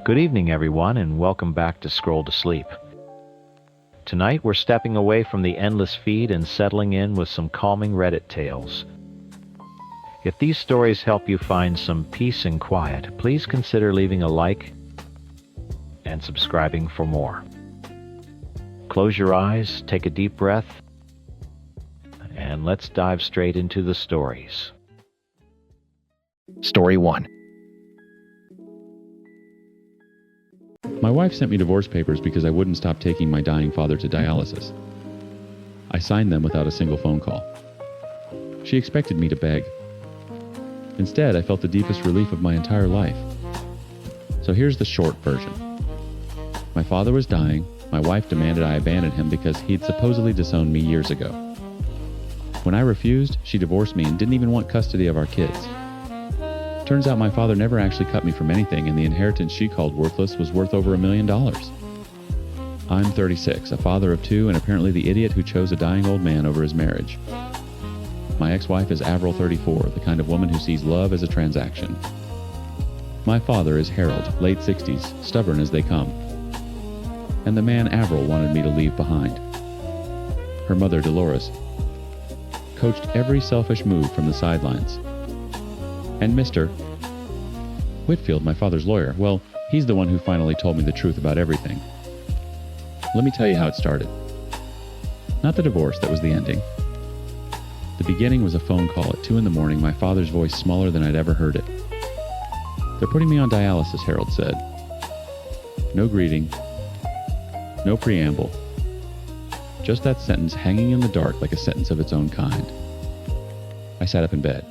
Good evening, everyone, and welcome back to Scroll to Sleep. Tonight, we're stepping away from the endless feed and settling in with some calming Reddit tales. If these stories help you find some peace and quiet, please consider leaving a like and subscribing for more. Close your eyes, take a deep breath, and let's dive straight into the stories. Story 1. My wife sent me divorce papers because I wouldn't stop taking my dying father to dialysis. I signed them without a single phone call. She expected me to beg. Instead, I felt the deepest relief of my entire life. So here's the short version. My father was dying. My wife demanded I abandon him because he'd supposedly disowned me years ago. When I refused, she divorced me and didn't even want custody of our kids. Turns out my father never actually cut me from anything, and the inheritance she called worthless was worth over $1 million. I'm 36, a father of 2, and apparently the idiot who chose a dying old man over his marriage. My ex-wife is Avril, 34, the kind of woman who sees love as a transaction. My father is Harold, late 60s, stubborn as they come. And the man Avril wanted me to leave behind. Her mother, Dolores, coached every selfish move from the sidelines. And Mr. Whitfield, my father's lawyer, well, he's the one who finally told me the truth about everything. Let me tell you how it started. Not the divorce, that was the ending. The beginning was a phone call at 2 a.m, my father's voice smaller than I'd ever heard it. They're putting me on dialysis, Harold said. No greeting. No preamble. Just that sentence hanging in the dark like a sentence of its own kind. I sat up in bed.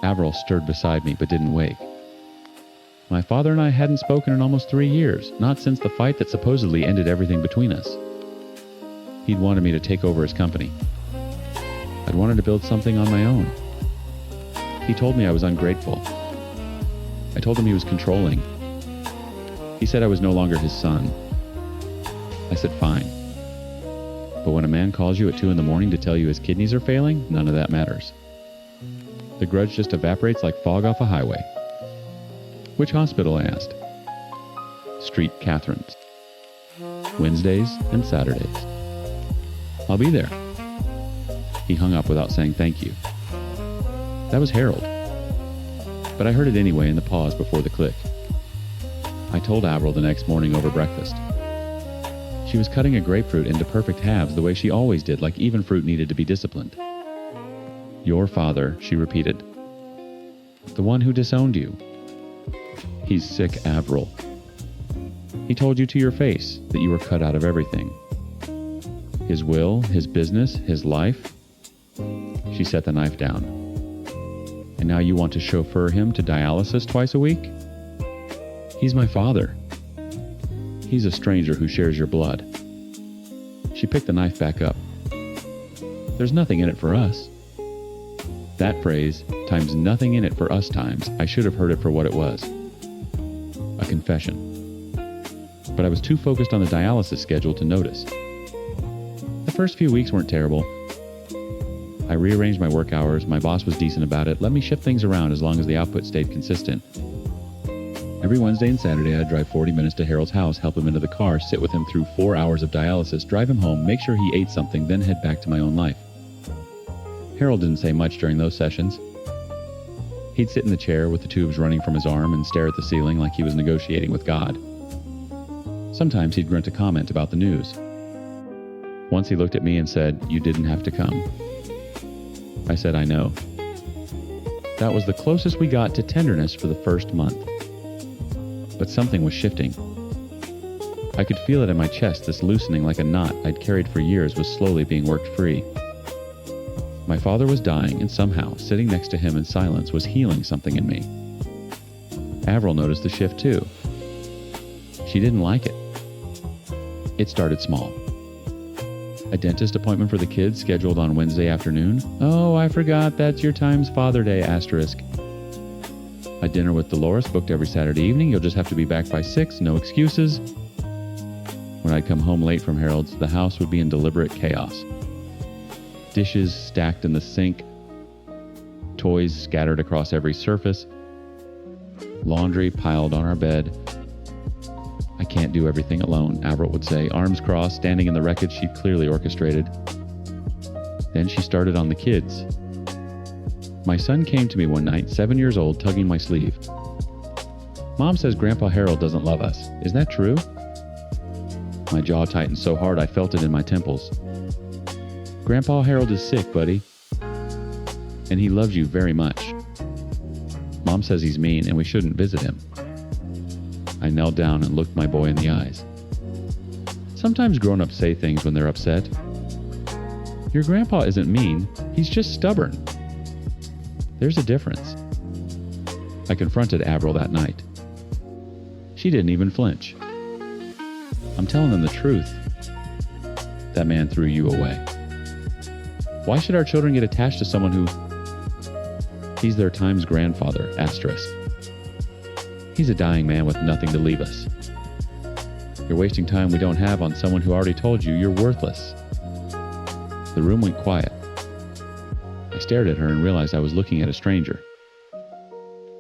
Avril stirred beside me but didn't wake. My father and I hadn't spoken in almost 3 years, not since the fight that supposedly ended everything between us. He'd wanted me to take over his company. I'd wanted to build something on my own. He told me I was ungrateful. I told him he was controlling. He said I was no longer his son. I said fine. But when a man calls you at 2 a.m. to tell you his kidneys are failing, none of that matters. The grudge just evaporates like fog off a highway. Which hospital, I asked. Street Catherine's. Wednesdays and Saturdays. I'll be there. He hung up without saying thank you. That was Harold. But I heard it anyway in the pause before the click. I told Avril the next morning over breakfast. She was cutting a grapefruit into perfect halves the way she always did, like even fruit needed to be disciplined. Your father, she repeated. The one who disowned you. He's sick, Avril. He told you to your face that you were cut out of everything. His will, his business, his life. She set the knife down. And now you want to chauffeur him to dialysis twice a week? He's my father. He's a stranger who shares your blood. She picked the knife back up. There's nothing in it for us. That phrase, times nothing in it for us times, I should have heard it for what it was. A confession. But I was too focused on the dialysis schedule to notice. The first few weeks weren't terrible. I rearranged my work hours, my boss was decent about it, let me shift things around as long as the output stayed consistent. Every Wednesday and Saturday I'd drive 40 minutes to Harold's house, help him into the car, sit with him through 4 hours of dialysis, drive him home, make sure he ate something, then head back to my own life. Harold didn't say much during those sessions. He'd sit in the chair with the tubes running from his arm and stare at the ceiling like he was negotiating with God. Sometimes he'd grunt a comment about the news. Once he looked at me and said, "You didn't have to come." I said, "I know." That was the closest we got to tenderness for the first month. But something was shifting. I could feel it in my chest, this loosening like a knot I'd carried for years was slowly being worked free. My father was dying, and somehow, sitting next to him in silence was healing something in me. Avril noticed the shift too. She didn't like it. It started small. A dentist appointment for the kids scheduled on Wednesday afternoon. Oh, I forgot, that's your time's Father Day, asterisk. A dinner with Dolores booked every Saturday evening. You'll just have to be back by 6, no excuses. When I'd come home late from Harold's, the house would be in deliberate chaos. Dishes stacked in the sink, toys scattered across every surface. laundry piled on our bed. I can't do everything alone, Avril would say, arms crossed, standing in the wreckage she'd clearly orchestrated. Then she started on the kids. My son came to me one night, 7 years old, tugging my sleeve. Mom says Grandpa Harold doesn't love us. Is that true? My jaw tightened so hard I felt it in my temples. Grandpa Harold is sick, buddy. And he loves you very much. Mom says he's mean and we shouldn't visit him. I knelt down and looked my boy in the eyes. Sometimes grown-ups say things when they're upset. Your grandpa isn't mean, he's just stubborn. There's a difference. I confronted Avril that night. She didn't even flinch. I'm telling them the truth. That man threw you away. Why should our children get attached to someone who... He's their time's grandfather, asterisk. He's a dying man with nothing to leave us. You're wasting time we don't have on someone who already told you you're worthless. The room went quiet. I stared at her and realized I was looking at a stranger.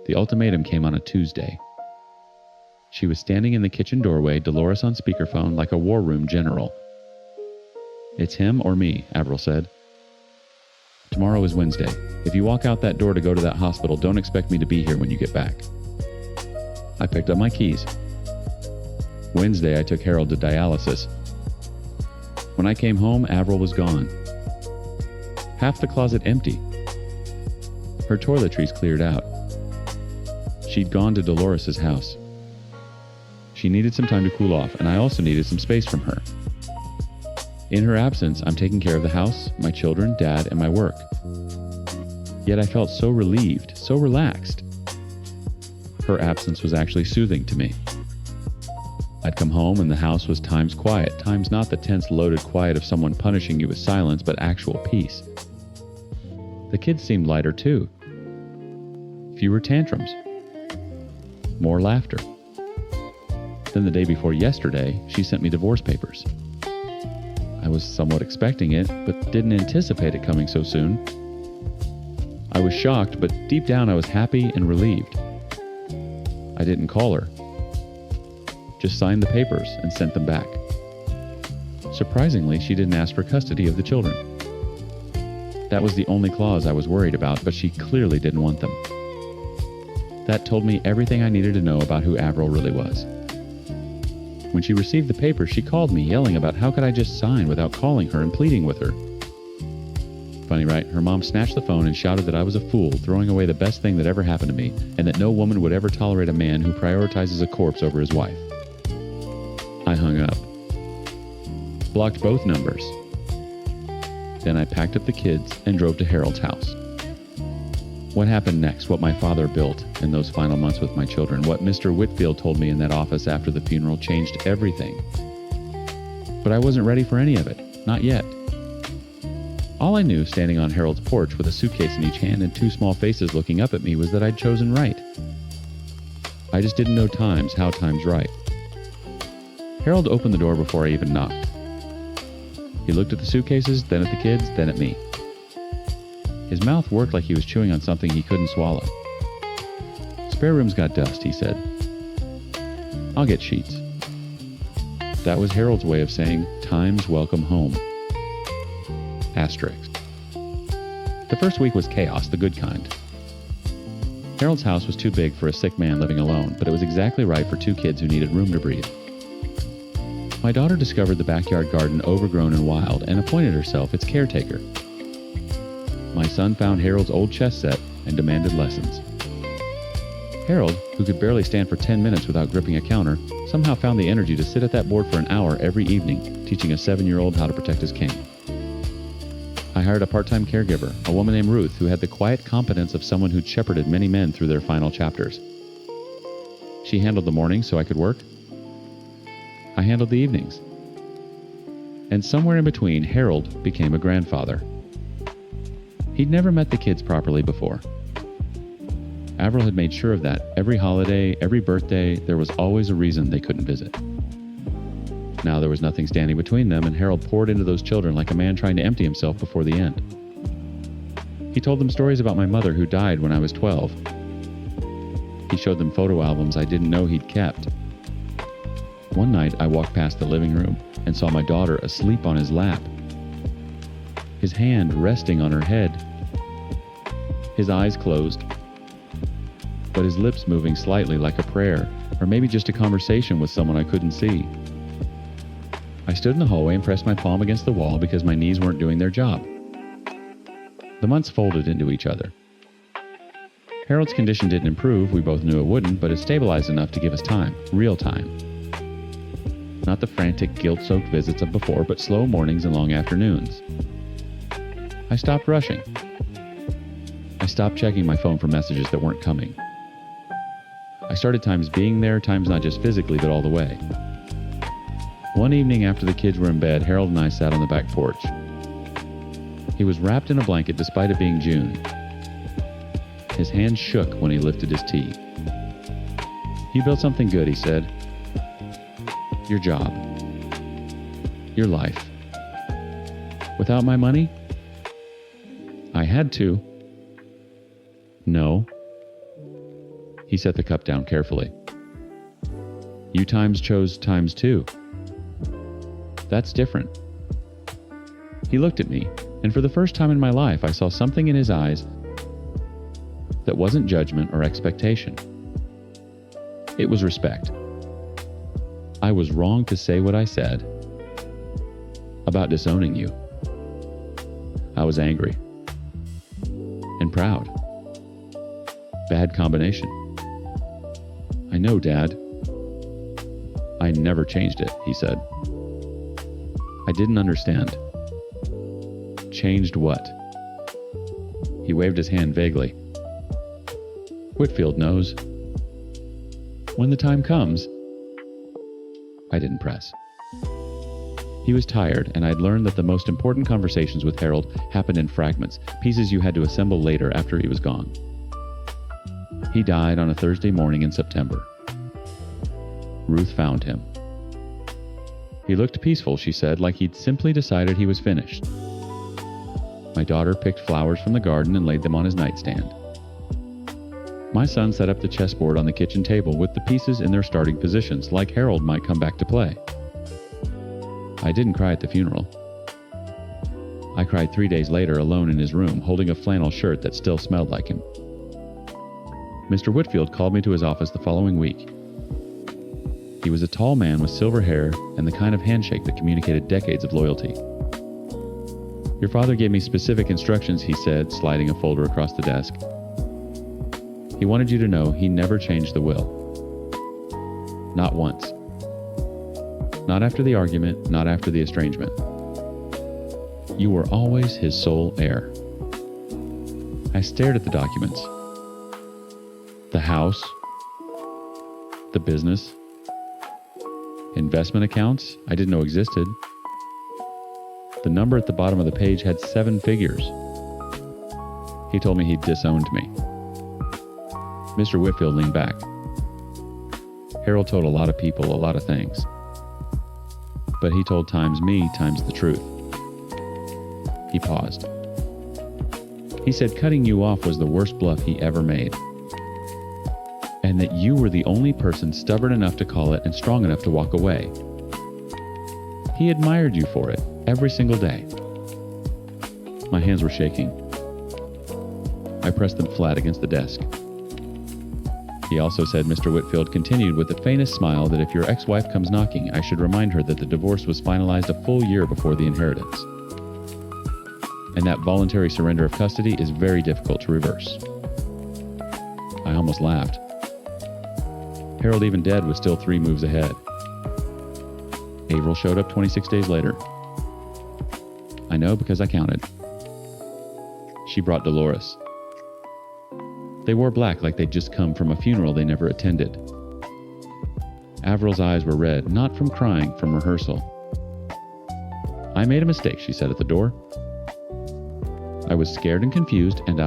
The ultimatum came on a Tuesday. She was standing in the kitchen doorway, Dolores on speakerphone like a war room general. It's him or me, Avril said. Tomorrow is Wednesday. If you walk out that door to go to that hospital, don't expect me to be here when you get back. I picked up my keys. Wednesday, I took Harold to dialysis. When I came home, Avril was gone. Half the closet empty. Her toiletries cleared out. She'd gone to Dolores's house. She needed some time to cool off, and I also needed some space from her. In her absence, I'm taking care of the house, my children, Dad, and my work. Yet I felt so relieved, so relaxed. Her absence was actually soothing to me. I'd come home and the house was times quiet, times not the tense, loaded quiet of someone punishing you with silence, but actual peace. The kids seemed lighter too. Fewer tantrums. More laughter. Then the day before yesterday, she sent me divorce papers. I was somewhat expecting it, but didn't anticipate it coming so soon. I was shocked, but deep down I was happy and relieved. I didn't call her. Just signed the papers and sent them back. Surprisingly, she didn't ask for custody of the children. That was the only clause I was worried about, but she clearly didn't want them. That told me everything I needed to know about who Avril really was. When she received the papers, she called me, yelling about how could I just sign without calling her and pleading with her. Funny, right? Her mom snatched the phone and shouted that I was a fool, throwing away the best thing that ever happened to me, and that no woman would ever tolerate a man who prioritizes a corpse over his wife. I hung up. Blocked both numbers. Then I packed up the kids and drove to Harold's house. What happened next, what my father built in those final months with my children, what Mr. Whitfield told me in that office after the funeral changed everything. But I wasn't ready for any of it, not yet. All I knew, standing on Harold's porch with a suitcase in each hand and two small faces looking up at me, was that I'd chosen right. I just didn't know how time's right. Harold opened the door before I even knocked. He looked at the suitcases, then at the kids, then at me. His mouth worked like he was chewing on something he couldn't swallow. Spare room's got dust, he said. I'll get sheets. That was Harold's way of saying, time's welcome home. Asterisk. The first week was chaos, the good kind. Harold's house was too big for a sick man living alone, but it was exactly right for two kids who needed room to breathe. My daughter discovered the backyard garden overgrown and wild and appointed herself its caretaker. My son found Harold's old chess set and demanded lessons. Harold, who could barely stand for 10 minutes without gripping a counter, somehow found the energy to sit at that board for an hour every evening, teaching a 7-year-old how to protect his king. I hired a part-time caregiver, a woman named Ruth, who had the quiet competence of someone who'd shepherded many men through their final chapters. She handled the mornings so I could work. I handled the evenings. And somewhere in between, Harold became a grandfather. He'd never met the kids properly before. Avril had made sure of that. Every holiday, every birthday, there was always a reason they couldn't visit. Now there was nothing standing between them, and Harold poured into those children like a man trying to empty himself before the end. He told them stories about my mother who died when I was 12. He showed them photo albums I didn't know he'd kept. One night, I walked past the living room and saw my daughter asleep on his lap, his hand resting on her head, his eyes closed, but his lips moving slightly like a prayer, or maybe just a conversation with someone I couldn't see. I stood in the hallway and pressed my palm against the wall because my knees weren't doing their job. The months folded into each other. Harold's condition didn't improve, we both knew it wouldn't, but it stabilized enough to give us time, real time. Not the frantic, guilt-soaked visits of before, but slow mornings and long afternoons. I stopped rushing. I stopped checking my phone for messages that weren't coming. I started times being there, times not just physically, but all the way. One evening after the kids were in bed, Harold and I sat on the back porch. He was wrapped in a blanket despite it being June. His hand shook when he lifted his tea. "You built something good," he said. "Your job. Your life. Without my money? I had to." "No." He set the cup down carefully. "You times chose times two. That's different." He looked at me, and for the first time in my life, I saw something in his eyes that wasn't judgment or expectation. It was respect. I was wrong to say what I said about disowning you. I was angry and proud. Bad combination. "I know, Dad." "I never changed it," he said. I didn't understand. Changed what? He waved his hand vaguely. "Whitfield knows. When the time comes." I didn't press. He was tired, and I'd learned that the most important conversations with Harold happened in fragments, pieces you had to assemble later after he was gone. He died on a Thursday morning in September. Ruth found him. He looked peaceful, she said, like he'd simply decided he was finished. My daughter picked flowers from the garden and laid them on his nightstand. My son set up the chessboard on the kitchen table with the pieces in their starting positions, like Harold might come back to play. I didn't cry at the funeral. I cried 3 days later alone in his room, holding a flannel shirt that still smelled like him. Mr. Whitfield called me to his office the following week. He was a tall man with silver hair and the kind of handshake that communicated decades of loyalty. "Your father gave me specific instructions," he said, sliding a folder across the desk. "He wanted you to know he never changed the will. Not once. Not after the argument, not after the estrangement. You were always his sole heir." I stared at the documents. The house, the business, investment accounts I didn't know existed. The number at the bottom of the page had 7 figures. He told me he'd disowned me. Mr. Whitfield leaned back. "Harold told a lot of people a lot of things. But he told times me times the truth." He paused. He said cutting you off was the worst bluff he ever made. And that you were the only person stubborn enough to call it and strong enough to walk away. He admired you for it every single day. My hands were shaking. I pressed them flat against the desk. He also said Mr. Whitfield continued with the faintest smile that if your ex-wife comes knocking, I should remind her that the divorce was finalized a full year before the inheritance. And that voluntary surrender of custody is very difficult to reverse. I almost laughed. Harold, even dead, was still 3 moves ahead. Avril showed up 26 days later. I know because I counted. She brought Dolores. They wore black like they'd just come from a funeral they never attended. Avril's eyes were red, not from crying, from rehearsal. "I made a mistake," she said at the door. "I was scared and confused, and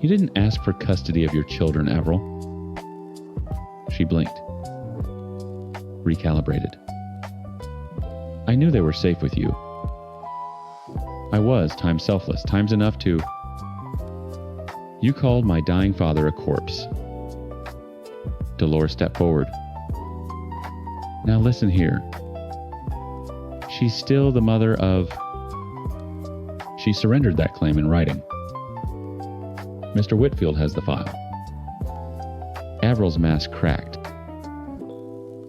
You didn't ask for custody of your children, Avril." She blinked. Recalibrated. "I knew they were safe with you. I was, times selfless, times enough to..." You called my dying father a corpse. Dolores stepped forward. Now listen here. She's still the mother of... She surrendered that claim in writing. Mr. Whitfield has the file. Avril's mask cracked.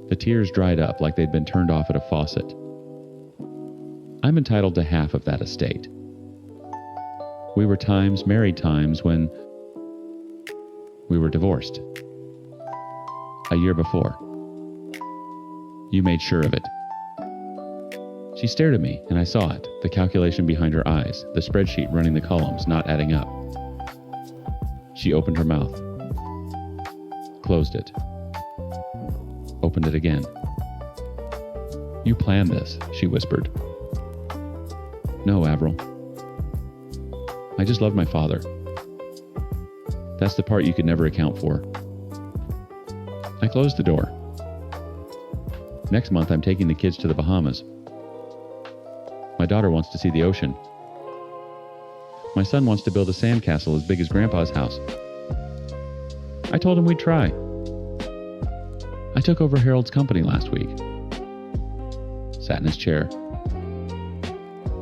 The tears dried up like they'd been turned off at a faucet. I'm entitled to half of that estate. We were married times when we were divorced. A year before. You made sure of it. She stared at me, and I saw it, the calculation behind her eyes, the spreadsheet running the columns, not adding up. She opened her mouth. Closed it. Opened it again. You planned this, she whispered. No, Avril. I just loved my father. That's the part you could never account for. I closed the door. Next month, I'm taking the kids to the Bahamas. My daughter wants to see the ocean. My son wants to build a sandcastle as big as Grandpa's house. I told him we'd try. I took over Harold's company last week. Sat in his chair.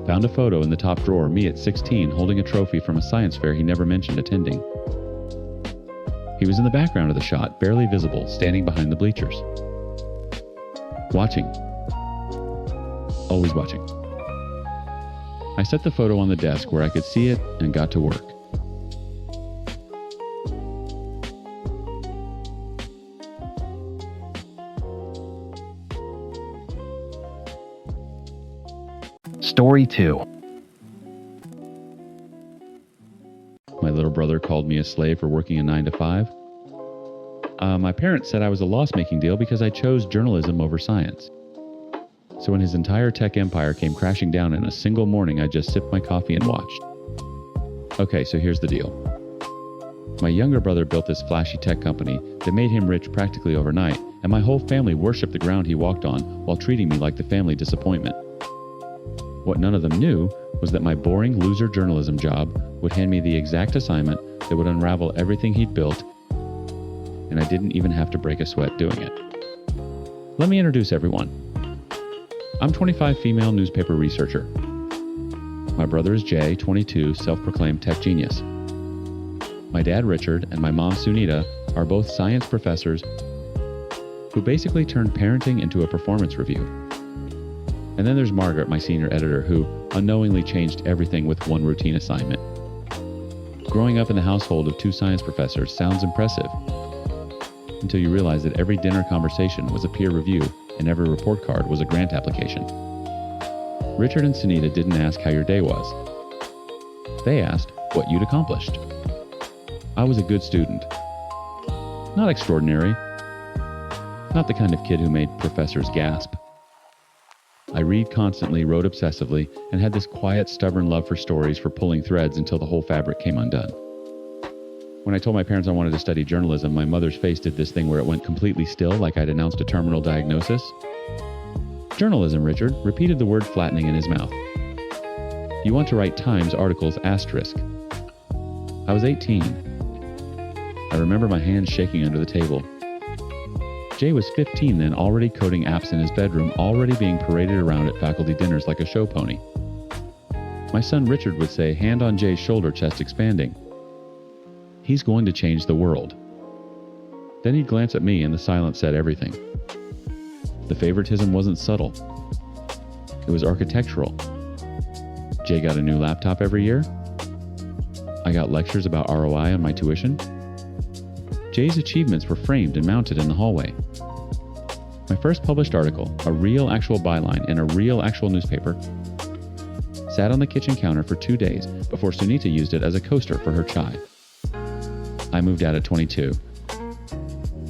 Found a photo in the top drawer, me at 16 holding a trophy from a science fair he never mentioned attending. He was in the background of the shot, barely visible, standing behind the bleachers. Watching. Always watching. I set the photo on the desk where I could see it and got to work. Story 2. My little brother called me a slave for working a 9 to 5. My parents said I was a loss-making deal because I chose journalism over science. So when his entire tech empire came crashing down in a single morning, I just sipped my coffee and watched. Okay, so here's the deal. My younger brother built this flashy tech company that made him rich practically overnight, and my whole family worshipped the ground he walked on while treating me like the family disappointment. What none of them knew was that my boring loser journalism job would hand me the exact assignment that would unravel everything he'd built, and I didn't even have to break a sweat doing it. Let me introduce everyone. I'm 25 female newspaper researcher. My brother is Jay, 22, self-proclaimed tech genius. My dad, Richard, and my mom, Sunita, are both science professors who basically turned parenting into a performance review. And then there's Margaret, my senior editor, who unknowingly changed everything with one routine assignment. Growing up in the household of 2 science professors sounds impressive, until you realize that every dinner conversation was a peer review and every report card was a grant application. Richard and Sunita didn't ask how your day was. They asked what you'd accomplished. I was a good student. Not extraordinary. Not the kind of kid who made professors gasp. I read constantly, wrote obsessively, and had this quiet, stubborn love for stories for pulling threads until the whole fabric came undone. When I told my parents I wanted to study journalism, my mother's face did this thing where it went completely still, like I'd announced a terminal diagnosis. Journalism, Richard, repeated the word flattening in his mouth. You want to write Times articles, asterisk. I was 18. I remember my hands shaking under the table. Jay was 15 then, already coding apps in his bedroom, already being paraded around at faculty dinners like a show pony. My son Richard would say, hand on Jay's shoulder, chest expanding. He's going to change the world. Then he'd glance at me and the silence said everything. The favoritism wasn't subtle. It was architectural. Jay got a new laptop every year. I got lectures about ROI on my tuition. Jay's achievements were framed and mounted in the hallway. My first published article, a real actual byline in a real actual newspaper, sat on the kitchen counter for 2 days before Sunita used it as a coaster for her chai. I moved out at 22.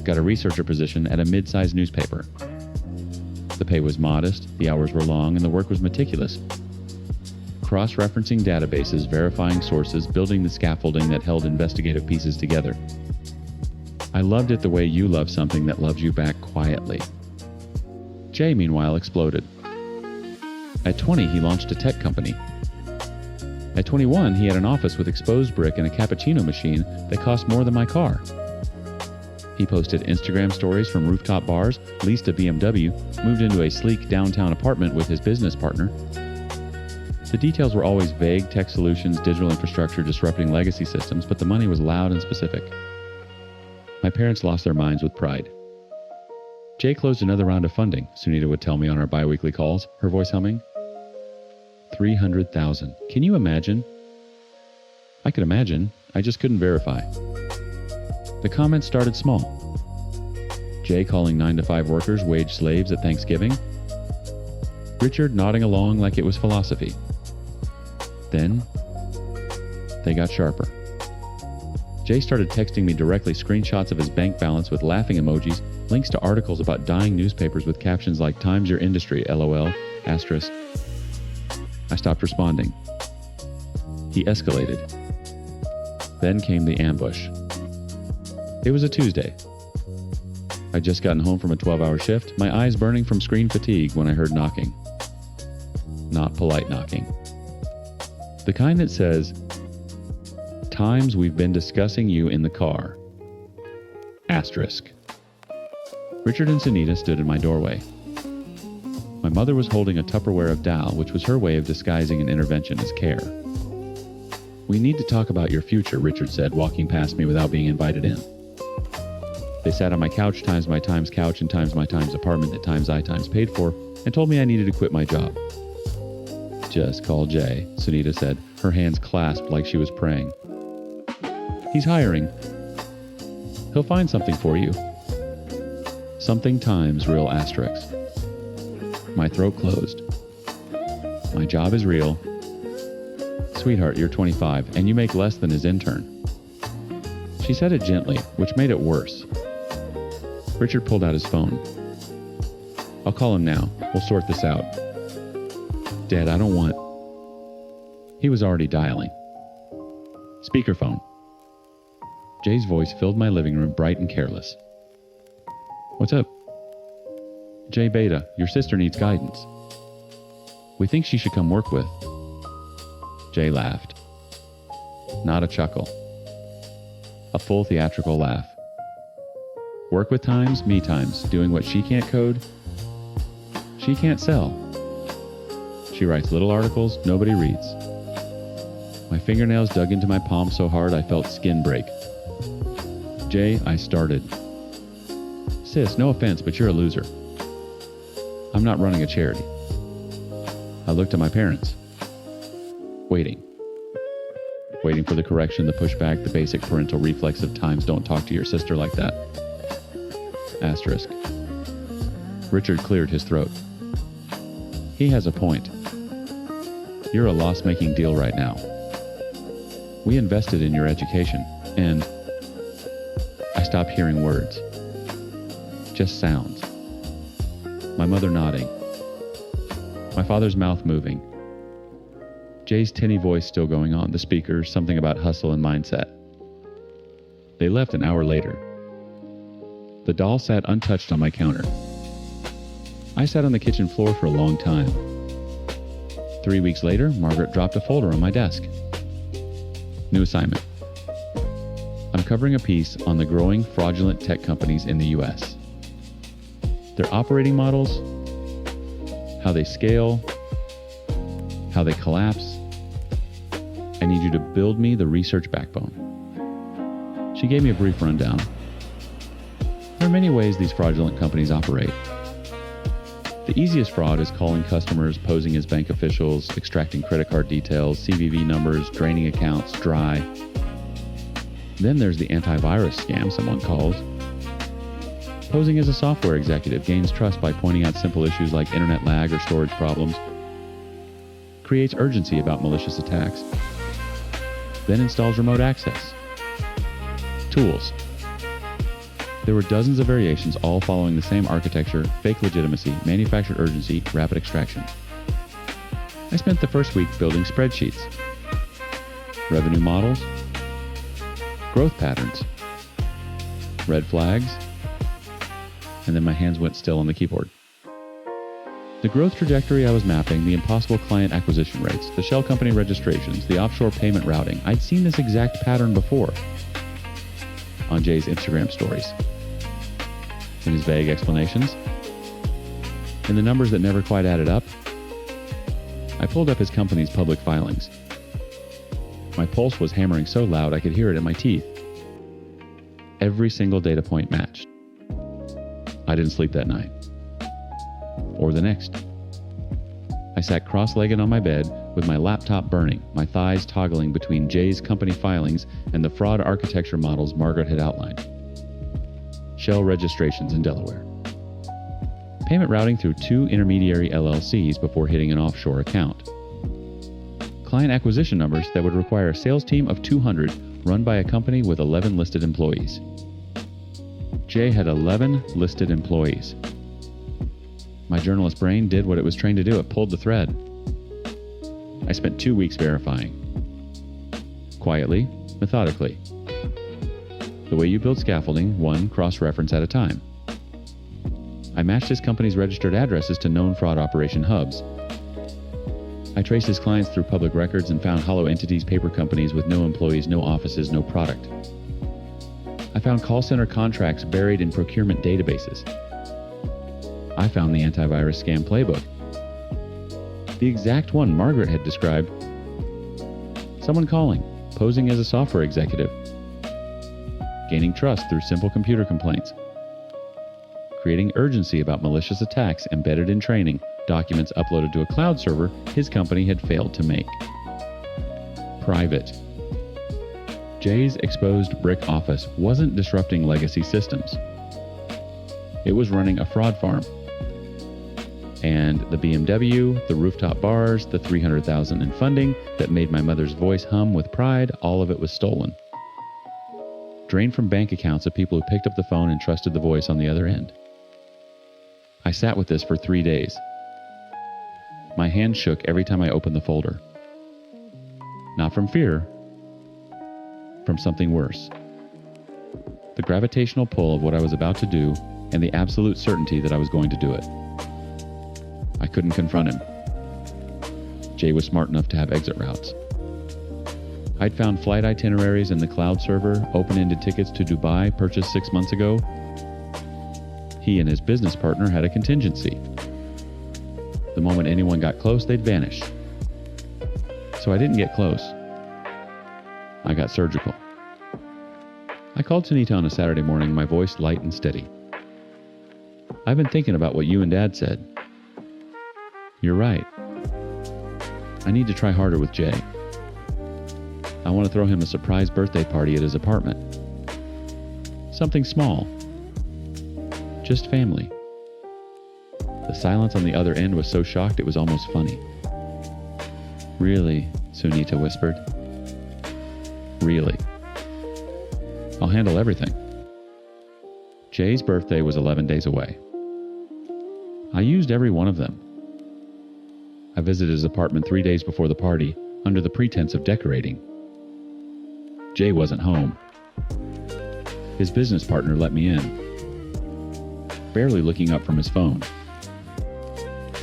Got a researcher position at a mid-sized newspaper. The pay was modest, the hours were long, and the work was meticulous. Cross-referencing databases, verifying sources, building the scaffolding that held investigative pieces together. I loved it the way you love something that loves you back quietly. Jay, meanwhile, exploded. At 20, he launched a tech company. At 21, he had an office with exposed brick and a cappuccino machine that cost more than my car. He posted Instagram stories from rooftop bars, leased a BMW, moved into a sleek downtown apartment with his business partner. The details were always vague: tech solutions, digital infrastructure, disrupting legacy systems, but the money was loud and specific. My parents lost their minds with pride. Jay closed another round of funding, Sunita would tell me on our bi-weekly calls, her voice humming. 300,000. Can you imagine? I could imagine. I just couldn't verify. The comments started small. Jay calling 9-to-5 workers wage slaves at Thanksgiving. Richard nodding along like it was philosophy. Then, they got sharper. Jay started texting me directly screenshots of his bank balance with laughing emojis, links to articles about dying newspapers with captions like "Times Your Industry, LOL, asterisk." I stopped responding. He escalated. Then came the ambush. It was a Tuesday. I'd just gotten home from a 12-hour shift, my eyes burning from screen fatigue when I heard knocking. Not polite knocking. The kind that says, "Times we've been discussing you in the car." Asterisk. Richard and Sunita stood in my doorway. My mother was holding a Tupperware of Dal, which was her way of disguising an intervention as care. "We need to talk about your future," Richard said, walking past me without being invited in. They sat on my couch times my times couch and times my times apartment that times I times paid for, and told me I needed to quit my job. "Just call Jay," Sunita said, her hands clasped like she was praying. "He's hiring. He'll find something for you." Something times real asterisks. My throat closed. "My job is real." "Sweetheart, you're 25, and you make less than his intern." She said it gently, which made it worse. Richard pulled out his phone. "I'll call him now. We'll sort this out." "Dad, I don't want..." He was already dialing. Speakerphone. Jay's voice filled my living room, bright and careless. "What's up?" "Jay Beta, your sister needs guidance. We think she should come work with..." Jay laughed. Not a chuckle. A full theatrical laugh. "Work with times, me times, doing what she can't code. She can't sell. She writes little articles nobody reads." My fingernails dug into my palm so hard I felt skin break. "Jay," I started. "Sis, no offense, but you're a loser. I'm not running a charity." I looked at my parents. Waiting. Waiting for the correction, the pushback, the basic parental reflex of "times don't talk to your sister like that." Asterisk. Richard cleared his throat. "He has a point. You're a loss-making deal right now. We invested in your education, and..." I stopped hearing words. Just sounds. My mother nodding. My father's mouth moving. Jay's tinny voice still going on, the speakers, something about hustle and mindset. They left an hour later. The doll sat untouched on my counter. I sat on the kitchen floor for a long time. 3 weeks later, Margaret dropped a folder on my desk. New assignment. I'm covering a piece on the growing fraudulent tech companies in the U.S. Their operating models, how they scale, how they collapse. I need you to build me the research backbone. She gave me a brief rundown. There are many ways these fraudulent companies operate. The easiest fraud is calling customers, posing as bank officials, extracting credit card details, CVV numbers, draining accounts dry. Then there's the antivirus scam someone calls. Posing as a software executive gains trust by pointing out simple issues like internet lag or storage problems. Creates urgency about malicious attacks. Then installs remote access. Tools. There were dozens of variations, all following the same architecture: fake legitimacy, manufactured urgency, rapid extraction. I spent the first week building spreadsheets. Revenue models. Growth patterns. Red flags. And then my hands went still on the keyboard. The growth trajectory I was mapping, the impossible client acquisition rates, the shell company registrations, the offshore payment routing, I'd seen this exact pattern before on Jay's Instagram stories, in his vague explanations, in the numbers that never quite added up. I pulled up his company's public filings. My pulse was hammering so loud I could hear it in my teeth. Every single data point matched. I didn't sleep that night. Or the next. I sat cross-legged on my bed with my laptop burning, my thighs toggling between Jay's company filings and the fraud architecture models Margaret had outlined. Shell registrations in Delaware. Payment routing through 2 intermediary LLCs before hitting an offshore account. Client acquisition numbers that would require a sales team of 200 run by a company with 11 listed employees. Jay had 11 listed employees. My journalist brain did what it was trained to do. It pulled the thread. I spent 2 weeks verifying. Quietly, methodically. The way you build scaffolding, one cross-reference at a time. I matched his company's registered addresses to known fraud operation hubs. I traced his clients through public records and found hollow entities, paper companies with no employees, no offices, no product. I found call center contracts buried in procurement databases. I found the antivirus scam playbook. The exact one Margaret had described. Someone calling, posing as a software executive. Gaining trust through simple computer complaints. Creating urgency about malicious attacks embedded in training, documents uploaded to a cloud server his company had failed to make. Private. Jay's exposed brick office wasn't disrupting legacy systems. It was running a fraud farm. And the BMW, the rooftop bars, the $300,000 in funding that made my mother's voice hum with pride, all of it was stolen. Drained from bank accounts of people who picked up the phone and trusted the voice on the other end. I sat with this for 3 days. My hand shook every time I opened the folder. Not from fear, from something worse. The gravitational pull of what I was about to do and the absolute certainty that I was going to do it. I couldn't confront him. Jay was smart enough to have exit routes. I'd found flight itineraries in the cloud server, open-ended tickets to Dubai purchased 6 months ago. He and his business partner had a contingency. The moment anyone got close, they'd vanish. So I didn't get close. I got surgical. I called Tanita on a Saturday morning, my voice light and steady. I've been thinking about what you and Dad said. You're right. I need to try harder with Jay. I want to throw him a surprise birthday party at his apartment. Something small. Just family. The silence on the other end was so shocked it was almost funny. Really, Sunita whispered. Really. I'll handle everything. Jay's birthday was 11 days away. I used every one of them. I visited his apartment 3 days before the party, under the pretense of decorating. Jay wasn't home. His business partner let me in, barely looking up from his phone.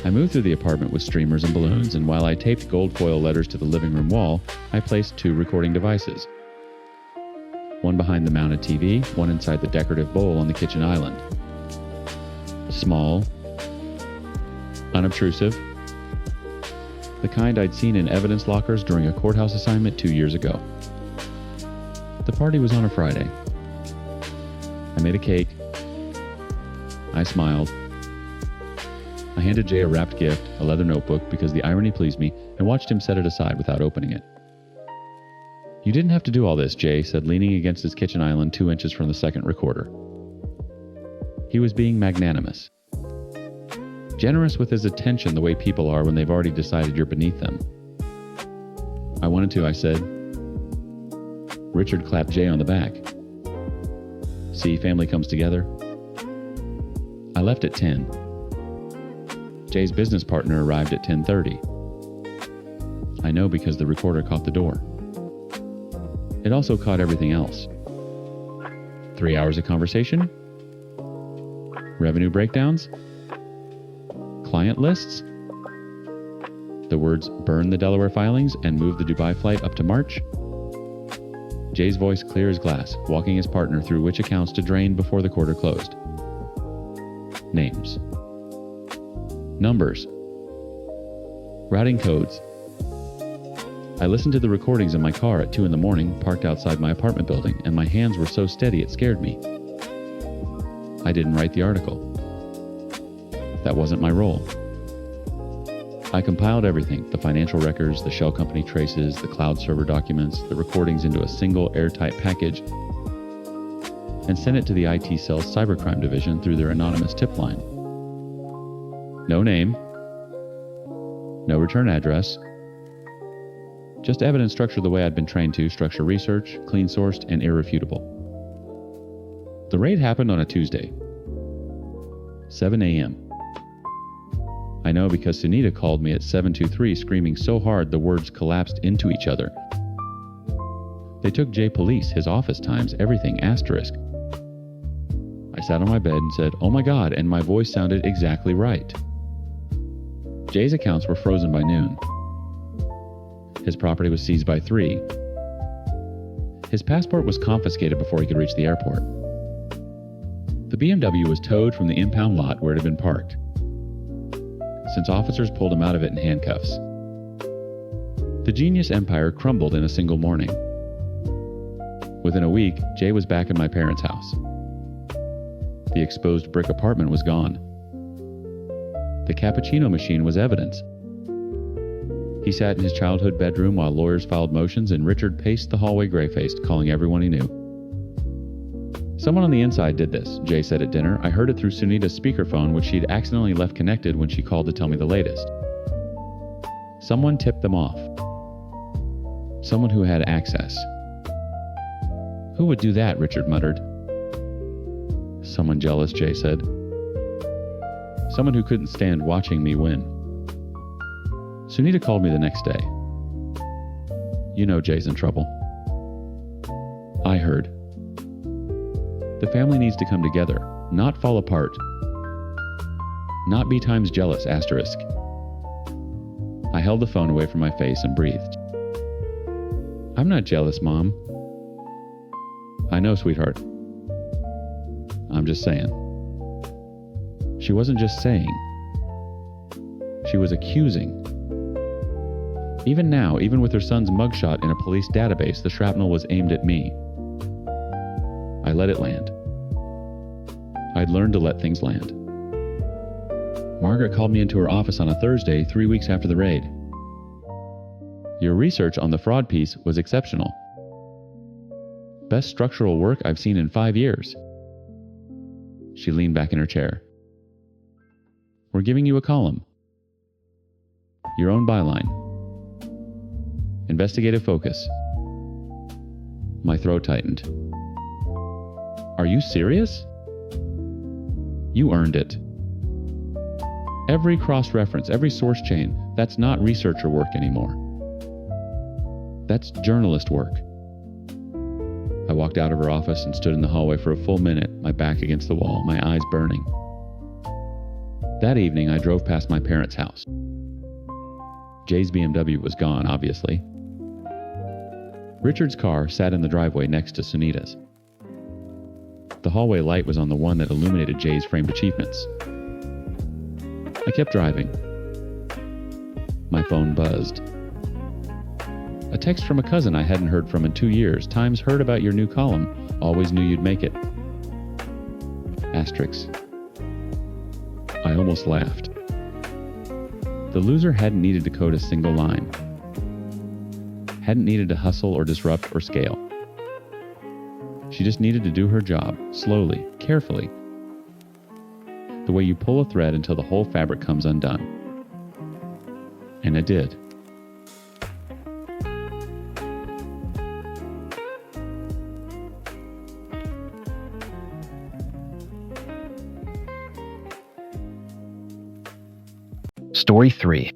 I moved through the apartment with streamers and balloons, and while I taped gold foil letters to the living room wall, I placed 2 recording devices. One behind the mounted TV, one inside the decorative bowl on the kitchen island. Small, unobtrusive, the kind I'd seen in evidence lockers during a courthouse assignment 2 years ago. The party was on a Friday. I made a cake. I smiled. I handed Jay a wrapped gift, a leather notebook, because the irony pleased me, and watched him set it aside without opening it. You didn't have to do all this, Jay said, leaning against his kitchen island 2 inches from the second recorder. He was being magnanimous. Generous with his attention the way people are when they've already decided you're beneath them. I wanted to, I said. Richard clapped Jay on the back. See, family comes together. I left at 10. Jay's business partner arrived at 10:30. I know because the recorder caught the door. It also caught everything else. 3 hours of conversation, revenue breakdowns, client lists? The words burn the Delaware filings and move the Dubai flight up to March? Jay's voice clear as glass, walking his partner through which accounts to drain before the quarter closed. Names. Numbers. Routing codes. I listened to the recordings in my car at 2 a.m, parked outside my apartment building, and my hands were so steady it scared me. I didn't write the article. That wasn't my role. I compiled everything, the financial records, the shell company traces, the cloud server documents, the recordings into a single airtight package, and sent it to the IT cell's cybercrime division through their anonymous tip line. No name, no return address, just evidence structured the way I'd been trained to structure research, clean sourced, and irrefutable. The raid happened on a Tuesday, 7 a.m. I know because Sunita called me at 7:23 screaming so hard the words collapsed into each other. They took Jay police, his office times, everything, asterisk. I sat on my bed and said, "Oh my God," and my voice sounded exactly right. Jay's accounts were frozen by noon. His property was seized by 3. His passport was confiscated before he could reach the airport. The BMW was towed from the impound lot where it had been parked, since officers pulled him out of it in handcuffs. The genius empire crumbled in a single morning. Within a week, Jay was back in my parents' house. The exposed brick apartment was gone. The cappuccino machine was evidence. He sat in his childhood bedroom while lawyers filed motions, and Richard paced the hallway gray-faced, calling everyone he knew. "Someone on the inside did this," Jay said at dinner. "I heard it through Sunita's speakerphone, which she'd accidentally left connected when she called to tell me the latest. Someone tipped them off. Someone who had access." "Who would do that?" Richard muttered. "Someone jealous," Jay said. "Someone who couldn't stand watching me win." Sunita called me the next day. "You know Jay's in trouble." I heard. The family needs to come together, not fall apart. Not be times jealous, asterisk. I held the phone away from my face and breathed. "I'm not jealous, Mom." "I know, sweetheart. I'm just saying." She wasn't just saying. She was accusing. Even now, even with her son's mugshot in a police database, the shrapnel was aimed at me. I let it land. I'd learned to let things land. Margaret called me into her office on a Thursday, 3 weeks after the raid. "Your research on the fraud piece was exceptional. Best structural work I've seen in 5 years." She leaned back in her chair. "We're giving you a column. Your own byline. Investigative focus." My throat tightened. "Are you serious?" "You earned it. Every cross-reference, every source chain, that's not researcher work anymore. That's journalist work." I walked out of her office and stood in the hallway for a full minute, my back against the wall, my eyes burning. That evening, I drove past my parents' house. Jay's BMW was gone, obviously. Richard's car sat in the driveway next to Sunita's. The hallway light was on the one that illuminated Jay's framed achievements. I kept driving. My phone buzzed. A text from a cousin I hadn't heard from in 2 years. "Times heard about your new column. Always knew you'd make it." Asterisk. I almost laughed. The loser hadn't needed to code a single line. Hadn't needed to hustle or disrupt or scale. She just needed to do her job, slowly, carefully. The way you pull a thread until the whole fabric comes undone. And it did. Story 3.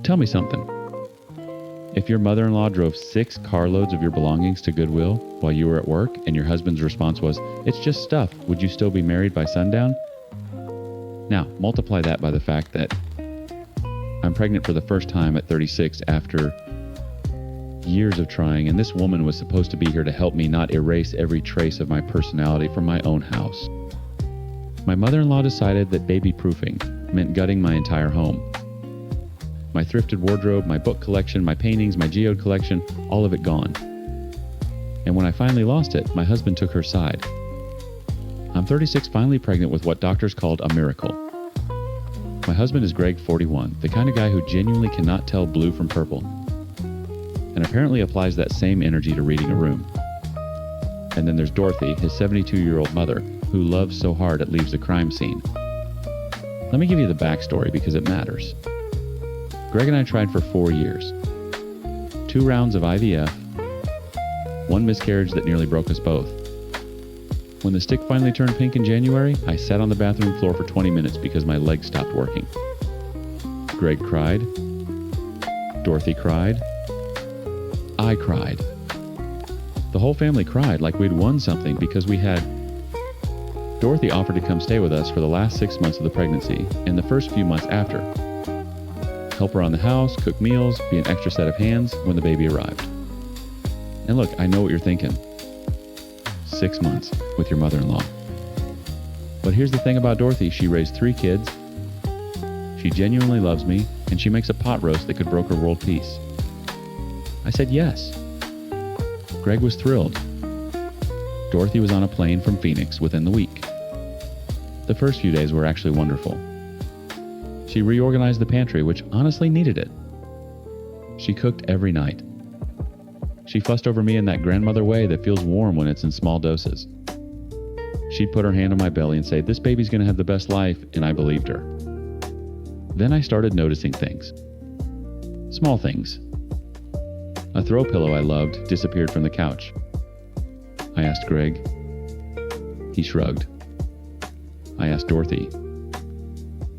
Tell me something. If your mother-in-law drove 6 carloads of your belongings to Goodwill while you were at work and your husband's response was, "It's just stuff, would you still be married by sundown?" Now, multiply that by the fact that I'm pregnant for the first time at 36 after years of trying, and this woman was supposed to be here to help me not erase every trace of my personality from my own house. My mother-in-law decided that baby-proofing meant gutting my entire home. My thrifted wardrobe, my book collection, my paintings, my geode collection, all of it gone. And when I finally lost it, my husband took her side. I'm 36, finally pregnant with what doctors called a miracle. My husband is Greg, 41, the kind of guy who genuinely cannot tell blue from purple, and apparently applies that same energy to reading a room. And then there's Dorothy, his 72-year-old mother, who loves so hard it leaves the crime scene. Let me give you the backstory because it matters. Greg and I tried for 4 years. 2 rounds of IVF, 1 miscarriage that nearly broke us both. When the stick finally turned pink in January, I sat on the bathroom floor for 20 minutes because my legs stopped working. Greg cried. Dorothy cried. I cried. The whole family cried like we'd won something because we had... Dorothy offered to come stay with us for the last 6 months of the pregnancy and the first few months after. Help around the house, cook meals, be an extra set of hands when the baby arrived. And look, I know what you're thinking. 6 months with your mother-in-law. But here's the thing about Dorothy. She raised 3 kids. She genuinely loves me, and she makes a pot roast that could broker world peace. I said yes. Greg was thrilled. Dorothy was on a plane from Phoenix within the week. The first few days were actually wonderful. She reorganized the pantry, which honestly needed it. She cooked every night. She fussed over me in that grandmother way that feels warm when it's in small doses. She'd put her hand on my belly and say, "This baby's going to have the best life," and I believed her. Then I started noticing things. Small things. A throw pillow I loved disappeared from the couch. I asked Greg. He shrugged. I asked Dorothy.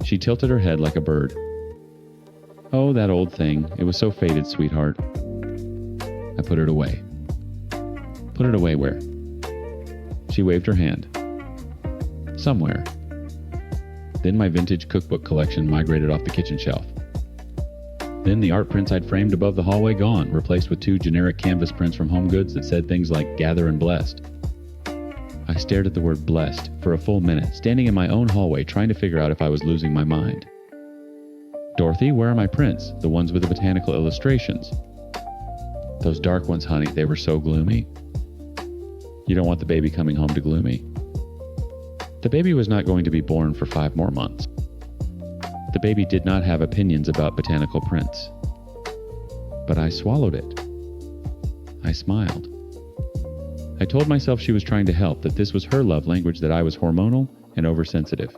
She tilted her head like a bird. "Oh, that old thing. It was so faded, sweetheart." I put it away. Put it away where? She waved her hand. Somewhere. Then my vintage cookbook collection migrated off the kitchen shelf. Then the art prints I'd framed above the hallway gone, replaced with 2 generic canvas prints from Home Goods that said things like "Gather and Blessed." I stared at the word "blessed" for a full minute, standing in my own hallway trying to figure out if I was losing my mind. "Dorothy, where are my prints? The ones with the botanical illustrations." "Those dark ones, honey, they were so gloomy." You don't want the baby coming home to gloomy. The baby was not going to be born for 5 more months. The baby did not have opinions about botanical prints. But I swallowed it. I smiled. I told myself she was trying to help, that this was her love language, that I was hormonal and oversensitive.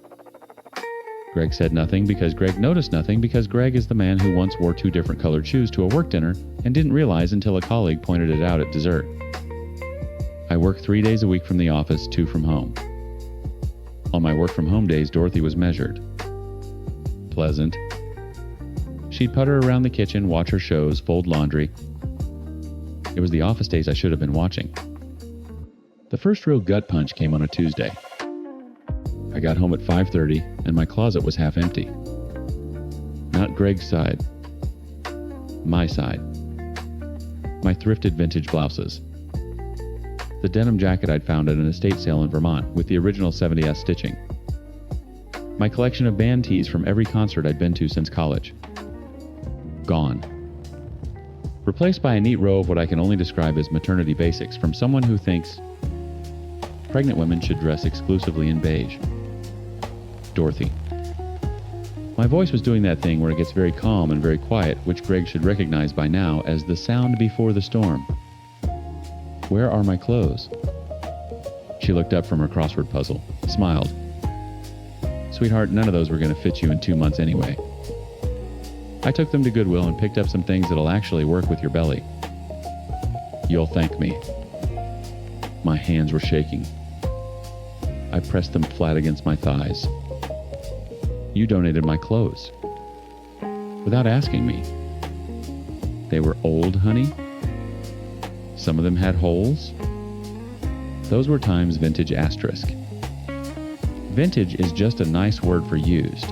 Greg said nothing because Greg noticed nothing because Greg is the man who once wore 2 different colored shoes to a work dinner and didn't realize until a colleague pointed it out at dessert. I work 3 days a week from the office, 2 from home. On my work from home days, Dorothy was measured. Pleasant. She'd putter around the kitchen, watch her shows, fold laundry. It was the office days I should have been watching. The first real gut punch came on a Tuesday. I got home at 5:30 and my closet was half empty. Not Greg's side. My side. My thrifted vintage blouses. The denim jacket I'd found at an estate sale in Vermont with the original 70s stitching. My collection of band tees from every concert I'd been to since college. Gone. Replaced by a neat row of what I can only describe as maternity basics from someone who thinks pregnant women should dress exclusively in beige. Dorothy. My voice was doing that thing where it gets very calm and very quiet, which Greg should recognize by now as the sound before the storm. Where are my clothes? She looked up from her crossword puzzle, smiled. Sweetheart, none of those were going to fit you in 2 months anyway. I took them to Goodwill and picked up some things that'll actually work with your belly. You'll thank me. My hands were shaking. I pressed them flat against my thighs. You donated my clothes. Without asking me. They were old, honey. Some of them had holes. Those were Time's vintage asterisk. Vintage is just a nice word for used.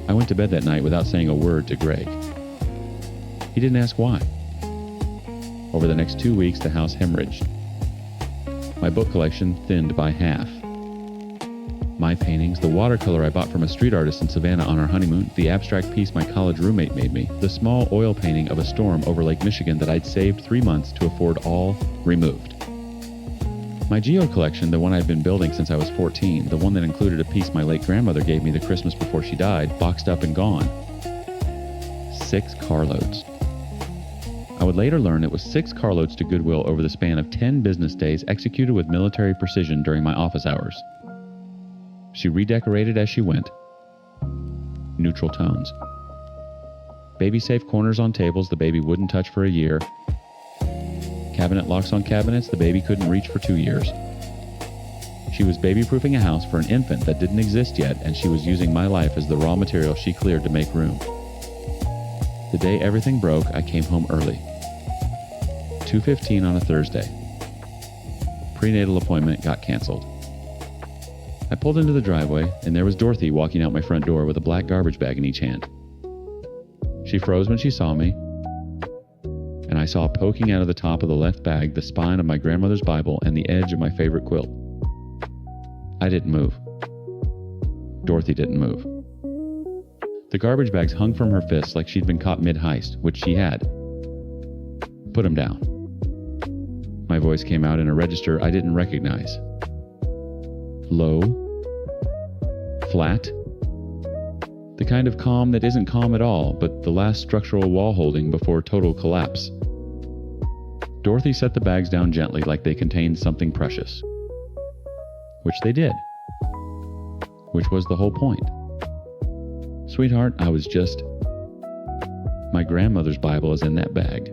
I went to bed that night without saying a word to Greg. He didn't ask why. Over the next 2 weeks, the house hemorrhaged. My book collection thinned by half. My paintings, the watercolor I bought from a street artist in Savannah on our honeymoon, the abstract piece my college roommate made me, the small oil painting of a storm over Lake Michigan that I'd saved 3 months to afford, all removed. My geode collection, the one I'd been building since I was 14, the one that included a piece my late grandmother gave me the Christmas before she died, boxed up and gone. 6 carloads. I would later learn it was 6 carloads to Goodwill over the span of 10 business days, executed with military precision during my office hours. She redecorated as she went. Neutral tones. Baby-safe corners on tables the baby wouldn't touch for a year. Cabinet locks on cabinets the baby couldn't reach for 2 years. She was baby-proofing a house for an infant that didn't exist yet, and she was using my life as the raw material she cleared to make room. The day everything broke, I came home early. 2:15 on a Thursday. Prenatal appointment got canceled. I pulled into the driveway, and there was Dorothy walking out my front door with a black garbage bag in each hand. She froze when she saw me, and I saw poking out of the top of the left bag the spine of my grandmother's Bible and the edge of my favorite quilt. I didn't move. Dorothy didn't move. The garbage bags hung from her fists like she'd been caught mid-heist, which she had. Put them down. My voice came out in a register I didn't recognize. Low. Flat. The kind of calm that isn't calm at all, but the last structural wall holding before total collapse. Dorothy set the bags down gently like they contained something precious. Which they did. Which was the whole point. Sweetheart, I was just... My grandmother's Bible is in that bag.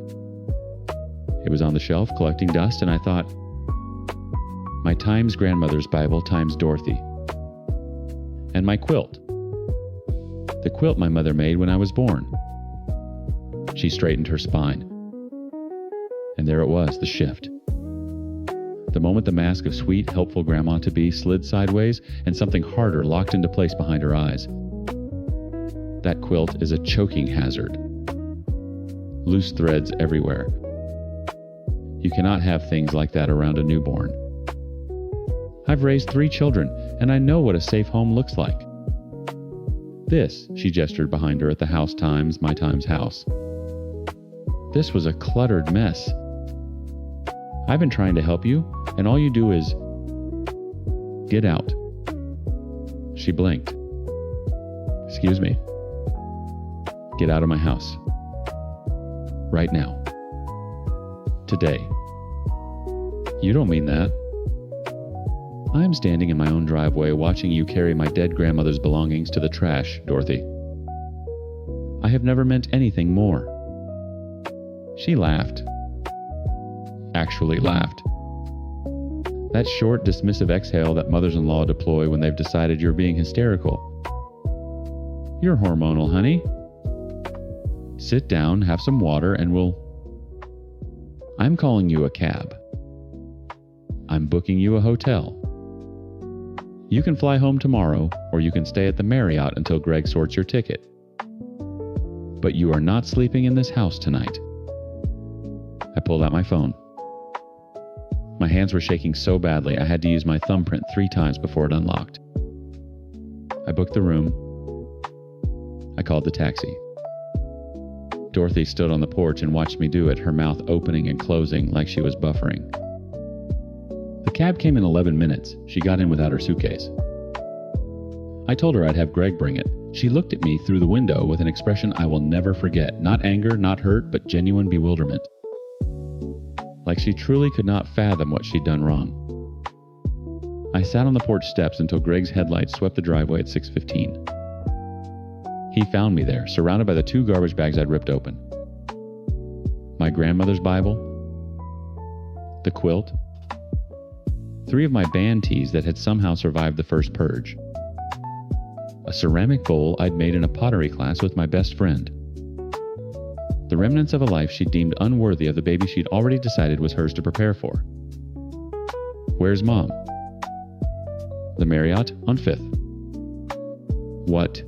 It was on the shelf collecting dust, and I thought, my times grandmother's Bible times Dorothy. And my quilt. The quilt my mother made when I was born. She straightened her spine. And there it was, the shift. The moment the mask of sweet, helpful grandma-to-be slid sideways and something harder locked into place behind her eyes. That quilt is a choking hazard. Loose threads everywhere. You cannot have things like that around a newborn. I've raised 3 children, and I know what a safe home looks like. This, she gestured behind her at the house times my times house. This was a cluttered mess. I've been trying to help you, and all you do is... get out. She blinked. Excuse me. Get out of my house. Right now. Today. You don't mean that. I'm standing in my own driveway watching you carry my dead grandmother's belongings to the trash, Dorothy. I have never meant anything more. She laughed. Actually laughed. That short, dismissive exhale that mothers-in-law deploy when they've decided you're being hysterical. You're hormonal, honey. Sit down, have some water, and I'm calling you a cab. I'm booking you a hotel. You can fly home tomorrow, or you can stay at the Marriott until Greg sorts your ticket. But you are not sleeping in this house tonight. I pulled out my phone. My hands were shaking so badly I had to use my thumbprint 3 times before it unlocked. I booked the room. I called the taxi. Dorothy stood on the porch and watched me do it, her mouth opening and closing like she was buffering. The cab came in 11 minutes. She got in without her suitcase. I told her I'd have Greg bring it. She looked at me through the window with an expression I will never forget. Not anger, not hurt, but genuine bewilderment. Like she truly could not fathom what she'd done wrong. I sat on the porch steps until Greg's headlights swept the driveway at 6:15. He found me there, surrounded by the 2 garbage bags I'd ripped open. My grandmother's Bible, the quilt, 3 of my band tees that had somehow survived the first purge, a ceramic bowl I'd made in a pottery class with my best friend, the remnants of a life she'd deemed unworthy of the baby she'd already decided was hers to prepare for. Where's Mom? The Marriott on 5th. What?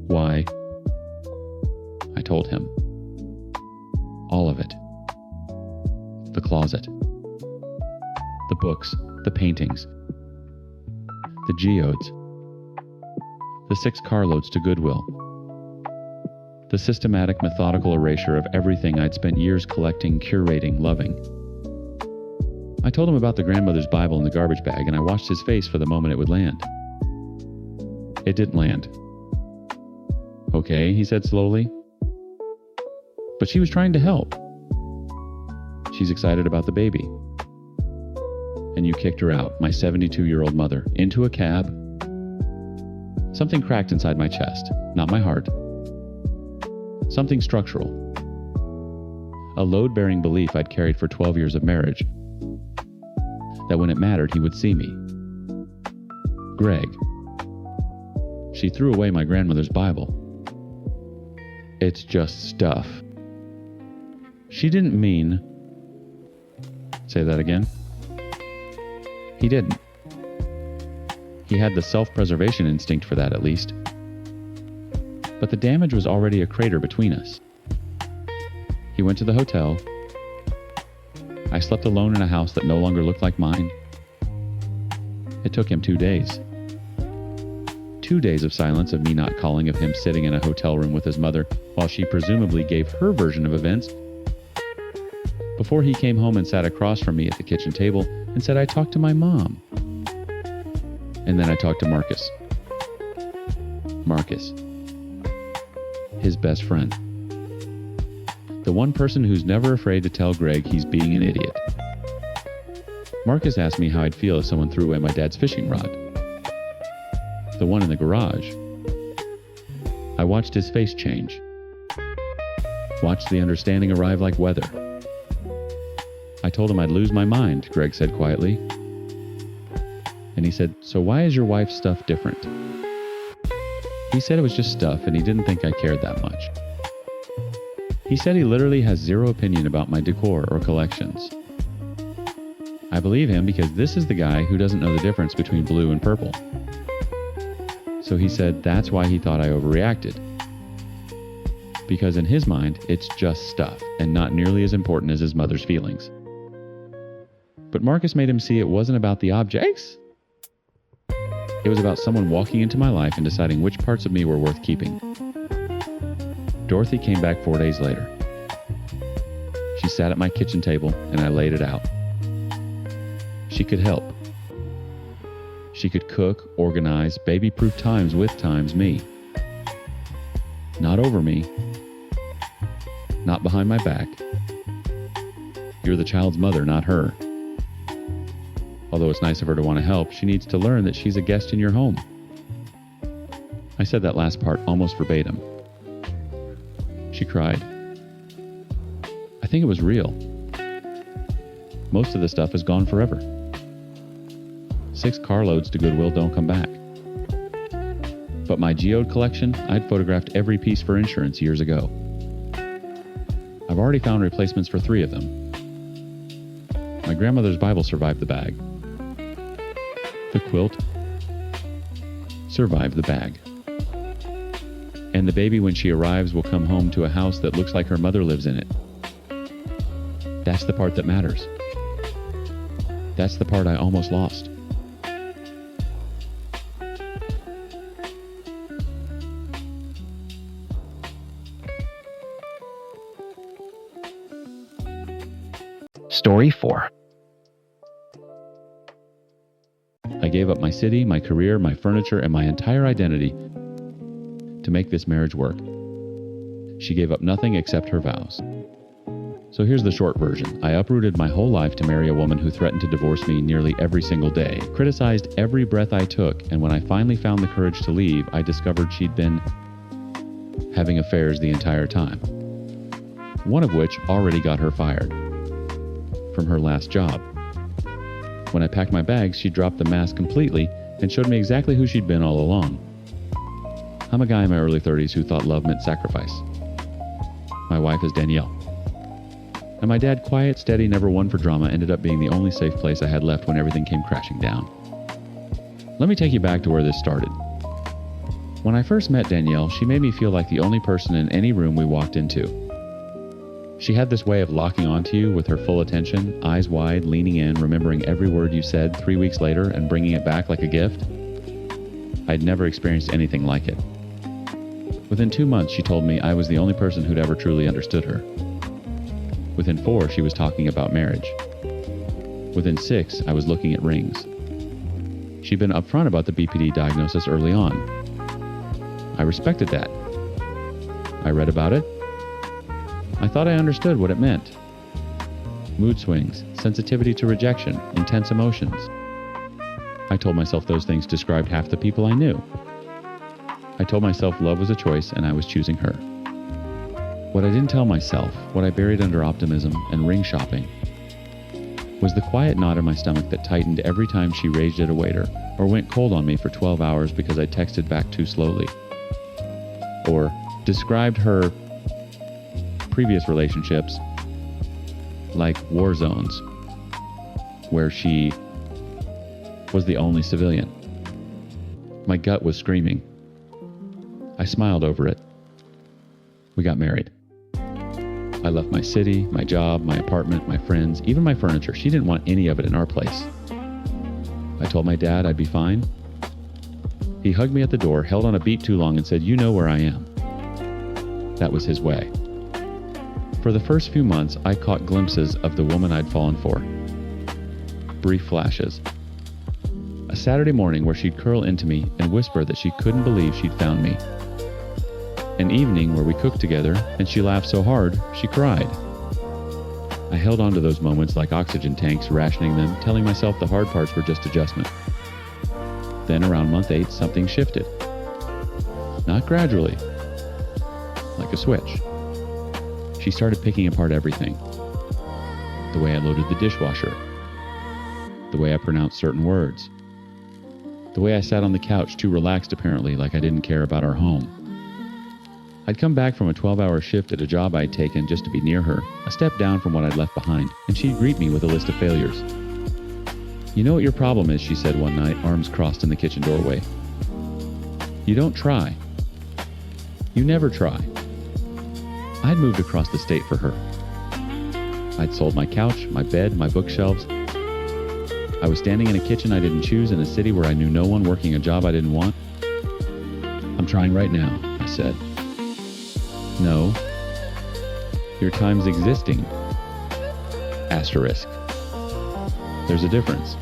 Why? I told him. All of it. The closet. The books, the paintings, the geodes, the 6 carloads to Goodwill, the systematic, methodical erasure of everything I'd spent years collecting, curating, loving. I told him about the grandmother's Bible in the garbage bag, and I watched his face for the moment it would land. It didn't land. Okay, he said slowly. But she was trying to help. She's excited about the baby. And you kicked her out, my 72-year-old mother, into a cab. Something cracked inside my chest, not my heart. Something structural. A load-bearing belief I'd carried for 12 years of marriage. That when it mattered, he would see me. Greg. She threw away my grandmother's Bible. It's just stuff. She didn't mean... Say that again. He didn't. He had the self-preservation instinct for that, at least. But the damage was already a crater between us. He went to the hotel. I slept alone in a house that no longer looked like mine. It took him 2 days. 2 days of silence, of me not calling, of him sitting in a hotel room with his mother while she presumably gave her version of events, before he came home and sat across from me at the kitchen table and said, I talked to my mom. And then I talked to Marcus. Marcus. His best friend. The one person who's never afraid to tell Greg he's being an idiot. Marcus asked me how I'd feel if someone threw away my dad's fishing rod. The one in the garage. I watched his face change. Watched the understanding arrive like weather. I told him I'd lose my mind, Greg said quietly. And he said, so why is your wife's stuff different? He said it was just stuff and he didn't think I cared that much. He said he literally has zero opinion about my decor or collections. I believe him because this is the guy who doesn't know the difference between blue and purple. So he said that's why he thought I overreacted. Because in his mind, it's just stuff and not nearly as important as his mother's feelings. But Marcus made him see it wasn't about the objects. It was about someone walking into my life and deciding which parts of me were worth keeping. Dorothy came back 4 days later. She sat at my kitchen table and I laid it out. She could help. She could cook, organize, baby-proof times with times me. Not over me. Not behind my back. You're the child's mother, not her. Although it's nice of her to want to help, she needs to learn that she's a guest in your home. I said that last part almost verbatim. She cried. I think it was real. Most of the stuff is gone forever. 6 carloads to Goodwill don't come back. But my geode collection, I'd photographed every piece for insurance years ago. I've already found replacements for 3 of them. My grandmother's Bible survived the bag. The quilt survived the bag. And the baby, when she arrives, will come home to a house that looks like her mother lives in it. That's the part that matters. That's the part I almost lost. Story 4. I gave up my city, my career, my furniture, and my entire identity to make this marriage work. She gave up nothing except her vows. So here's the short version. I uprooted my whole life to marry a woman who threatened to divorce me nearly every single day, criticized every breath I took, and when I finally found the courage to leave, I discovered she'd been having affairs the entire time. One of which already got her fired from her last job. When I packed my bags, she dropped the mask completely and showed me exactly who she'd been all along. I'm a guy in my early 30s who thought love meant sacrifice. My wife is Danielle. And my dad, quiet, steady, never one for drama, ended up being the only safe place I had left when everything came crashing down. Let me take you back to where this started. When I first met Danielle, she made me feel like the only person in any room we walked into. She had this way of locking onto you with her full attention, eyes wide, leaning in, remembering every word you said 3 weeks later and bringing it back like a gift. I'd never experienced anything like it. Within 2 months, she told me I was the only person who'd ever truly understood her. Within 4, she was talking about marriage. Within 6, I was looking at rings. She'd been upfront about the BPD diagnosis early on. I respected that. I read about it. I thought I understood what it meant. Mood swings, sensitivity to rejection, intense emotions. I told myself those things described half the people I knew. I told myself love was a choice and I was choosing her. What I didn't tell myself, what I buried under optimism and ring shopping, was the quiet knot in my stomach that tightened every time she raged at a waiter or went cold on me for 12 hours because I texted back too slowly. Or described her previous relationships like war zones where she was the only civilian. My gut was screaming. I smiled over it. We got married. I left my city, my job, my apartment, my friends, even my furniture. She didn't want any of it in our place. I told my dad I'd be fine. He hugged me at the door, held on a beat too long, and said, "You know where I am." That was his way. For the first few months, I caught glimpses of the woman I'd fallen for. Brief flashes. A Saturday morning where she'd curl into me and whisper that she couldn't believe she'd found me. An evening where we cooked together and she laughed so hard, she cried. I held on to those moments like oxygen tanks, rationing them, telling myself the hard parts were just adjustment. Then around month 8, something shifted. Not gradually, like a switch. She started picking apart everything. The way I loaded the dishwasher. The way I pronounced certain words. The way I sat on the couch, too relaxed apparently, like I didn't care about our home. I'd come back from a 12-hour shift at a job I'd taken just to be near her, a step down from what I'd left behind, and she'd greet me with a list of failures. "You know what your problem is," she said one night, arms crossed in the kitchen doorway. "You don't try. You never try." I'd moved across the state for her. I'd sold my couch, my bed, my bookshelves. I was standing in a kitchen I didn't choose in a city where I knew no one, working a job I didn't want. "I'm trying right now," I said. "No. Your time's existing. Asterisk. There's a difference."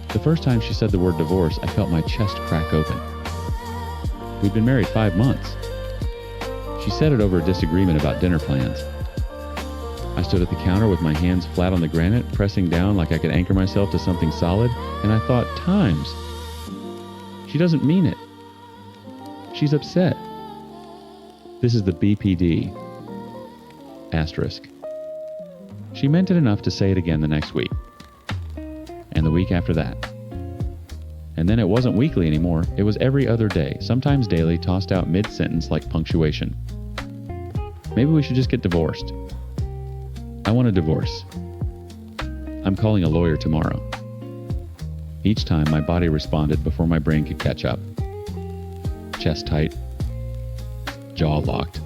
The first time she said the word divorce, I felt my chest crack open. We'd been married 5 months. She said it over a disagreement about dinner plans. I stood at the counter with my hands flat on the granite, pressing down like I could anchor myself to something solid, and I thought, times. She doesn't mean it. She's upset. This is the BPD. Asterisk. She meant it enough to say it again the next week. And the week after that. And then it wasn't weekly anymore. It was every other day, sometimes daily, tossed out mid-sentence like punctuation. "Maybe we should just get divorced." "I want a divorce." "I'm calling a lawyer tomorrow." Each time my body responded before my brain could catch up. Chest tight. Jaw locked.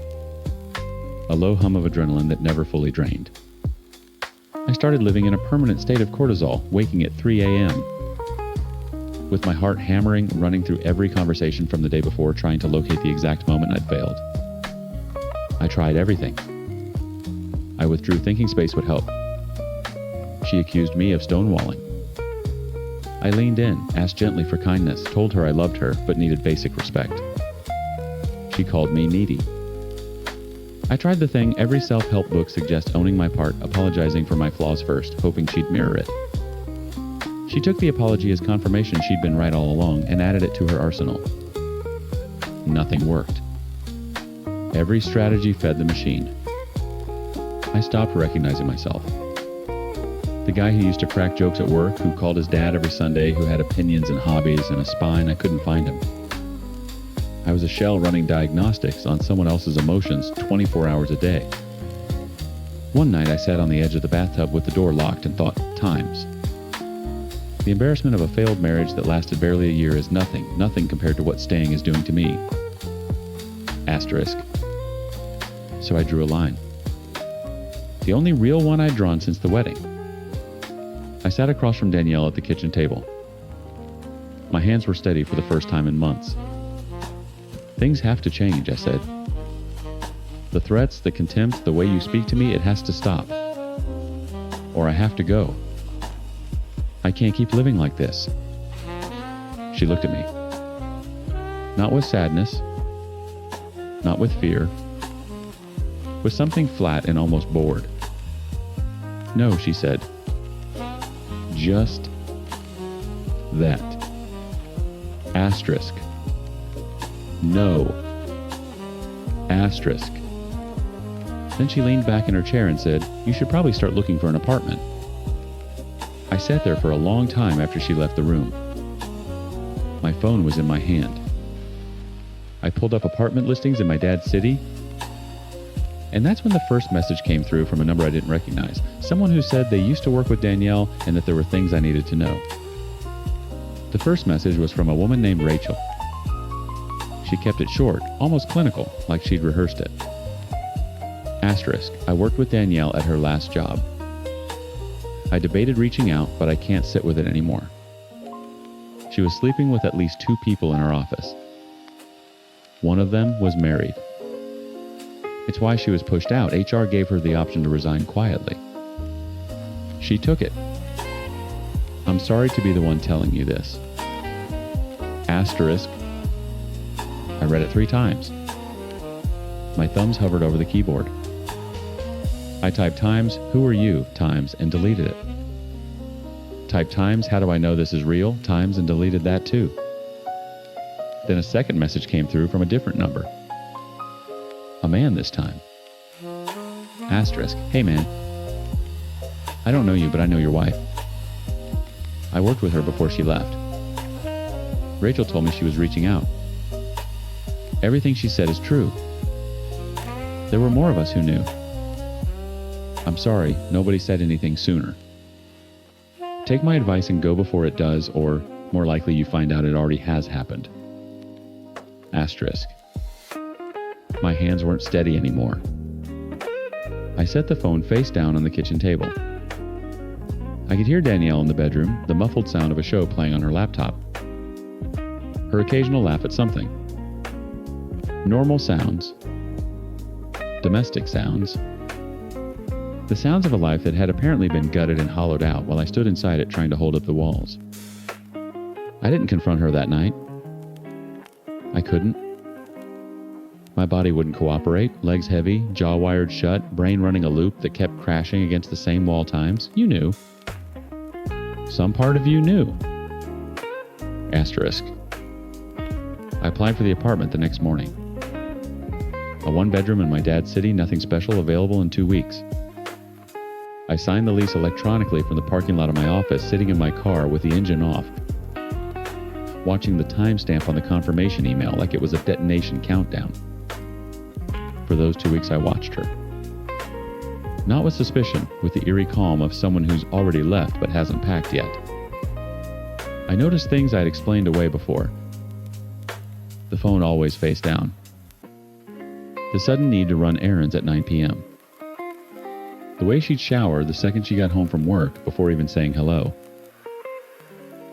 A low hum of adrenaline that never fully drained. I started living in a permanent state of cortisol, waking at 3 a.m. with my heart hammering, running through every conversation from the day before, trying to locate the exact moment I'd failed. I tried everything. I withdrew thinking space would help. She accused me of stonewalling. I leaned in, asked gently for kindness, told her I loved her but needed basic respect. She called me needy. I tried the thing every self-help book suggests: owning my part, apologizing for my flaws first, hoping she'd mirror it. She took the apology as confirmation she'd been right all along and added it to her arsenal. Nothing worked. Every strategy fed the machine. I stopped recognizing myself. The guy who used to crack jokes at work, who called his dad every Sunday, who had opinions and hobbies and a spine, I couldn't find him. I was a shell running diagnostics on someone else's emotions 24 hours a day. One night I sat on the edge of the bathtub with the door locked and thought, times. The embarrassment of a failed marriage that lasted barely a year is nothing compared to what staying is doing to me. Asterisk. So I drew a line. The only real one I'd drawn since the wedding. I sat across from Danielle at the kitchen table. My hands were steady for the first time in months. Things have to change, I said. The threats, the contempt, the way you speak to me, it has to stop. Or I have to go. I can't keep living like this. She looked at me. Not with sadness, not with fear, with something flat and almost bored. No, she said. Just that. Asterisk. No. Asterisk. Then she leaned back in her chair and said, "You should probably start looking for an apartment." I sat there for a long time after she left the room. My phone was in my hand. I pulled up apartment listings in my dad's city, and that's when the first message came through from a number I didn't recognize. Someone who said they used to work with Danielle and that there were things I needed to know. The first message was from a woman named Rachel. She kept it short, almost clinical, like she'd rehearsed it. Asterisk, I worked with Danielle at her last job. I debated reaching out, but I can't sit with it anymore. She was sleeping with at least 2 people in her office. One of them was married. It's why she was pushed out. HR gave her the option to resign quietly. She took it. I'm sorry to be the one telling you this. Asterisk. I read it 3 times. My thumbs hovered over the keyboard. I typed times, who are you, times, and deleted it. Typed times, how do I know this is real, times, and deleted that too. Then a second message came through from a different number. A man this time. Asterisk, hey man. I don't know you, but I know your wife. I worked with her before she left. Rachel told me she was reaching out. Everything she said is true. There were more of us who knew. I'm sorry, nobody said anything sooner. Take my advice and go before it does, or more likely you find out it already has happened. Asterisk. My hands weren't steady anymore. I set the phone face down on the kitchen table. I could hear Danielle in the bedroom, the muffled sound of a show playing on her laptop. Her occasional laugh at something. Normal sounds. Domestic sounds. The sounds of a life that had apparently been gutted and hollowed out while I stood inside it trying to hold up the walls. I didn't confront her that night. I couldn't. My body wouldn't cooperate, legs heavy, jaw wired shut, brain running a loop that kept crashing against the same wall times. You knew. Some part of you knew. Asterisk. I applied for the apartment the next morning. A 1-bedroom in my dad's city, nothing special, available in 2 weeks. I signed the lease electronically from the parking lot of my office, sitting in my car with the engine off, watching the timestamp on the confirmation email like it was a detonation countdown. For those 2 weeks I watched her. Not with suspicion, with the eerie calm of someone who's already left but hasn't packed yet. I noticed things I'd explained away before. The phone always face down. The sudden need to run errands at 9 p.m. The way she'd shower the second she got home from work before even saying hello.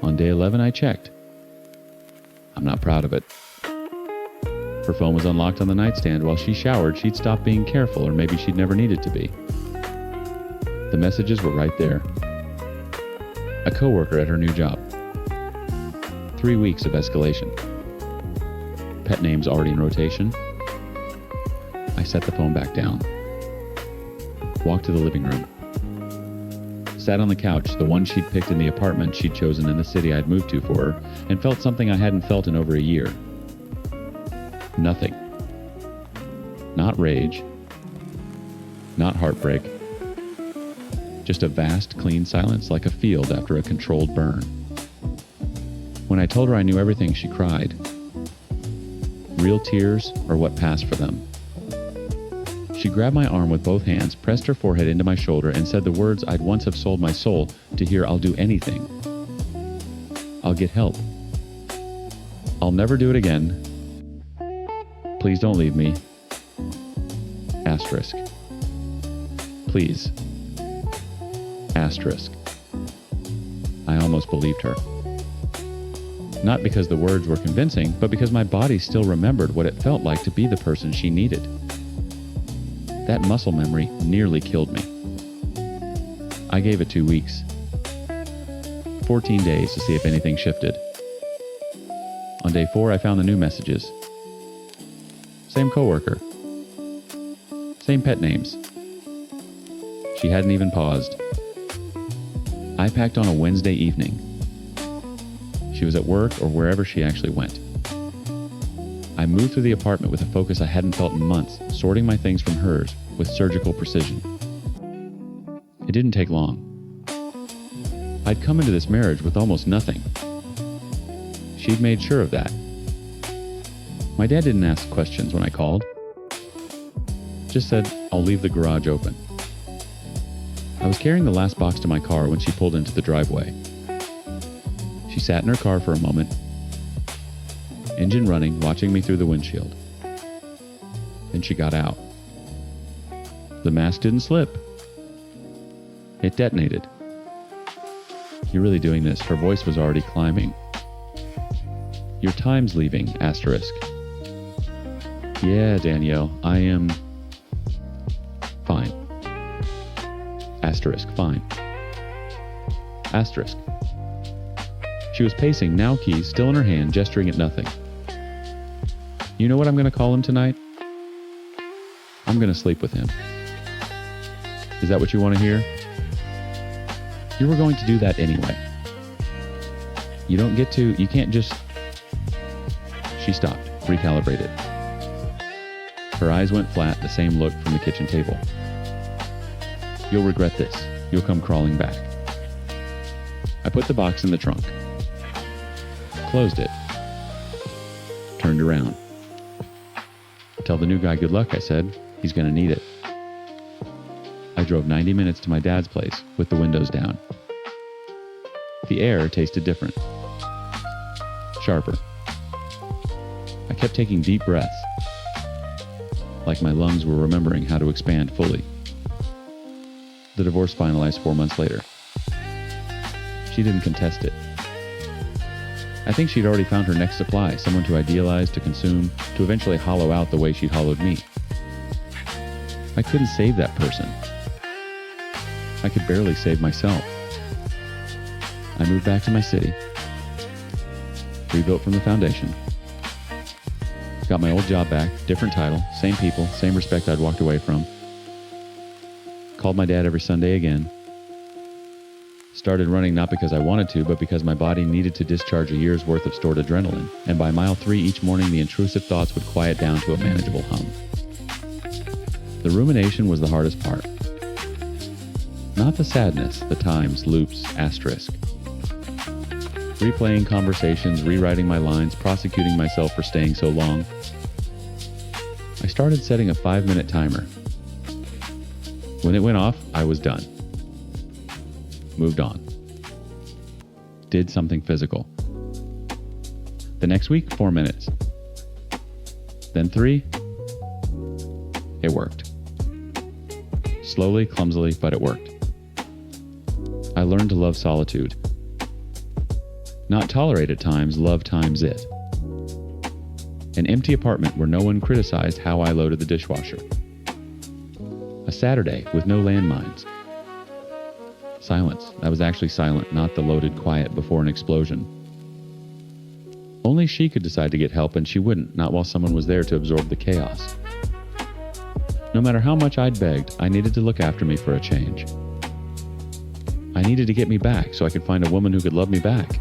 On day 11 I checked. I'm not proud of it. Her phone was unlocked on the nightstand. While she showered, she'd stopped being careful, or maybe she'd never needed to be. The messages were right there. A coworker at her new job. 3 weeks of escalation. Pet names already in rotation. I set the phone back down. Walked to the living room. Sat on the couch, the one she'd picked in the apartment she'd chosen in the city I'd moved to for her, and felt something I hadn't felt in over a year. Nothing. Not rage. Not heartbreak. Just a vast, clean silence like a field after a controlled burn. When I told her I knew everything, she cried. Real tears are what passed for them. She grabbed my arm with both hands, pressed her forehead into my shoulder, and said the words I'd once have sold my soul to hear, "I'll do anything." I'll get help. I'll never do it again. Please don't leave me. Asterisk. Please. Asterisk. I almost believed her. Not because the words were convincing, but because my body still remembered what it felt like to be the person she needed. That muscle memory nearly killed me. I gave it 2 weeks. 14 days to see if anything shifted. On day 4, I found the new messages. Same coworker. Same pet names. She hadn't even paused. I packed on a Wednesday evening. She was at work or wherever she actually went. I moved through the apartment with a focus I hadn't felt in months, sorting my things from hers with surgical precision. It didn't take long. I'd come into this marriage with almost nothing. She'd made sure of that. My dad didn't ask questions when I called. Just said, I'll leave the garage open. I was carrying the last box to my car when she pulled into the driveway. She sat in her car for a moment, engine running, watching me through the windshield. Then she got out. The mask didn't slip. It detonated. You're really doing this. Her voice was already climbing. Your time's leaving, asterisk. Yeah, Danielle, I am fine. Asterisk, fine. Asterisk. She was pacing, now keys still in her hand, gesturing at nothing. You know what I'm going to call him tonight? I'm going to sleep with him. Is that what you want to hear? You were going to do that anyway. You can't just... She stopped, recalibrated. Her eyes went flat, the same look from the kitchen table. You'll regret this. You'll come crawling back. I put the box in the trunk. Closed it. Turned around. Tell the new guy good luck, I said. He's going to need it. I drove 90 minutes to my dad's place with the windows down. The air tasted different. Sharper. I kept taking deep breaths, like my lungs were remembering how to expand fully. The divorce finalized 4 months later. She didn't contest it. I think she'd already found her next supply, someone to idealize, to consume, to eventually hollow out the way she'd hollowed me. I couldn't save that person. I could barely save myself. I moved back to my city, rebuilt from the foundation, got my old job back, different title, same people, same respect I'd walked away from, called my dad every Sunday again, started running not because I wanted to, but because my body needed to discharge a year's worth of stored adrenaline, and by mile 3 each morning the intrusive thoughts would quiet down to a manageable hum. The rumination was the hardest part. Not the sadness, the times, loops, asterisk. Replaying conversations, rewriting my lines, prosecuting myself for staying so long. I started setting a 5-minute timer. When it went off, I was done. Moved on. Did something physical. The next week, 4 minutes. Then 3. It worked. Slowly, clumsily, but it worked. I learned to love solitude. Not tolerate at times, love times it. An empty apartment where no one criticized how I loaded the dishwasher. A Saturday with no landmines. Silence. That was actually silent, not the loaded quiet before an explosion. Only she could decide to get help, and she wouldn't, not while someone was there to absorb the chaos. No matter how much I'd begged, I needed to look after me for a change. I needed to get me back so I could find a woman who could love me back.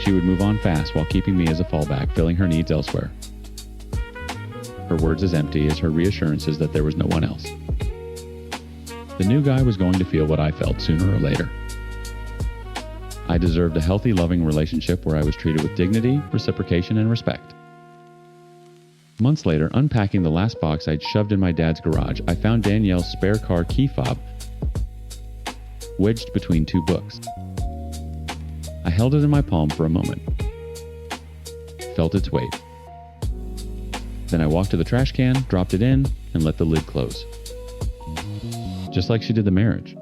She would move on fast while keeping me as a fallback, filling her needs elsewhere. Her words as empty as her reassurances that there was no one else. The new guy was going to feel what I felt sooner or later. I deserved a healthy, loving relationship where I was treated with dignity, reciprocation, and respect. Months later, unpacking the last box I'd shoved in my dad's garage, I found Danielle's spare car key fob wedged between 2 books. I held it in my palm for a moment, felt its weight. Then I walked to the trash can, dropped it in, and let the lid close. Just like she did the marriage.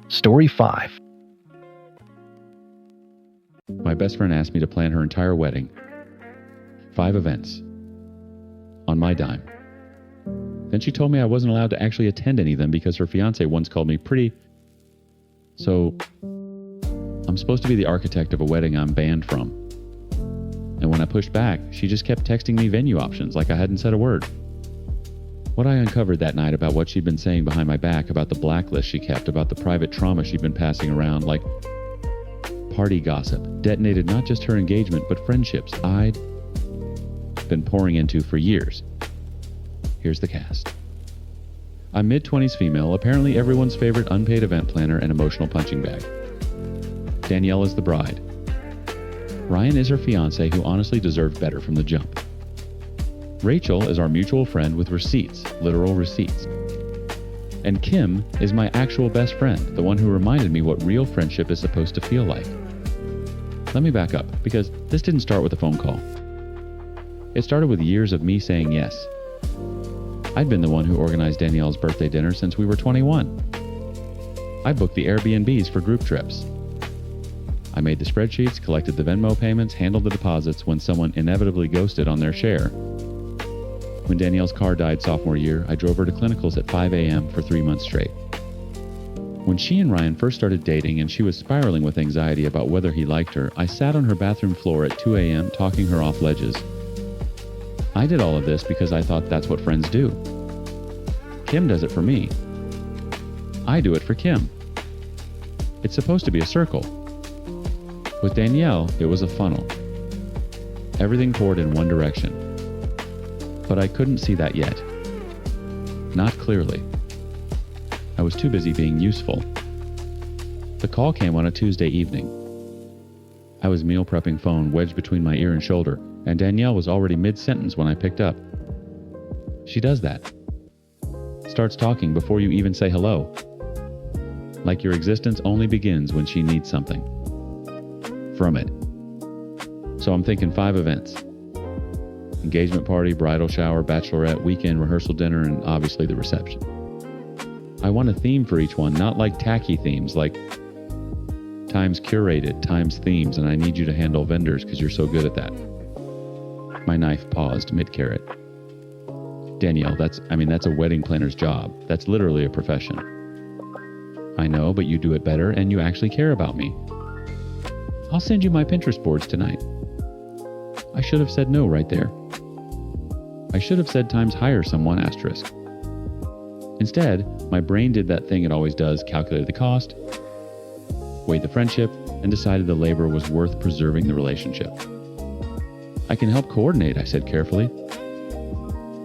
Story 5. My best friend asked me to plan her entire wedding. 5 events. On my dime. Then she told me I wasn't allowed to actually attend any of them because her fiance once called me pretty. So, I'm supposed to be the architect of a wedding I'm banned from. And when I pushed back, she just kept texting me venue options like I hadn't said a word. What I uncovered that night about what she'd been saying behind my back, about the blacklist she kept, about the private trauma she'd been passing around, like party gossip, detonated not just her engagement, but friendships I'd been pouring into for years. Here's the cast. I'm mid-20s female, apparently everyone's favorite unpaid event planner and emotional punching bag. Danielle is the bride. Ryan is her fiance, who honestly deserved better from the jump. Rachel is our mutual friend with receipts, literal receipts. And Kim is my actual best friend, the one who reminded me what real friendship is supposed to feel like. Let me back up, because this didn't start with a phone call. It started with years of me saying yes. I'd been the one who organized Danielle's birthday dinner since we were 21. I booked the Airbnbs for group trips. I made the spreadsheets, collected the Venmo payments, handled the deposits when someone inevitably ghosted on their share. When Danielle's car died sophomore year, I drove her to clinicals at 5 a.m. for 3 months straight. When she and Ryan first started dating and she was spiraling with anxiety about whether he liked her, I sat on her bathroom floor at 2 a.m. talking her off ledges. I did all of this because I thought that's what friends do. Kim does it for me. I do it for Kim. It's supposed to be a circle. With Danielle, it was a funnel. Everything poured in one direction. But I couldn't see that yet. Not clearly. I was too busy being useful. The call came on a Tuesday evening. I was meal prepping phone wedged between my ear and shoulder, and Danielle was already mid-sentence when I picked up. She does that. Starts talking before you even say hello. Like your existence only begins when she needs something. From it. So I'm thinking 5 events. Engagement party, bridal shower, bachelorette, weekend rehearsal dinner, and obviously the reception. I want a theme for each one, not like tacky themes, like times curated, times themes, and I need you to handle vendors because you're so good at that. My knife paused mid-carrot. Danielle, that's a wedding planner's job. That's literally a profession. I know, but you do it better and you actually care about me. I'll send you my Pinterest boards tonight. I should have said no right there. I should have said times hire someone, asterisk. Instead, my brain did that thing it always does, calculated the cost, weighed the friendship, and decided the labor was worth preserving the relationship. I can help coordinate, I said carefully.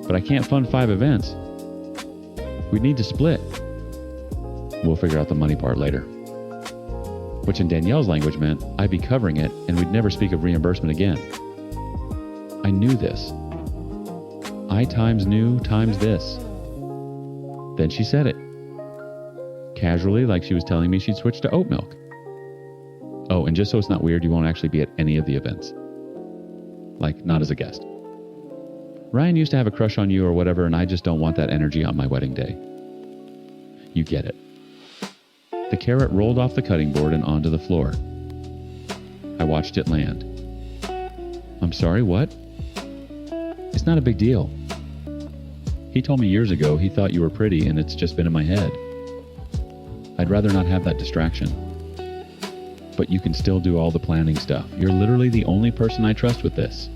But I can't fund 5 events. We'd need to split. We'll figure out the money part later. Which in Danielle's language meant I'd be covering it and we'd never speak of reimbursement again. I knew this. I times knew times this. Then she said it. Casually, like she was telling me she'd switch to oat milk. Oh, and just so it's not weird, you won't actually be at any of the events. Like, not as a guest. Ryan used to have a crush on you or whatever, and I just don't want that energy on my wedding day. You get it. The carrot rolled off the cutting board and onto the floor. I watched it land. I'm sorry, what? It's not a big deal. He told me years ago he thought you were pretty and it's just been in my head. I'd rather not have that distraction. But you can still do all the planning stuff. You're literally the only person I trust with this.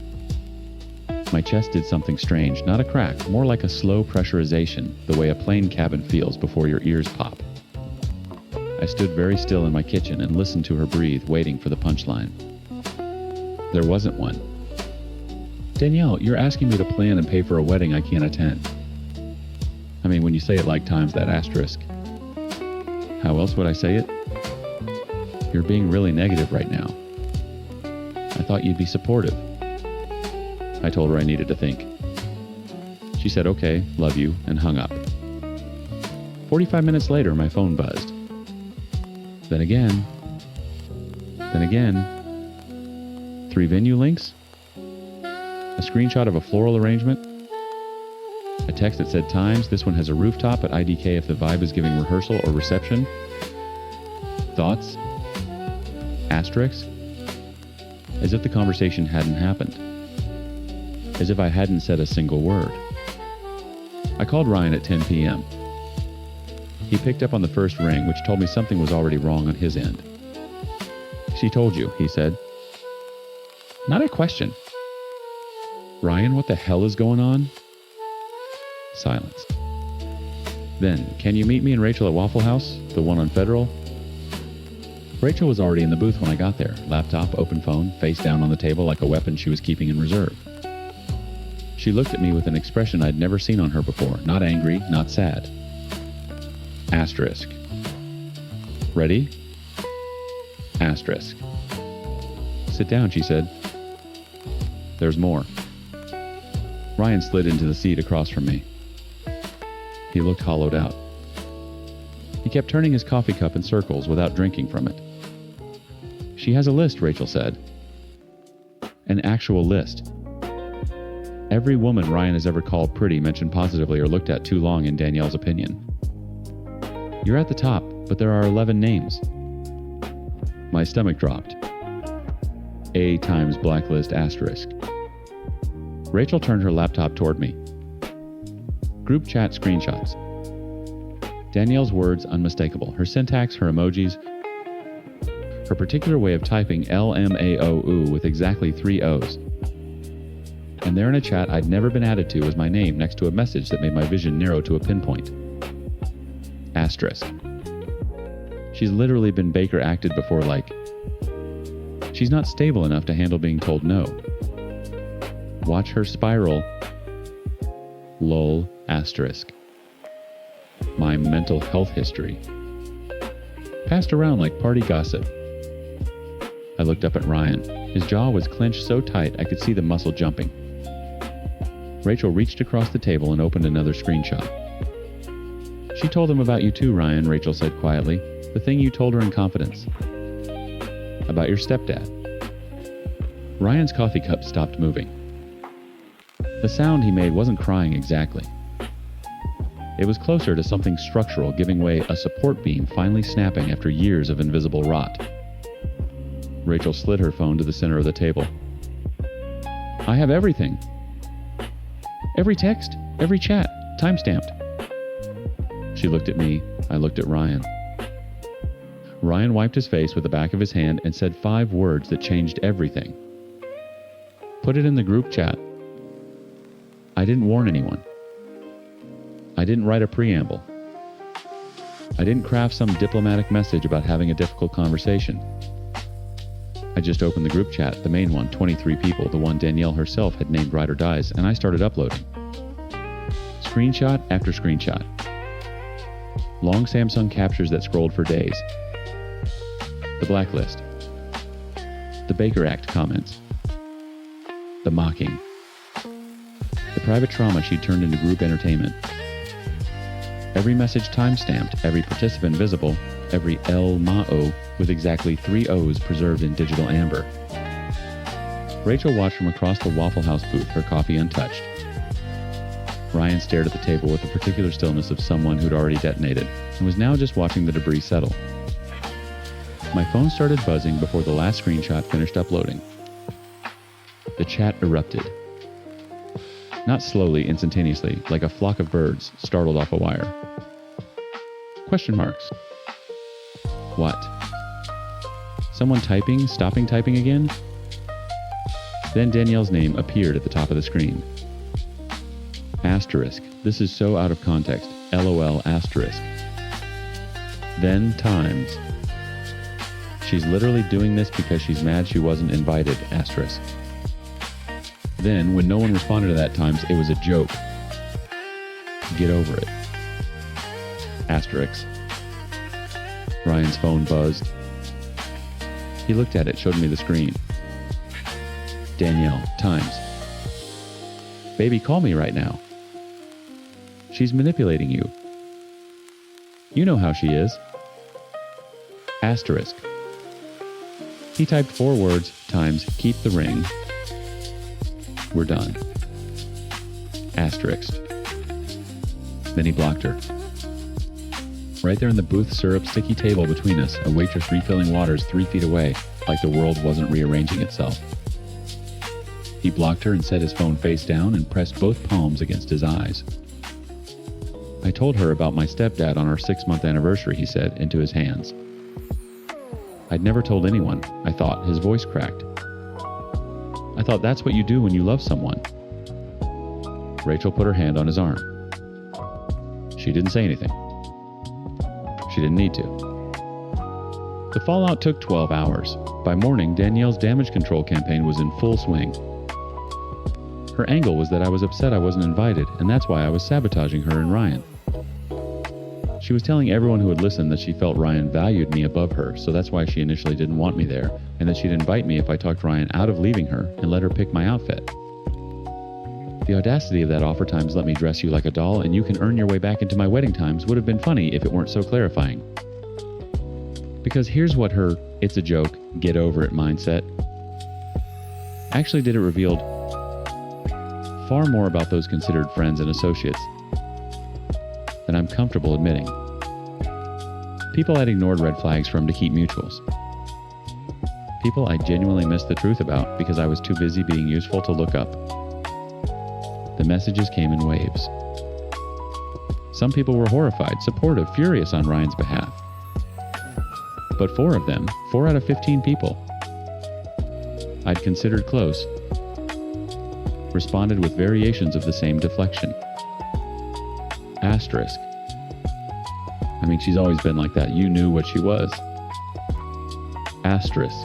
My chest did something strange, not a crack, more like a slow pressurization, the way a plane cabin feels before your ears pop. I stood very still in my kitchen and listened to her breathe, waiting for the punchline. There wasn't one. Danielle, you're asking me to plan and pay for a wedding I can't attend. I mean, when you say it like times that asterisk. How else would I say it? You're being really negative right now. I thought you'd be supportive. I told her I needed to think. She said, okay, love you, and hung up. 45 minutes later, my phone buzzed. Then again. 3 venue links. A screenshot of a floral arrangement. A text that said times. This one has a rooftop at IDK if the vibe is giving rehearsal or reception. Thoughts. Asterisks. As if the conversation hadn't happened. As if I hadn't said a single word. I called Ryan at 10 p.m. He picked up on the first ring, which told me something was already wrong on his end. She told you, he said. Not a question. Ryan, what the hell is going on? Silence. Then, can you meet me and Rachel at Waffle House, the one on Federal? Rachel was already in the booth when I got there, laptop, open phone, face down on the table like a weapon she was keeping in reserve. She looked at me with an expression I'd never seen on her before, not angry, not sad. Asterisk. Ready? Asterisk. Sit down, she said. There's more. Ryan slid into the seat across from me. He looked hollowed out. He kept turning his coffee cup in circles without drinking from it. She has a list, Rachel said. An actual list. Every woman Ryan has ever called pretty, mentioned positively, or looked at too long in Danielle's opinion. You're at the top, but there are 11 names. My stomach dropped. A times blacklist asterisk. Rachel turned her laptop toward me. Group chat screenshots. Danielle's words unmistakable. Her syntax, her emojis, her particular way of typing LMAOO with exactly 3 O's. And there in a chat I'd never been added to was my name next to a message that made my vision narrow to a pinpoint. Asterisk. She's literally been Baker acted before like, she's not stable enough to handle being told no. Watch her spiral. Lol, asterisk. My mental health history. Passed around like party gossip. I looked up at Ryan. His jaw was clenched so tight I could see the muscle jumping. Rachel reached across the table and opened another screenshot. She told him about you too, Ryan, Rachel said quietly. The thing you told her in confidence. About your stepdad. Ryan's coffee cup stopped moving. The sound he made wasn't crying exactly. It was closer to something structural, giving way, a support beam finally snapping after years of invisible rot. Rachel slid her phone to the center of the table. I have everything. Every text, every chat, timestamped. She looked at me. I looked at Ryan. Ryan wiped his face with the back of his hand and said 5 words that changed everything. Put it in the group chat. I didn't warn anyone. I didn't write a preamble. I didn't craft some diplomatic message about having a difficult conversation. I just opened the group chat, the main one, 23 people, the one Danielle herself had named Ride or Dies, and I started uploading. Screenshot after screenshot. Long Samsung captures that scrolled for days. The blacklist. The Baker Act comments. The mocking. The private trauma she'd turned into group entertainment. Every message timestamped, every participant visible, every El Ma'o with exactly 3 O's preserved in digital amber. Rachel watched from across the Waffle House booth, her coffee untouched. Ryan stared at the table with the particular stillness of someone who'd already detonated, and was now just watching the debris settle. My phone started buzzing before the last screenshot finished uploading. The chat erupted. Not slowly, instantaneously, like a flock of birds startled off a wire. Question marks. What? Someone typing, stopping typing again? Then Danielle's name appeared at the top of the screen. Asterisk. This is so out of context. LOL asterisk. Then times. She's literally doing this because she's mad she wasn't invited. Asterisk. Then, when no one responded to that times, it was a joke. Get over it. Asterisk. Ryan's phone buzzed. He looked at it, showed me the screen. Danielle, times. Baby, call me right now. She's manipulating you. You know how she is. Asterisk. He typed 4 words times keep the ring. We're done. Asterisk. Then he blocked her. Right there in the booth syrup sticky table between us, a waitress refilling waters 3 feet away, like the world wasn't rearranging itself. He blocked her and set his phone face down and pressed both palms against his eyes. I told her about my stepdad on our 6-month anniversary, he said, into his hands. I'd never told anyone, I thought. His voice cracked. I thought that's what you do when you love someone. Rachel put her hand on his arm. She didn't say anything. She didn't need to. The fallout took 12 hours. By morning, Danielle's damage control campaign was in full swing. Her angle was that I was upset I wasn't invited, and that's why I was sabotaging her and Ryan. She was telling everyone who would listen that she felt Ryan valued me above her, so that's why she initially didn't want me there, and that she'd invite me if I talked Ryan out of leaving her and let her pick my outfit. The audacity of that offer times let me dress you like a doll and you can earn your way back into my wedding times would have been funny if it weren't so clarifying. Because here's what her it's a joke, get over it mindset actually did. It revealed far more about those considered friends and associates than I'm comfortable admitting. People I'd ignored red flags from to keep mutuals. People I genuinely missed the truth about because I was too busy being useful to look up. The messages came in waves. Some people were horrified, supportive, furious on Ryan's behalf. But 4 of them, 4 out of 15 people I'd considered close, responded with variations of the same deflection. Asterisk. I mean, she's always been like that. You knew what she was. Asterisk.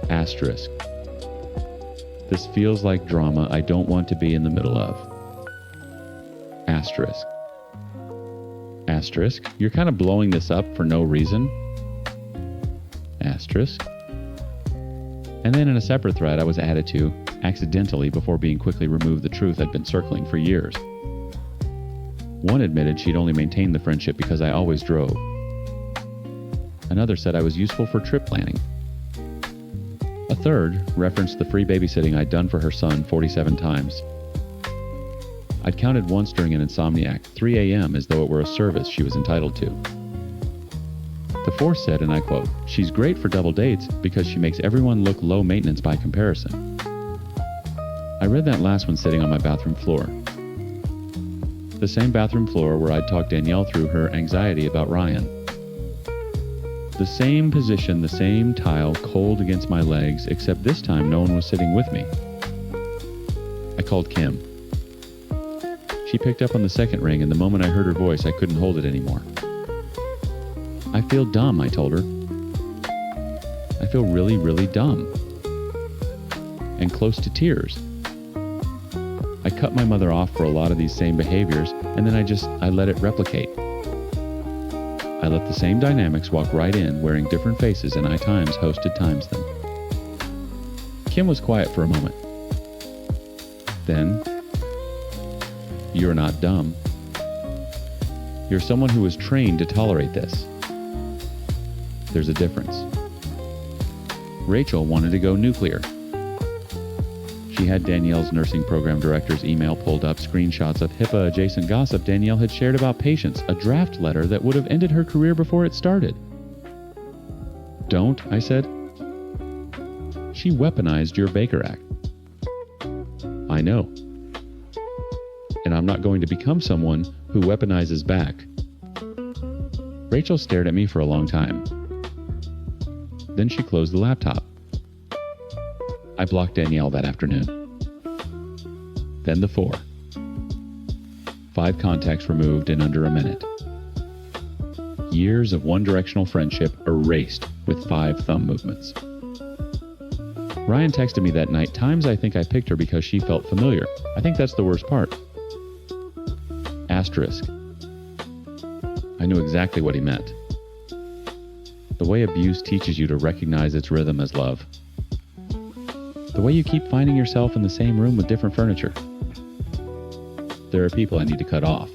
Asterisk. This feels like drama I don't want to be in the middle of. Asterisk. Asterisk. You're kind of blowing this up for no reason. Asterisk. And then in a separate thread I was added to, accidentally before being quickly removed, the truth had been circling for years. One admitted she'd only maintained the friendship because I always drove. Another said I was useful for trip planning. A third referenced the free babysitting I'd done for her son 47 times. I'd counted once during an insomniac, 3 a.m. as though it were a service she was entitled to. The fourth said, and I quote, "She's great for double dates because she makes everyone look low maintenance by comparison." I read that last one sitting on my bathroom floor. The same bathroom floor where I'd talked Danielle through her anxiety about Ryan. The same position, the same tile cold against my legs, except this time no one was sitting with me. I called Kim. She picked up on the second ring, and the moment I heard her voice, I couldn't hold it anymore. I feel dumb, I told her. I feel really, really dumb. And close to tears. I cut my mother off for a lot of these same behaviors, and then I let it replicate. I let the same dynamics walk right in, wearing different faces, and I times hosted times them. Kim was quiet for a moment. Then, "You're not dumb. You're someone who was trained to tolerate this. There's a difference." Rachel wanted to go nuclear. She had Danielle's nursing program director's email pulled up, screenshots of HIPAA-adjacent gossip Danielle had shared about patients, a draft letter that would have ended her career before it started. "Don't," I said. "She weaponized your Baker Act." "I know. And I'm not going to become someone who weaponizes back." Rachel stared at me for a long time. Then she closed the laptop. I blocked Danielle that afternoon. Then the 4. 5 contacts removed in under a minute. Years of one-directional friendship erased with 5 thumb movements. Ryan texted me that night, "Times I think I picked her because she felt familiar. I think that's the worst part." Asterisk. I knew exactly what he meant. The way abuse teaches you to recognize its rhythm as love. The way you keep finding yourself in the same room with different furniture. There are people I need to cut off.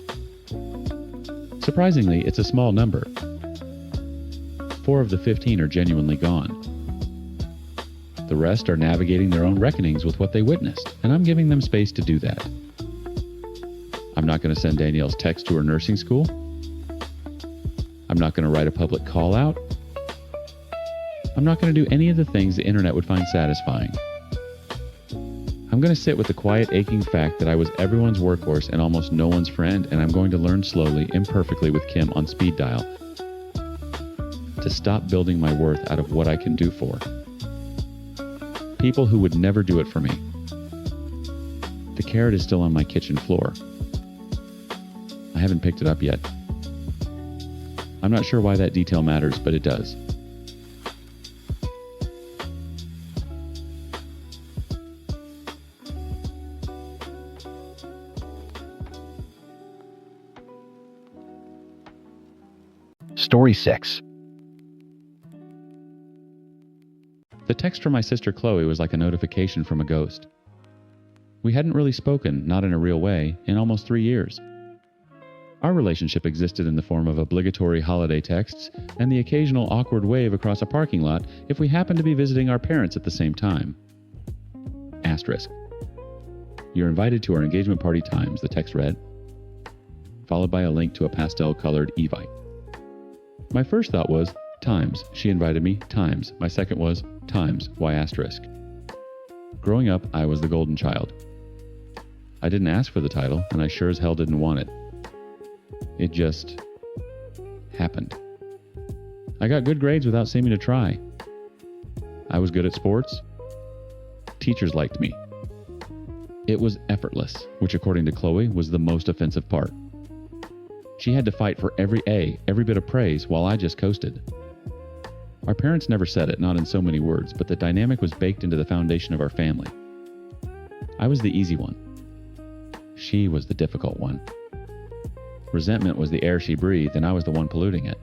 Surprisingly, it's a small number. 4 of the 15 are genuinely gone. The rest are navigating their own reckonings with what they witnessed, and I'm giving them space to do that. I'm not going to send Danielle's text to her nursing school. I'm not going to write a public call out. I'm not going to do any of the things the internet would find satisfying. I'm going to sit with the quiet, aching fact that I was everyone's workhorse and almost no one's friend, and I'm going to learn slowly, imperfectly with Kim on speed dial, to stop building my worth out of what I can do for people who would never do it for me. The carrot is still on my kitchen floor. I haven't picked it up yet. I'm not sure why that detail matters, but it does. Story 6. The text from my sister Chloe was like a notification from a ghost. We hadn't really spoken, not in a real way, in almost 3 years. Our relationship existed in the form of obligatory holiday texts and the occasional awkward wave across a parking lot if we happened to be visiting our parents at the same time. Asterisk. You're invited to our engagement party times, the text read, followed by a link to a pastel-colored Evite. My first thought was, times, she invited me, times. My second was, times, why asterisk. Growing up, I was the golden child. I didn't ask for the title, and I sure as hell didn't want it. It just happened. I got good grades without seeming to try. I was good at sports. Teachers liked me. It was effortless, which according to Chloe was the most offensive part. She had to fight for every A, every bit of praise, while I just coasted. Our parents never said it, not in so many words, but the dynamic was baked into the foundation of our family. I was the easy one. She was the difficult one. Resentment was the air she breathed, and I was the one polluting it.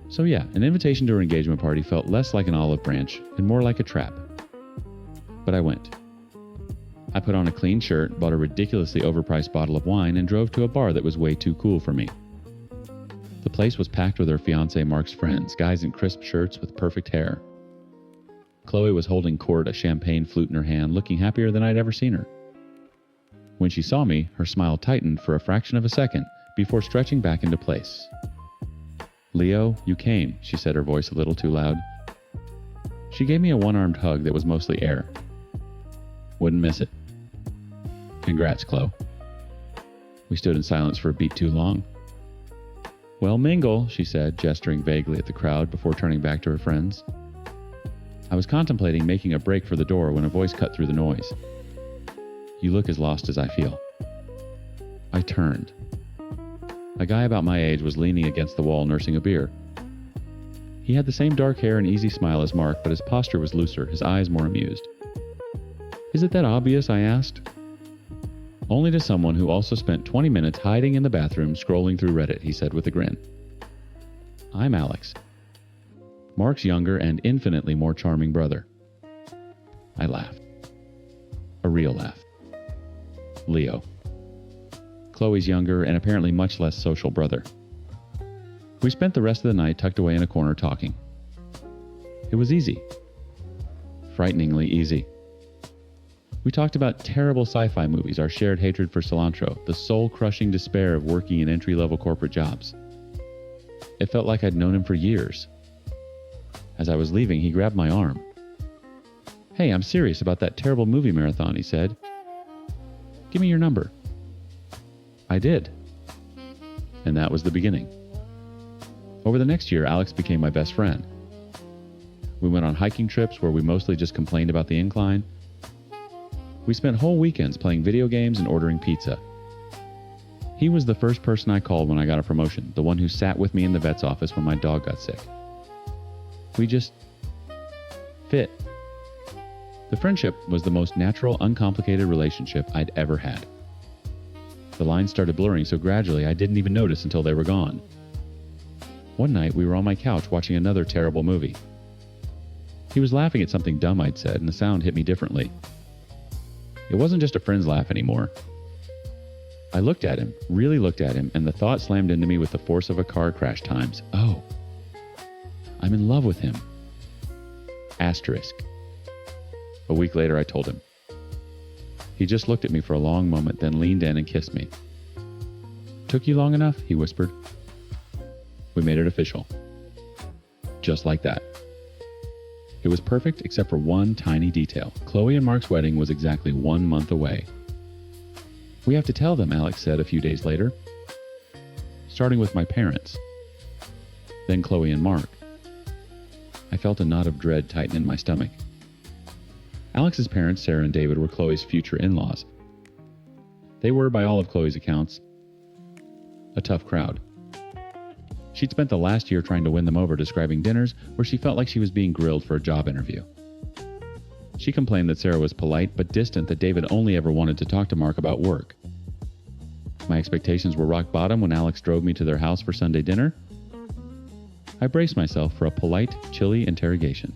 So yeah, an invitation to her engagement party felt less like an olive branch and more like a trap. But I went. I put on a clean shirt, bought a ridiculously overpriced bottle of wine, and drove to a bar that was way too cool for me. The place was packed with her fiancé Mark's friends, guys in crisp shirts with perfect hair. Chloe was holding court, a champagne flute in her hand, looking happier than I'd ever seen her. When she saw me, her smile tightened for a fraction of a second before stretching back into place. "Leo, you came," she said, her voice a little too loud. She gave me a one-armed hug that was mostly air. Wouldn't miss it. Congrats, Chloe. We stood in silence for a beat too long. "Well, mingle," she said, gesturing vaguely at the crowd before turning back to her friends. I was contemplating making a break for the door when a voice cut through the noise. "You look as lost as I feel." I turned. A guy about my age was leaning against the wall nursing a beer. He had the same dark hair and easy smile as Mark, but his posture was looser, his eyes more amused. "Is it that obvious?" I asked. "Only to someone who also spent 20 minutes hiding in the bathroom scrolling through Reddit," he said with a grin. "I'm Alex. Mark's younger and infinitely more charming brother." I laughed. A real laugh. Leo. Chloe's younger and apparently much less social brother. We spent the rest of the night tucked away in a corner talking. It was easy. Frighteningly easy. We talked about terrible sci-fi movies, our shared hatred for cilantro, the soul-crushing despair of working in entry-level corporate jobs. It felt like I'd known him for years. As I was leaving, he grabbed my arm. "Hey, I'm serious about that terrible movie marathon," he said. "Give me your number." I did. And that was the beginning. Over the next year, Alex became my best friend. We went on hiking trips where we mostly just complained about the incline. We spent whole weekends playing video games and ordering pizza. He was the first person I called when I got a promotion, the one who sat with me in the vet's office when my dog got sick. We just fit. The friendship was the most natural, uncomplicated relationship I'd ever had. The lines started blurring so gradually I didn't even notice until they were gone. One night we were on my couch watching another terrible movie. He was laughing at something dumb I'd said, and the sound hit me differently. It wasn't just a friend's laugh anymore. I looked at him, really looked at him, and the thought slammed into me with the force of a car crash times. Oh, I'm in love with him. Asterisk. A week later, I told him. He just looked at me for a long moment, then leaned in and kissed me. Took you long enough? He whispered. We made it official. Just like that. It was perfect except for one tiny detail. Chloe and Mark's wedding was exactly 1 month away. We have to tell them, Alex said a few days later. Starting with my parents. Then Chloe and Mark. I felt a knot of dread tighten in my stomach. Alex's parents, Sarah and David, were Chloe's future in-laws. They were, by all of Chloe's accounts, a tough crowd. She'd spent the last year trying to win them over, describing dinners where she felt like she was being grilled for a job interview. She complained that Sarah was polite but distant, that David only ever wanted to talk to Mark about work. My expectations were rock bottom when Alex drove me to their house for Sunday dinner. I braced myself for a polite, chilly interrogation.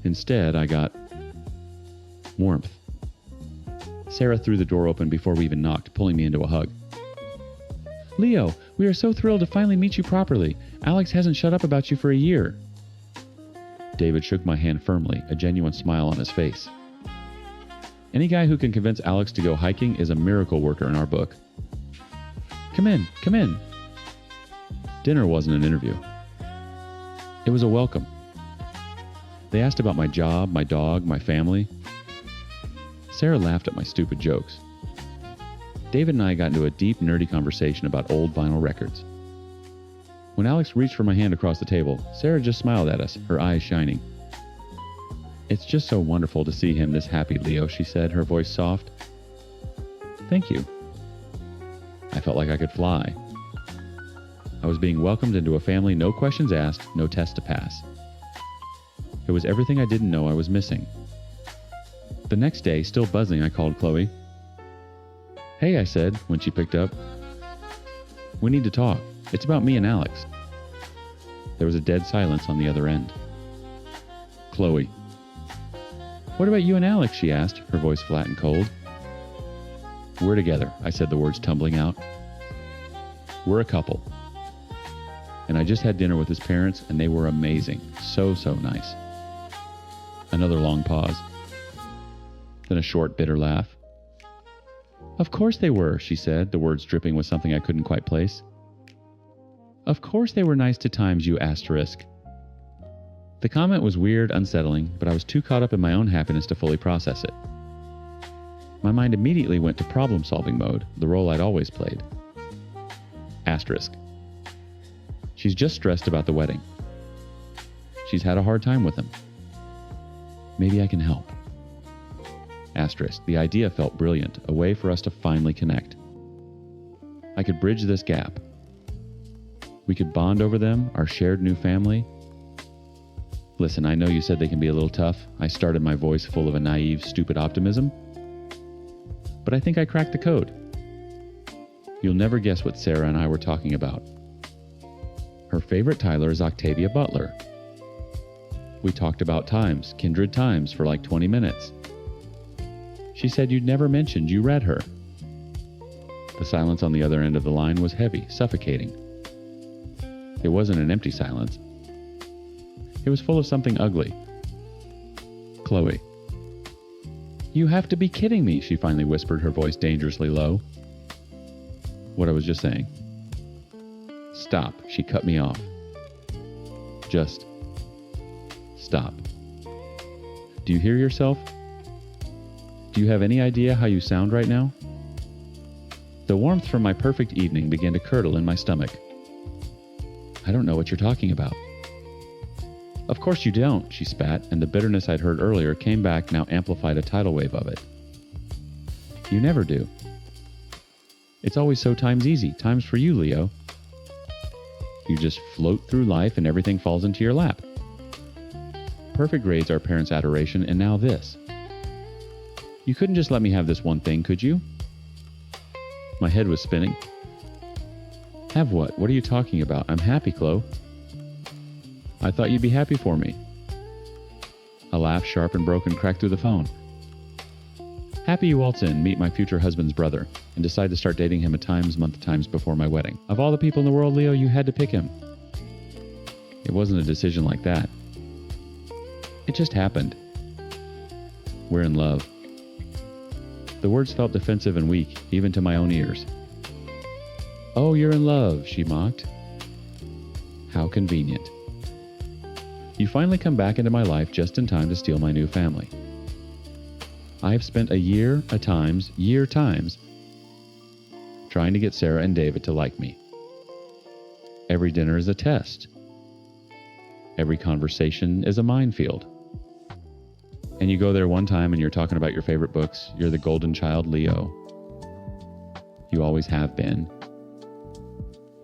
Instead, I got warmth. Sarah threw the door open before we even knocked, pulling me into a hug. Leo, we are so thrilled to finally meet you properly. Alex hasn't shut up about you for a year. David shook my hand firmly, a genuine smile on his face. Any guy who can convince Alex to go hiking is a miracle worker in our book. Come in, come in. Dinner wasn't an interview. It was a welcome. They asked about my job, my dog, my family. Sarah laughed at my stupid jokes. David and I got into a deep, nerdy conversation about old vinyl records. When Alex reached for my hand across the table, Sarah just smiled at us, her eyes shining. It's just so wonderful to see him this happy, Leo, she said, her voice soft. Thank you. I felt like I could fly. I was being welcomed into a family, no questions asked, no test to pass. It was everything I didn't know I was missing. The next day, still buzzing, I called Chloe. Hey, I said, when she picked up. We need to talk. It's about me and Alex. There was a dead silence on the other end. Chloe. What about you and Alex, she asked, her voice flat and cold. We're together, I said, the words tumbling out. We're a couple. And I just had dinner with his parents, and they were amazing. So nice. Another long pause. Then a short, bitter laugh. Of course they were, she said, the words dripping with something I couldn't quite place. Of course they were nice to times, you asterisk. The comment was weird, unsettling, but I was too caught up in my own happiness to fully process it. My mind immediately went to problem-solving mode, the role I'd always played. Asterisk. She's just stressed about the wedding. She's had a hard time with him. Maybe I can help. Asterisk. The idea felt brilliant, a way for us to finally connect. I could bridge this gap. We could bond over them, our shared new family. Listen, I know you said they can be a little tough. I started my voice full of a naive, stupid optimism. But I think I cracked the code. You'll never guess what Sarah and I were talking about. Her favorite Tyler is Octavia Butler. We talked about times, kindred times, for like 20 minutes. She said you'd never mentioned you read her. The silence on the other end of the line was heavy, suffocating. It wasn't an empty silence. It was full of something ugly. Chloe. You have to be kidding me, she finally whispered, her voice dangerously low. What I was just saying. Stop, she cut me off. Just stop. Do you hear yourself? Do you have any idea how you sound right now? The warmth from my perfect evening began to curdle in my stomach. I don't know what you're talking about. Of course you don't, she spat, and the bitterness I'd heard earlier came back, now amplified a tidal wave of it. You never do. It's always so times easy, times for you, Leo. You just float through life and everything falls into your lap. Perfect grades are parents' adoration, and now this. You couldn't just let me have this one thing, could you? My head was spinning. Have what? What are you talking about? I'm happy, Chloe. I thought you'd be happy for me. A laugh, sharp and broken, cracked through the phone. Happy you waltz in, meet my future husband's brother, and decide to start dating him month times before my wedding. Of all the people in the world, Leo, you had to pick him. It wasn't a decision like that. It just happened. We're in love. The words felt defensive and weak, even to my own ears. Oh, you're in love, she mocked. How convenient. You finally come back into my life just in time to steal my new family. I have spent year times, trying to get Sarah and David to like me. Every dinner is a test. Every conversation is a minefield. And you go there one time and you're talking about your favorite books. You're the golden child, Leo. You always have been.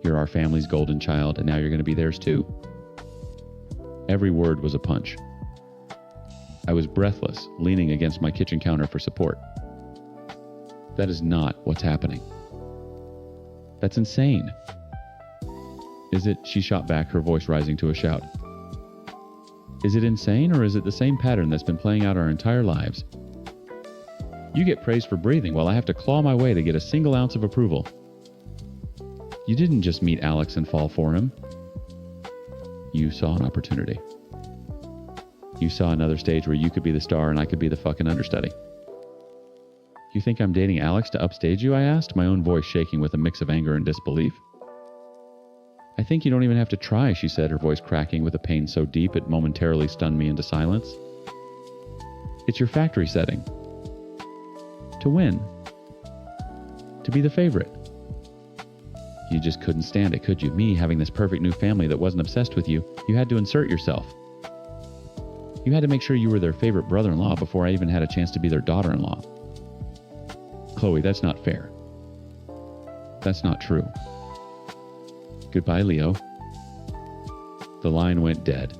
You're our family's golden child, and now you're going to be theirs too. Every word was a punch. I was breathless, leaning against my kitchen counter for support. That is not what's happening. That's insane. Is it? She shot back, her voice rising to a shout. Is it insane, or is it the same pattern that's been playing out our entire lives? You get praised for breathing while I have to claw my way to get a single ounce of approval. You didn't just meet Alex and fall for him. You saw an opportunity. You saw another stage where you could be the star and I could be the fucking understudy. You think I'm dating Alex to upstage you, I asked, my own voice shaking with a mix of anger and disbelief. I think you don't even have to try, she said, her voice cracking with a pain so deep it momentarily stunned me into silence. It's your factory setting. To win. To be the favorite. You just couldn't stand it, could you? Me having this perfect new family that wasn't obsessed with you. You had to insert yourself. You had to make sure you were their favorite brother-in-law before I even had a chance to be their daughter-in-law. Chloe, that's not fair. That's not true. Goodbye, Leo. The line went dead.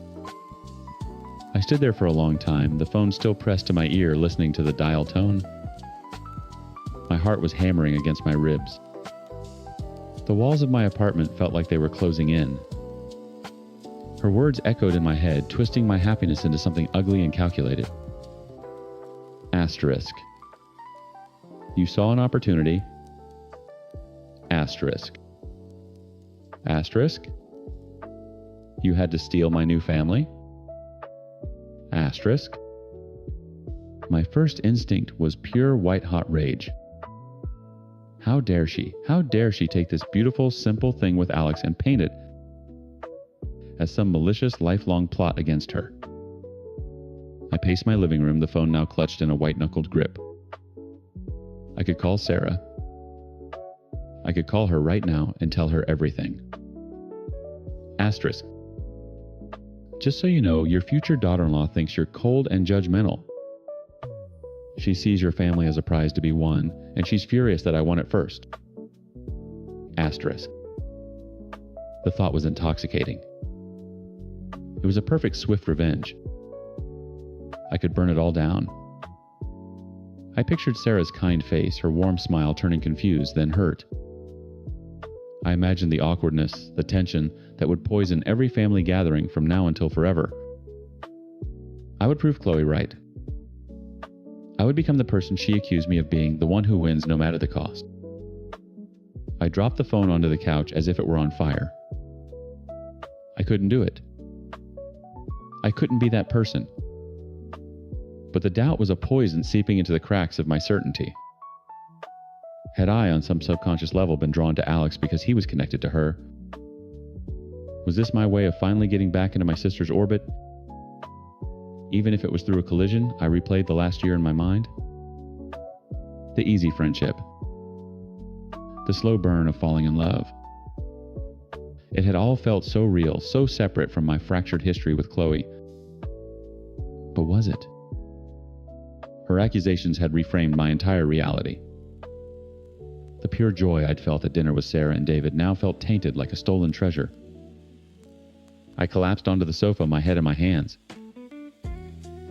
I stood there for a long time, the phone still pressed to my ear, listening to the dial tone. My heart was hammering against my ribs. The walls of my apartment felt like they were closing in. Her words echoed in my head, twisting my happiness into something ugly and calculated. Asterisk. You saw an opportunity. Asterisk. Asterisk. You had to steal my new family. Asterisk. My first instinct was pure white-hot rage. How dare she? How dare she take this beautiful, simple thing with Alex and paint it as some malicious, lifelong plot against her? I paced my living room, the phone now clutched in a white-knuckled grip. I could call Sarah. I could call her right now and tell her everything. Asterisk. Just so you know, your future daughter-in-law thinks you're cold and judgmental. She sees your family as a prize to be won, and she's furious that I won it first. Asterisk. The thought was intoxicating. It was a perfect swift revenge. I could burn it all down. I pictured Sarah's kind face, her warm smile turning confused, then hurt. I imagined the awkwardness, the tension that would poison every family gathering from now until forever. I would prove Chloe right. I would become the person she accused me of being, the one who wins no matter the cost. I dropped the phone onto the couch as if it were on fire. I couldn't do it. I couldn't be that person. But the doubt was a poison seeping into the cracks of my certainty. Had I, on some subconscious level, been drawn to Alex because he was connected to her? Was this my way of finally getting back into my sister's orbit? Even if it was through a collision, I replayed the last year in my mind. The easy friendship. The slow burn of falling in love. It had all felt so real, so separate from my fractured history with Chloe. But was it? Her accusations had reframed my entire reality. The pure joy I'd felt at dinner with Sarah and David now felt tainted like a stolen treasure. I collapsed onto the sofa, my head in my hands.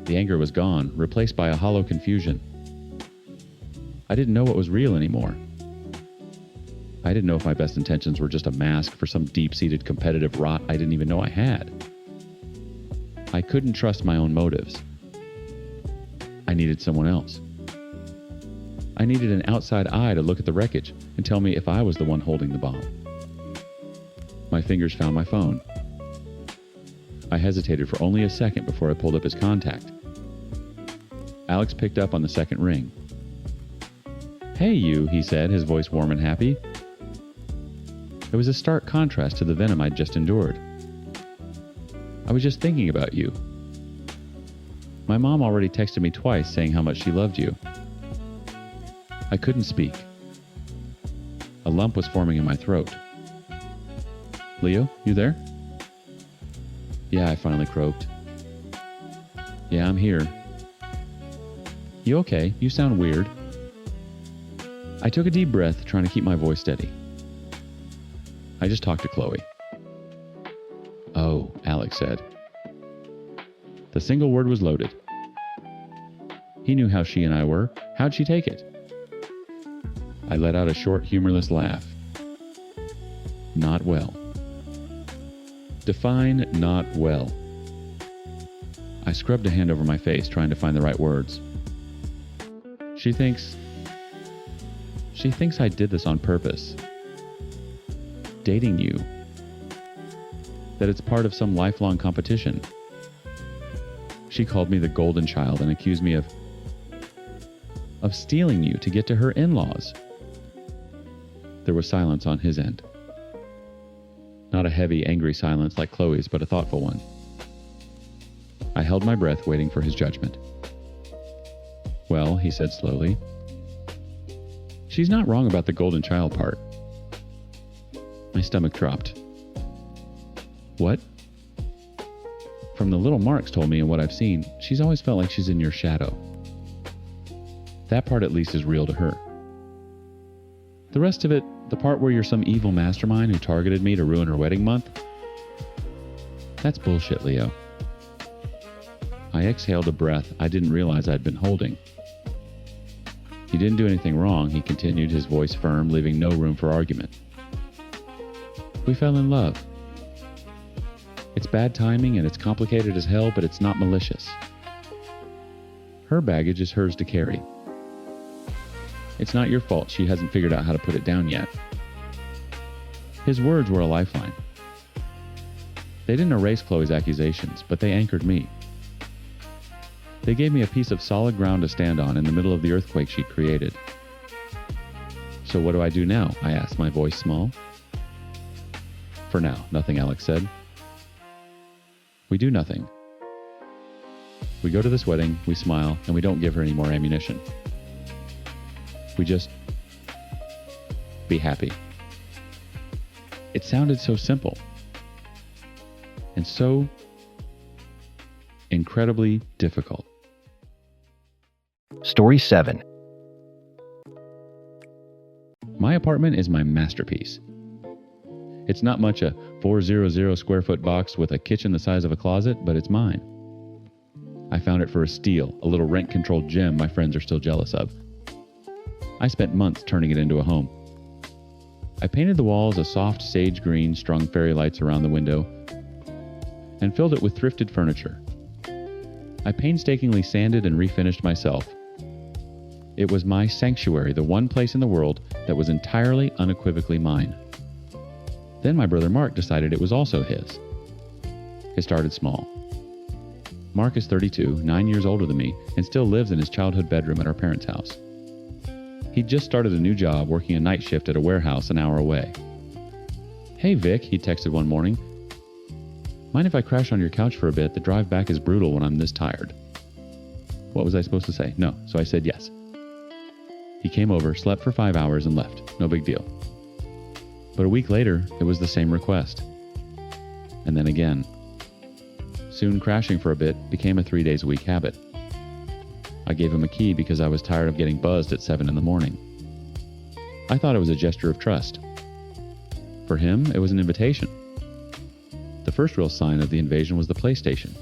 The anger was gone, replaced by a hollow confusion. I didn't know what was real anymore. I didn't know if my best intentions were just a mask for some deep-seated competitive rot I didn't even know I had. I couldn't trust my own motives. I needed someone else. I needed an outside eye to look at the wreckage and tell me if I was the one holding the bomb. My fingers found my phone. I hesitated for only a second before I pulled up his contact. Alex picked up on the second ring. "Hey, you," he said, his voice warm and happy. It was a stark contrast to the venom I'd just endured. "I was just thinking about you. My mom already texted me twice saying how much she loved you." I couldn't speak. A lump was forming in my throat. "Leo, you there?" "Yeah," I finally croaked. "Yeah, I'm here." "You okay? You sound weird." I took a deep breath, trying to keep my voice steady. "I just talked to Chloe." "Oh," Alex said. The single word was loaded. He knew how she and I were. How'd she take it? I let out a short, humorless laugh. Not well. Define not well. I scrubbed a hand over my face, trying to find the right words. She thinks I did this on purpose. Dating you. That it's part of some lifelong competition. She called me the golden child and accused me of stealing you to get to her in-laws. There was silence on his end. Not a heavy, angry silence like Chloe's, but a thoughtful one. I held my breath, waiting for his judgment. "Well," he said slowly, "she's not wrong about the golden child part." My stomach dropped. "What?" "From the little Mark's told me and what I've seen, she's always felt like she's in your shadow. That part at least is real to her. The rest of it, the part where you're some evil mastermind who targeted me to ruin her wedding month, that's bullshit, Leo." I exhaled a breath I didn't realize I'd been holding. "You didn't do anything wrong," he continued, his voice firm, leaving no room for argument. "We fell in love. It's bad timing and it's complicated as hell, but it's not malicious. Her baggage is hers to carry. It's not your fault she hasn't figured out how to put it down yet." His words were a lifeline. They didn't erase Chloe's accusations, but they anchored me. They gave me a piece of solid ground to stand on in the middle of the earthquake she'd created. "So what do I do now?" I asked, my voice small. "For now, nothing," Alex said. "We do nothing. We go to this wedding, we smile, and we don't give her any more ammunition. We just be happy." It sounded so simple. And so incredibly difficult. Story 7. My apartment is my masterpiece. It's not much a 400 square foot box with a kitchen the size of a closet, but it's mine. I found it for a steal, a little rent-controlled gem my friends are still jealous of. I spent months turning it into a home. I painted the walls a soft sage green, strung fairy lights around the window, and filled it with thrifted furniture. I painstakingly sanded and refinished myself. It was my sanctuary, the one place in the world that was entirely, unequivocally mine. Then my brother Mark decided it was also his. It started small. Mark is 32, 9 years older than me, and still lives in his childhood bedroom at our parents' house. He'd just started a new job working a night shift at a warehouse an hour away. "Hey Vic," he texted one morning. "Mind if I crash on your couch for a bit? The drive back is brutal when I'm this tired." What was I supposed to say? No, so I said yes. He came over, slept for 5 hours, and left. No big deal. But a week later, it was the same request. And then again. Soon crashing for a bit became a 3 days a week habit. I gave him a key because I was tired of getting buzzed at 7 in the morning. I thought it was a gesture of trust. For him, it was an invitation. The first real sign of the invasion was the PlayStation.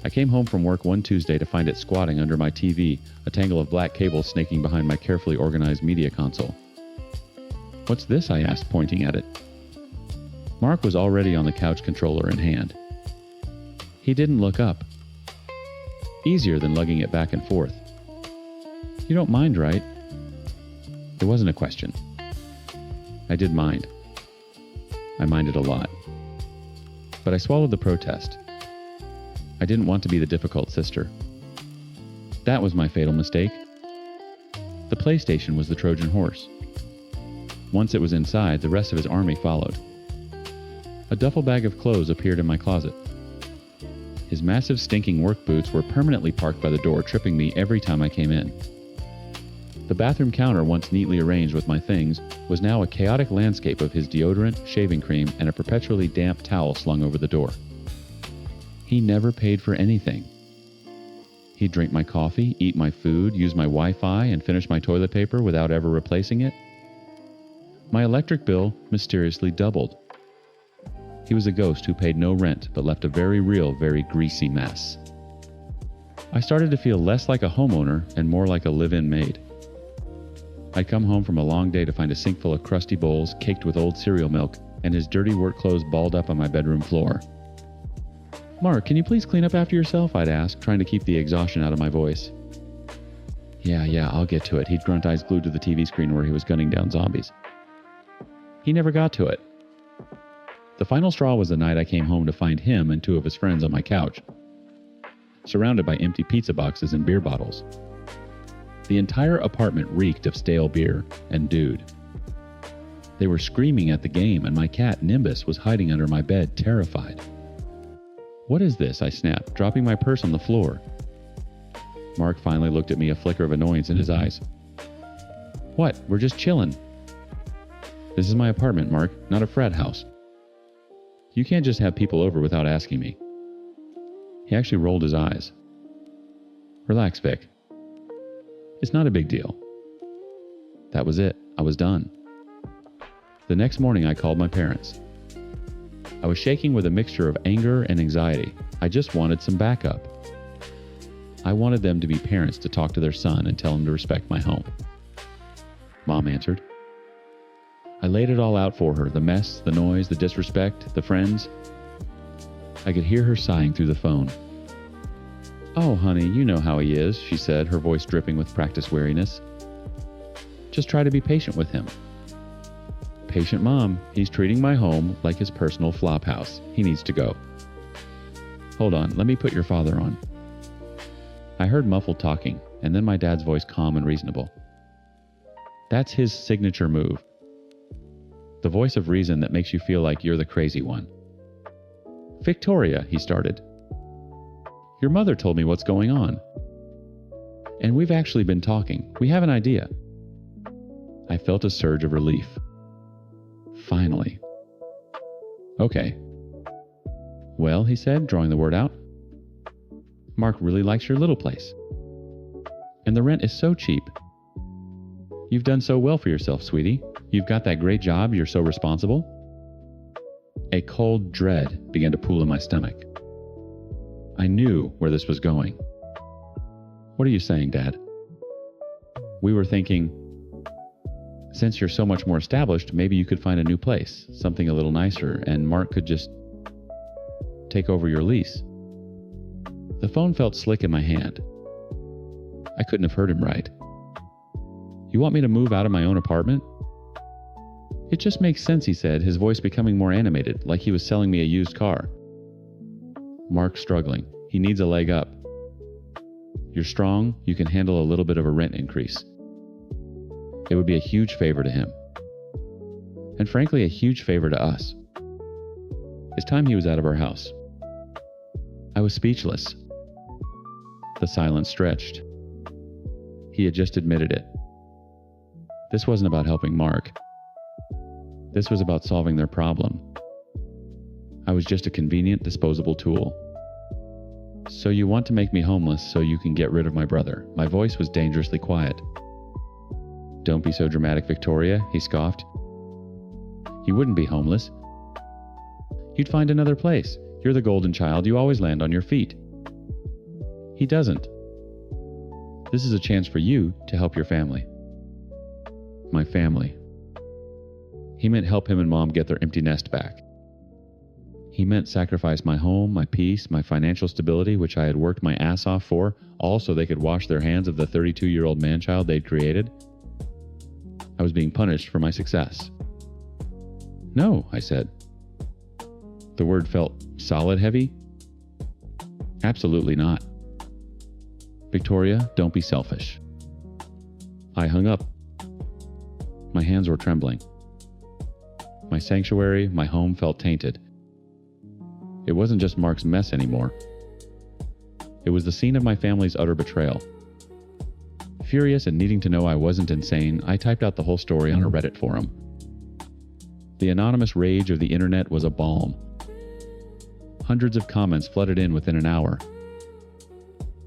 I came home from work one Tuesday to find it squatting under my TV, a tangle of black cables snaking behind my carefully organized media console. "What's this?" I asked, pointing at it. Mark was already on the couch, controller in hand. He didn't look up. Easier than lugging it back and forth. You don't mind, right? It wasn't a question. I did mind. I minded a lot. But I swallowed the protest. I didn't want to be the difficult sister. That was my fatal mistake. The PlayStation was the Trojan horse. Once it was inside, the rest of his army followed. A duffel bag of clothes appeared in my closet. His massive stinking work boots were permanently parked by the door, tripping me every time I came in. The bathroom counter, once neatly arranged with my things, was now a chaotic landscape of his deodorant, shaving cream, and a perpetually damp towel slung over the door. He never paid for anything. He'd drink my coffee, eat my food, use my Wi-Fi, and finish my toilet paper without ever replacing it. My electric bill mysteriously doubled. He was a ghost who paid no rent but left a very real, very greasy mess. I started to feel less like a homeowner and more like a live-in maid. I'd come home from a long day to find a sink full of crusty bowls caked with old cereal milk and his dirty work clothes balled up on my bedroom floor. "Mark, can you please clean up after yourself?" I'd ask, trying to keep the exhaustion out of my voice. Yeah, I'll get to it," he'd grunt, eyes glued to the TV screen where he was gunning down zombies. He never got to it. The final straw was the night I came home to find him and two of his friends on my couch, surrounded by empty pizza boxes and beer bottles. The entire apartment reeked of stale beer and dude. They were screaming at the game, and my cat, Nimbus, was hiding under my bed, terrified. "What is this?" I snapped, dropping my purse on the floor. Mark finally looked at me, a flicker of annoyance in his eyes. "What? We're just chillin'." "This is my apartment, Mark, not a frat house. You can't just have people over without asking me." He actually rolled his eyes. "Relax, Vic. It's not a big deal." That was it. I was done. The next morning, I called my parents. I was shaking with a mixture of anger and anxiety. I just wanted some backup. I wanted them to be parents to talk to their son and tell him to respect my home. Mom answered. I laid it all out for her, the mess, the noise, the disrespect, the friends. I could hear her sighing through the phone. "Oh, honey, you know how he is," she said, her voice dripping with practice weariness. "Just try to be patient with him." "Patient, Mom. He's treating my home like his personal flop house. He needs to go." "Hold on, let me put your father on." I heard muffled talking, and then my dad's voice calm and reasonable. That's his signature move. The voice of reason that makes you feel like you're the crazy one. "Victoria," he started. "Your mother told me what's going on. And we've actually been talking. We have an idea." I felt a surge of relief. Finally. "Okay." "Well," he said, drawing the word out, "Mark really likes your little place. And the rent is so cheap. You've done so well for yourself, sweetie. You've got that great job, you're so responsible." A cold dread began to pool in my stomach. I knew where this was going. "What are you saying, Dad?" "We were thinking, since you're so much more established, maybe you could find a new place, something a little nicer, and Mark could just take over your lease." The phone felt slick in my hand. I couldn't have heard him right. "You want me to move out of my own apartment?" "It just makes sense," he said, his voice becoming more animated, like he was selling me a used car. "Mark's struggling. He needs a leg up. You're strong. You can handle a little bit of a rent increase. It would be a huge favor to him. And frankly, a huge favor to us." It's time he was out of our house. I was speechless. The silence stretched. He had just admitted it. This wasn't about helping Mark. This was about solving their problem. I was just a convenient, disposable tool. "So you want to make me homeless so you can get rid of my brother." My voice was dangerously quiet. "Don't be so dramatic, Victoria," he scoffed. "You wouldn't be homeless. You'd find another place. You're the golden child. You always land on your feet." "He doesn't. This is a chance for you to help your family." My family. He meant help him and Mom get their empty nest back. He meant sacrifice my home, my peace, my financial stability, which I had worked my ass off for, all so they could wash their hands of the 32-year-old man-child they'd created. I was being punished for my success. No, I said. The word felt solid heavy. Absolutely not. Victoria, don't be selfish. I hung up. My hands were trembling. My sanctuary, my home felt tainted. It wasn't just Mark's mess anymore. It was the scene of my family's utter betrayal. Furious and needing to know I wasn't insane, I typed out the whole story on a Reddit forum. The anonymous rage of the internet was a balm. Hundreds of comments flooded in within an hour.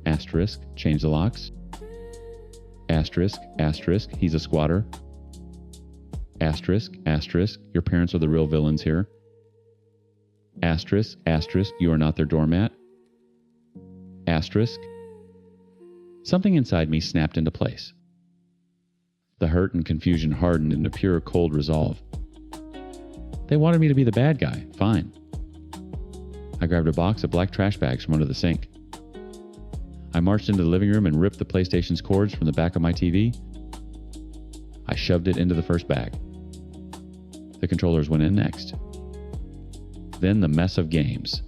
Asterisk, change the locks. Asterisk, asterisk, he's a squatter. Asterisk, asterisk, your parents are the real villains here. Asterisk, asterisk, you are not their doormat. Asterisk. Something inside me snapped into place. The hurt and confusion hardened into pure cold resolve. They wanted me to be the bad guy. Fine. I grabbed a box of black trash bags from under the sink. I marched into the living room and ripped the PlayStation's cords from the back of my TV. I shoved it into the first bag. The controllers went in next. Then the mess of games.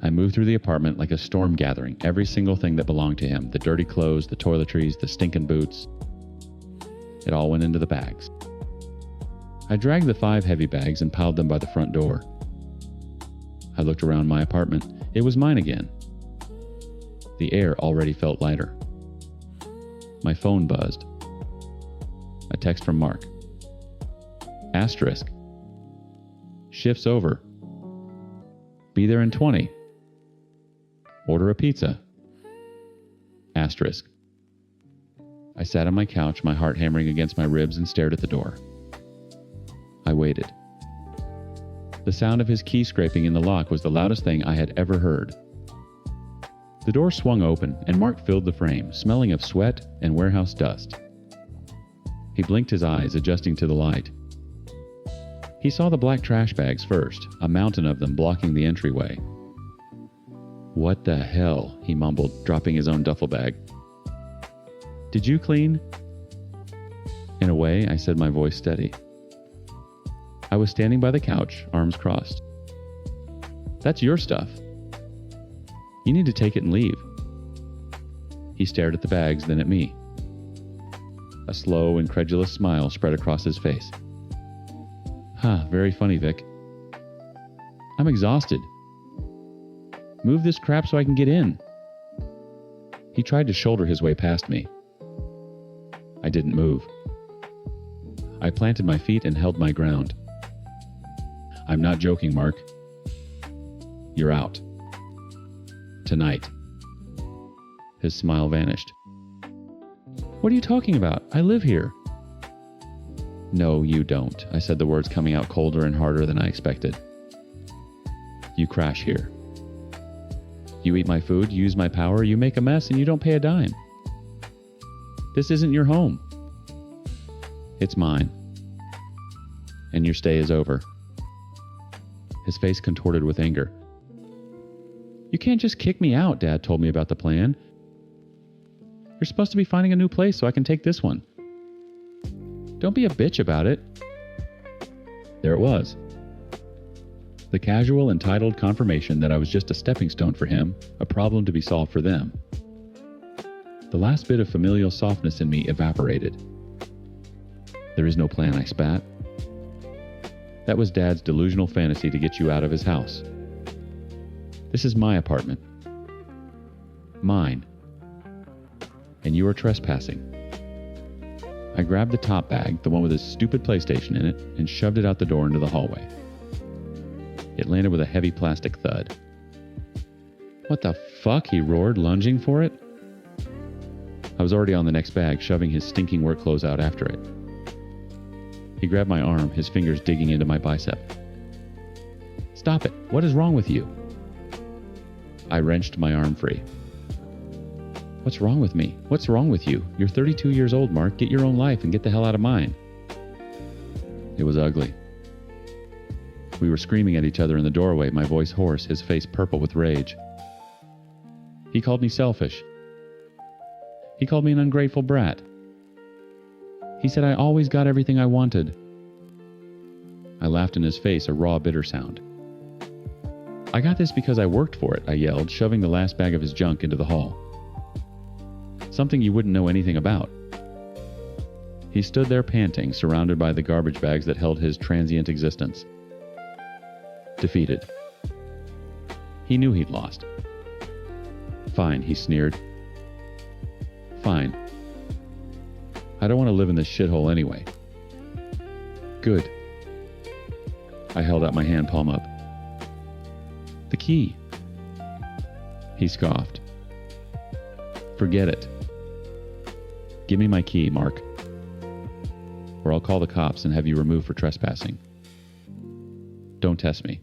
I moved through the apartment like a storm gathering, every single thing that belonged to him, the dirty clothes, the toiletries, the stinking boots. It all went into the bags. I dragged the 5 heavy bags and piled them by the front door. I looked around my apartment. It was mine again. The air already felt lighter. My phone buzzed. A text from Mark. Asterisk. Shift's over. Be there in 20. Order a pizza. Asterisk. I sat on my couch, my heart hammering against my ribs, and stared at the door. I waited. The sound of his key scraping in the lock was the loudest thing I had ever heard. The door swung open, and Mark filled the frame, smelling of sweat and warehouse dust. He blinked his eyes, adjusting to the light. He saw the black trash bags first, a mountain of them blocking the entryway. What the hell, he mumbled, dropping his own duffel bag. Did you clean? In a way, I said, my voice steady. I was standing by the couch, arms crossed. That's your stuff. You need to take it and leave. He stared at the bags, then at me. A slow, incredulous smile spread across his face. Very funny, Vic. I'm exhausted. Move this crap so I can get in. He tried to shoulder his way past me. I didn't move. I planted my feet and held my ground. I'm not joking, Mark. You're out. Tonight. His smile vanished. What are you talking about? I live here. No, you don't, I said, the words coming out colder and harder than I expected. You crash here. You eat my food, you use my power, you make a mess, and you don't pay a dime. This isn't your home. It's mine. And your stay is over. His face contorted with anger. You can't just kick me out, Dad told me about the plan. You're supposed to be finding a new place so I can take this one. Don't be a bitch about it. There it was. The casual, entitled confirmation that I was just a stepping stone for him, a problem to be solved for them. The last bit of familial softness in me evaporated. There is no plan, I spat. That was Dad's delusional fantasy to get you out of his house. This is my apartment. Mine. And you are trespassing. I grabbed the top bag, the one with his stupid PlayStation in it, and shoved it out the door into the hallway. It landed with a heavy plastic thud. What the fuck? He roared, lunging for it. I was already on the next bag, shoving his stinking work clothes out after it. He grabbed my arm, his fingers digging into my bicep. Stop it. What is wrong with you? I wrenched my arm free. What's wrong with me? What's wrong with you? You're 32 years old, Mark. Get your own life and get the hell out of mine. It was ugly. We were screaming at each other in the doorway, my voice hoarse, his face purple with rage. He called me selfish. He called me an ungrateful brat. He said I always got everything I wanted. I laughed in his face, a raw, bitter sound. I got this because I worked for it, I yelled, shoving the last bag of his junk into the hall. Something you wouldn't know anything about. He stood there panting, surrounded by the garbage bags that held his transient existence. Defeated. He knew he'd lost. Fine, he sneered. Fine. I don't want to live in this shithole anyway. Good. I held out my hand, palm up. The key. He scoffed. Forget it. Give me my key, Mark. Or I'll call the cops and have you removed for trespassing. Don't test me.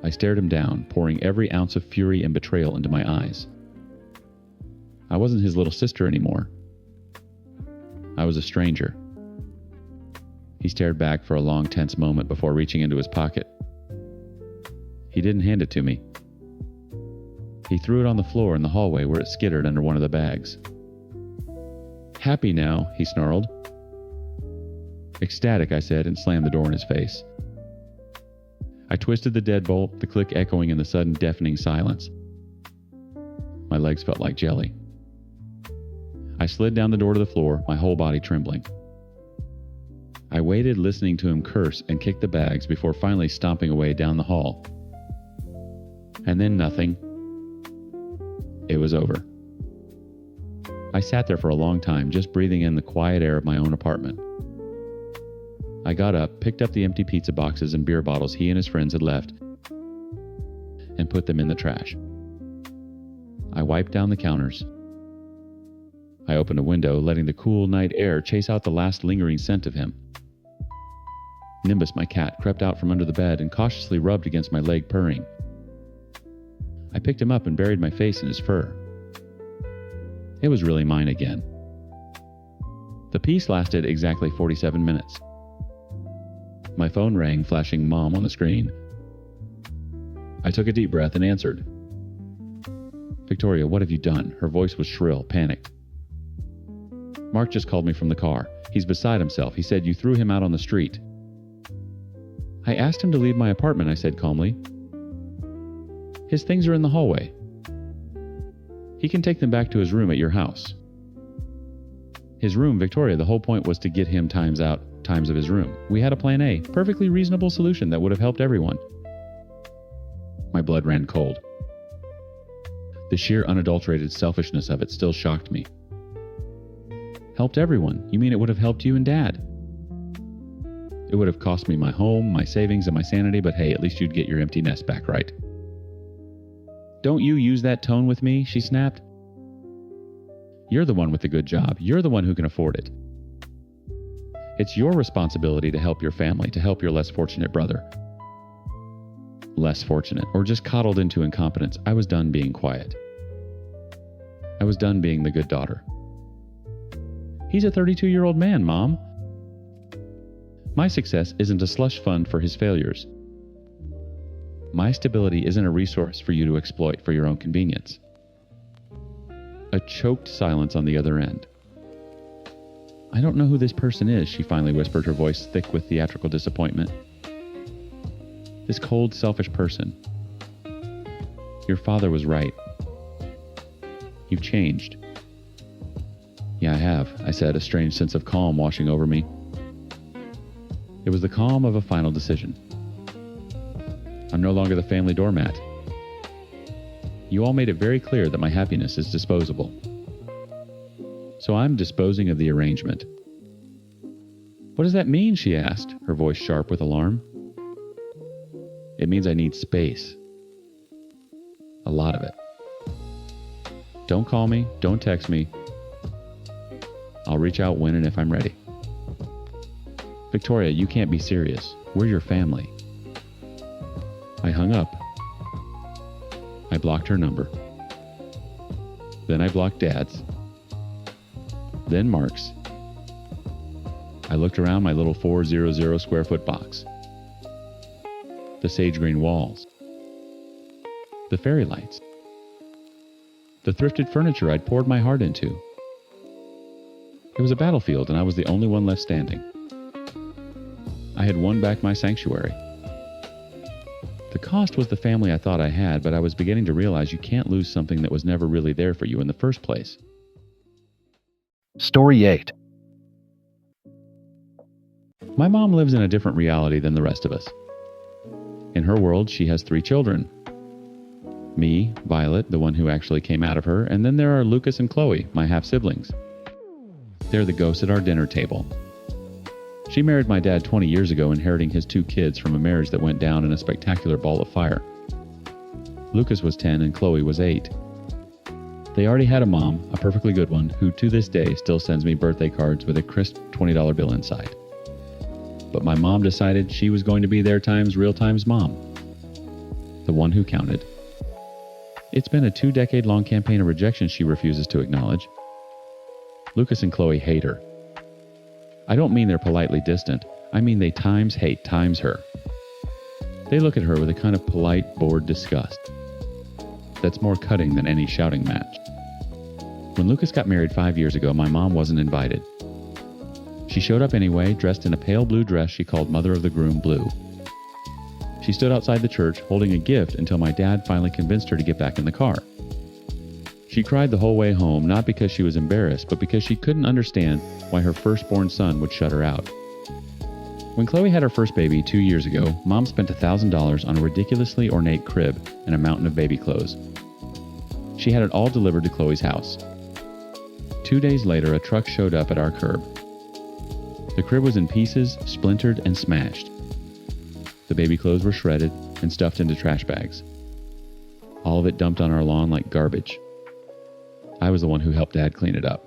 I stared him down, pouring every ounce of fury and betrayal into my eyes. I wasn't his little sister anymore. I was a stranger. He stared back for a long, tense moment before reaching into his pocket. He didn't hand it to me. He threw it on the floor in the hallway where it skittered under one of the bags. Happy now, he snarled. Ecstatic, I said, and slammed the door in his face. I twisted the deadbolt, the click echoing in the sudden deafening silence. My legs felt like jelly. I slid down the door to the floor, my whole body trembling. I waited, listening to him curse and kick the bags before finally stomping away down the hall. And then nothing. It was over. I sat there for a long time, just breathing in the quiet air of my own apartment. I got up, picked up the empty pizza boxes and beer bottles he and his friends had left, and put them in the trash. I wiped down the counters. I opened a window, letting the cool night air chase out the last lingering scent of him. Nimbus, my cat, crept out from under the bed and cautiously rubbed against my leg, purring. I picked him up and buried my face in his fur. It was really mine again. The peace lasted exactly 47 minutes. My phone rang, flashing Mom on the screen. I took a deep breath and answered. Victoria, what have you done? Her voice was shrill, panicked. Mark just called me from the car. He's beside himself. He said you threw him out on the street. I asked him to leave my apartment, I said calmly. His things are in the hallway. He can take them back to his room at your house. His room, Victoria, the whole point was to get him times of his room. We had a plan A, perfectly reasonable solution that would have helped everyone. My blood ran cold. The sheer unadulterated selfishness of it still shocked me. Helped everyone? You mean it would have helped you and Dad? It would have cost me my home, my savings, and my sanity, but hey, at least you'd get your empty nest back, right? Don't you use that tone with me, she snapped. You're the one with the good job. You're the one who can afford it. It's your responsibility to help your family, to help your less fortunate brother. Less fortunate, or just coddled into incompetence. I was done being quiet. I was done being the good daughter. He's a 32-year-old man, Mom. My success isn't a slush fund for his failures. My stability isn't a resource for you to exploit for your own convenience. A choked silence on the other end. I don't know who this person is, she finally whispered, her voice thick with theatrical disappointment. This cold, selfish person. Your father was right. You've changed. Yeah, I have, I said, a strange sense of calm washing over me. It was the calm of a final decision. I'm no longer the family doormat. You all made it very clear that my happiness is disposable. So I'm disposing of the arrangement. What does that mean? She asked, her voice sharp with alarm. It means I need space. A lot of it. Don't call me, don't text me. I'll reach out when and if I'm ready. Victoria, you can't be serious. We're your family. I hung up. I blocked her number. Then I blocked Dad's. Then Mark's. I looked around my little 400 square foot box. the sage green walls, the fairy lights, the thrifted furniture I'd poured my heart into. It was a battlefield, and I was the only one left standing. I had won back my sanctuary. The cost was the family I thought I had, but I was beginning to realize you can't lose something that was never really there for you in the first place. Story 8. My mom lives in a different reality than the rest of us. In her world, she has 3 children. Me, Violet, the one who actually came out of her, and then there are Lucas and Chloe, my half-siblings. They're the ghosts at our dinner table. She married my dad 20 years ago, inheriting his 2 kids from a marriage that went down in a spectacular ball of fire. Lucas was 10 and Chloe was 8. They already had a mom, a perfectly good one, who to this day still sends me birthday cards with a crisp $20 bill inside. But my mom decided she was going to be their times real times mom. The one who counted. It's been a 2-decade-long campaign of rejection she refuses to acknowledge. Lucas and Chloe hate her. I don't mean they're politely distant. I mean they times hate times her. They look at her with a kind of polite, bored disgust. That's more cutting than any shouting match. When Lucas got married 5 years ago, my mom wasn't invited. She showed up anyway, dressed in a pale blue dress she called Mother of the Groom Blue. She stood outside the church holding a gift until my dad finally convinced her to get back in the car. She cried the whole way home, not because she was embarrassed, but because she couldn't understand why her firstborn son would shut her out. When Chloe had her first baby 2 years ago, Mom spent $1,000 on a ridiculously ornate crib and a mountain of baby clothes. She had it all delivered to Chloe's house. 2 days later, a truck showed up at our curb. The crib was in pieces, splintered, and smashed. The baby clothes were shredded and stuffed into trash bags. All of it dumped on our lawn like garbage. I was the one who helped Dad clean it up.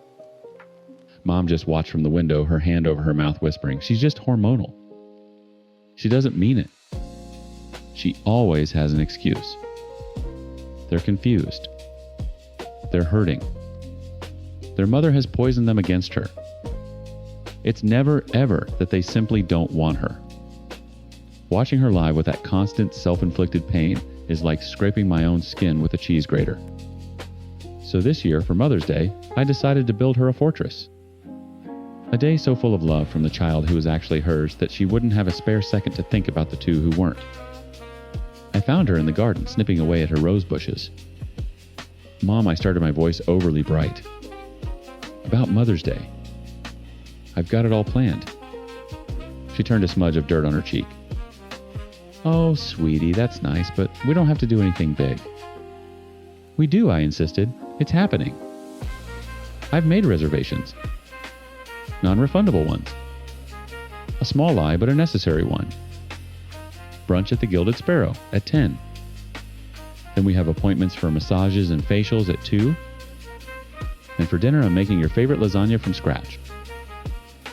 Mom just watched from the window, her hand over her mouth whispering, "She's just hormonal." She doesn't mean it. She always has an excuse. They're confused. They're hurting. Their mother has poisoned them against her. It's never, ever that they simply don't want her. Watching her live with that constant self-inflicted pain is like scraping my own skin with a cheese grater. So this year, for Mother's Day, I decided to build her a fortress. A day so full of love from the child who was actually hers that she wouldn't have a spare second to think about the 2 who weren't. I found her in the garden, snipping away at her rose bushes. "Mom," I started, my voice overly bright. "About Mother's Day. I've got it all planned." She turned a smudge of dirt on her cheek. "Oh, sweetie, that's nice, but we don't have to do anything big." "We do," I insisted. "It's happening. I've made reservations. Non-refundable ones. A small lie, but a necessary one. Brunch at the Gilded Sparrow at 10. Then we have appointments for massages and facials at 2. And for dinner, I'm making your favorite lasagna from scratch.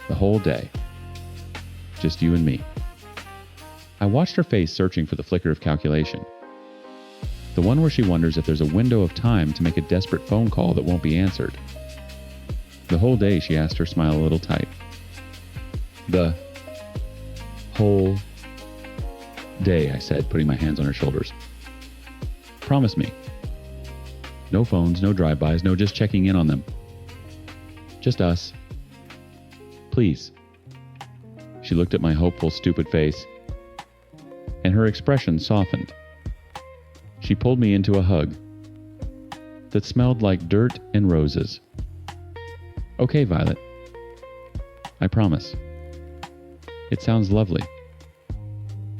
The whole day. Just you and me." I watched her face searching for the flicker of calculation. The one where she wonders if there's a window of time to make a desperate phone call that won't be answered. The whole day, she asked, her smile a little tight. "The whole day," I said, putting my hands on her shoulders. "Promise me. No phones, no drive-bys, no just checking in on them. Just us. Please." She looked at my hopeful, stupid face, and her expression softened. She pulled me into a hug that smelled like dirt and roses. "Okay, Violet. I promise. It sounds lovely.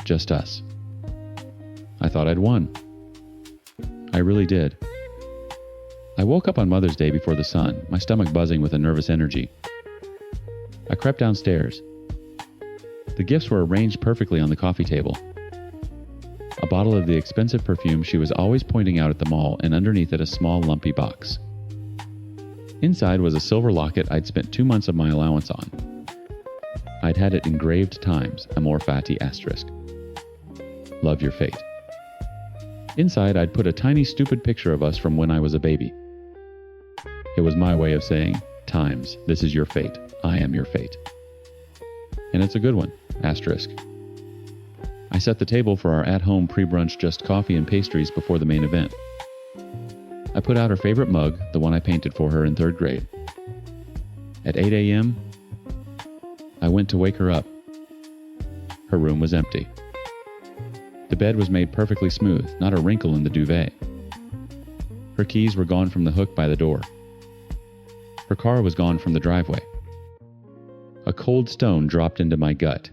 Just us." I thought I'd won. I really did. I woke up on Mother's Day before the sun, my stomach buzzing with a nervous energy. I crept downstairs. The gifts were arranged perfectly on the coffee table. A bottle of the expensive perfume she was always pointing out at the mall, and underneath it a small lumpy box. Inside was a silver locket I'd spent 2 months of my allowance on. I'd had it engraved times, a more fatty asterisk. "Love your fate." Inside, I'd put a tiny stupid picture of us from when I was a baby. It was my way of saying, "Times, this is your fate. I am your fate." And it's a good one, asterisk. I set the table for our at-home pre-brunch just coffee and pastries before the main event. I put out her favorite mug, the one I painted for her in 3rd grade. At 8 a.m., I went to wake her up. Her room was empty. The bed was made perfectly smooth, not a wrinkle in the duvet. Her keys were gone from the hook by the door. Her car was gone from the driveway. A cold stone dropped into my gut.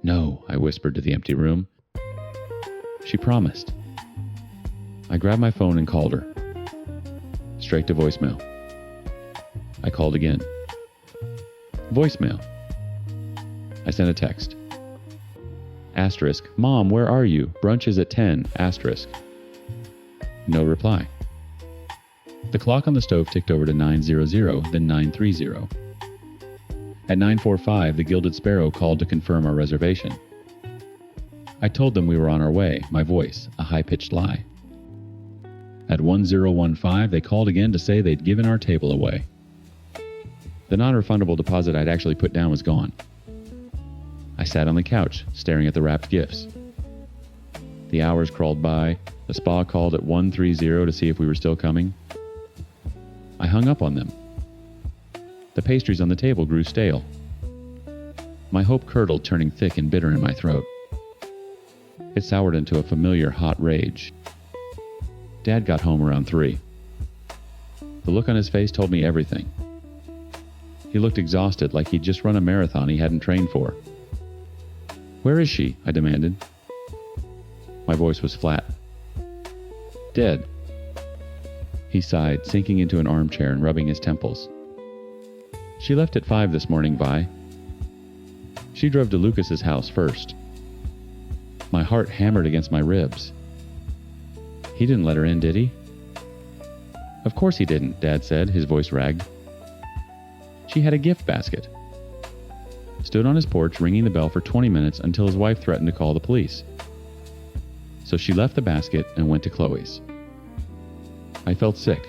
"No," I whispered to the empty room. She promised. I grabbed my phone and called her. Straight to voicemail. I called again. Voicemail. I sent a text. Asterisk, "Mom, where are you? Brunch is at 10. Asterisk." No reply. The clock on the stove ticked over to 9:00, then 9:30. At 9:45, the Gilded Sparrow called to confirm our reservation. I told them we were on our way, my voice, a high-pitched lie. At 1015, they called again to say they'd given our table away. The non-refundable deposit I'd actually put down was gone. I sat on the couch, staring at the wrapped gifts. The hours crawled by. The spa called at 1:30 to see if we were still coming. I hung up on them. The pastries on the table grew stale. My hope curdled, turning thick and bitter in my throat. It soured into a familiar hot rage. Dad got home around 3. The look on his face told me everything. He looked exhausted, like he'd just run a marathon he hadn't trained for. "Where is she?" I demanded. My voice was flat. "Dead." He sighed, sinking into an armchair and rubbing his temples. "She left at 5 this morning, Vi. She drove to Lucas's house first." My heart hammered against my ribs. "He didn't let her in, did he?" "Of course he didn't," Dad said, his voice ragged. "She had a gift basket." Stood on his porch ringing the bell for 20 minutes until his wife threatened to call the police. So she left the basket and went to Chloe's. I felt sick.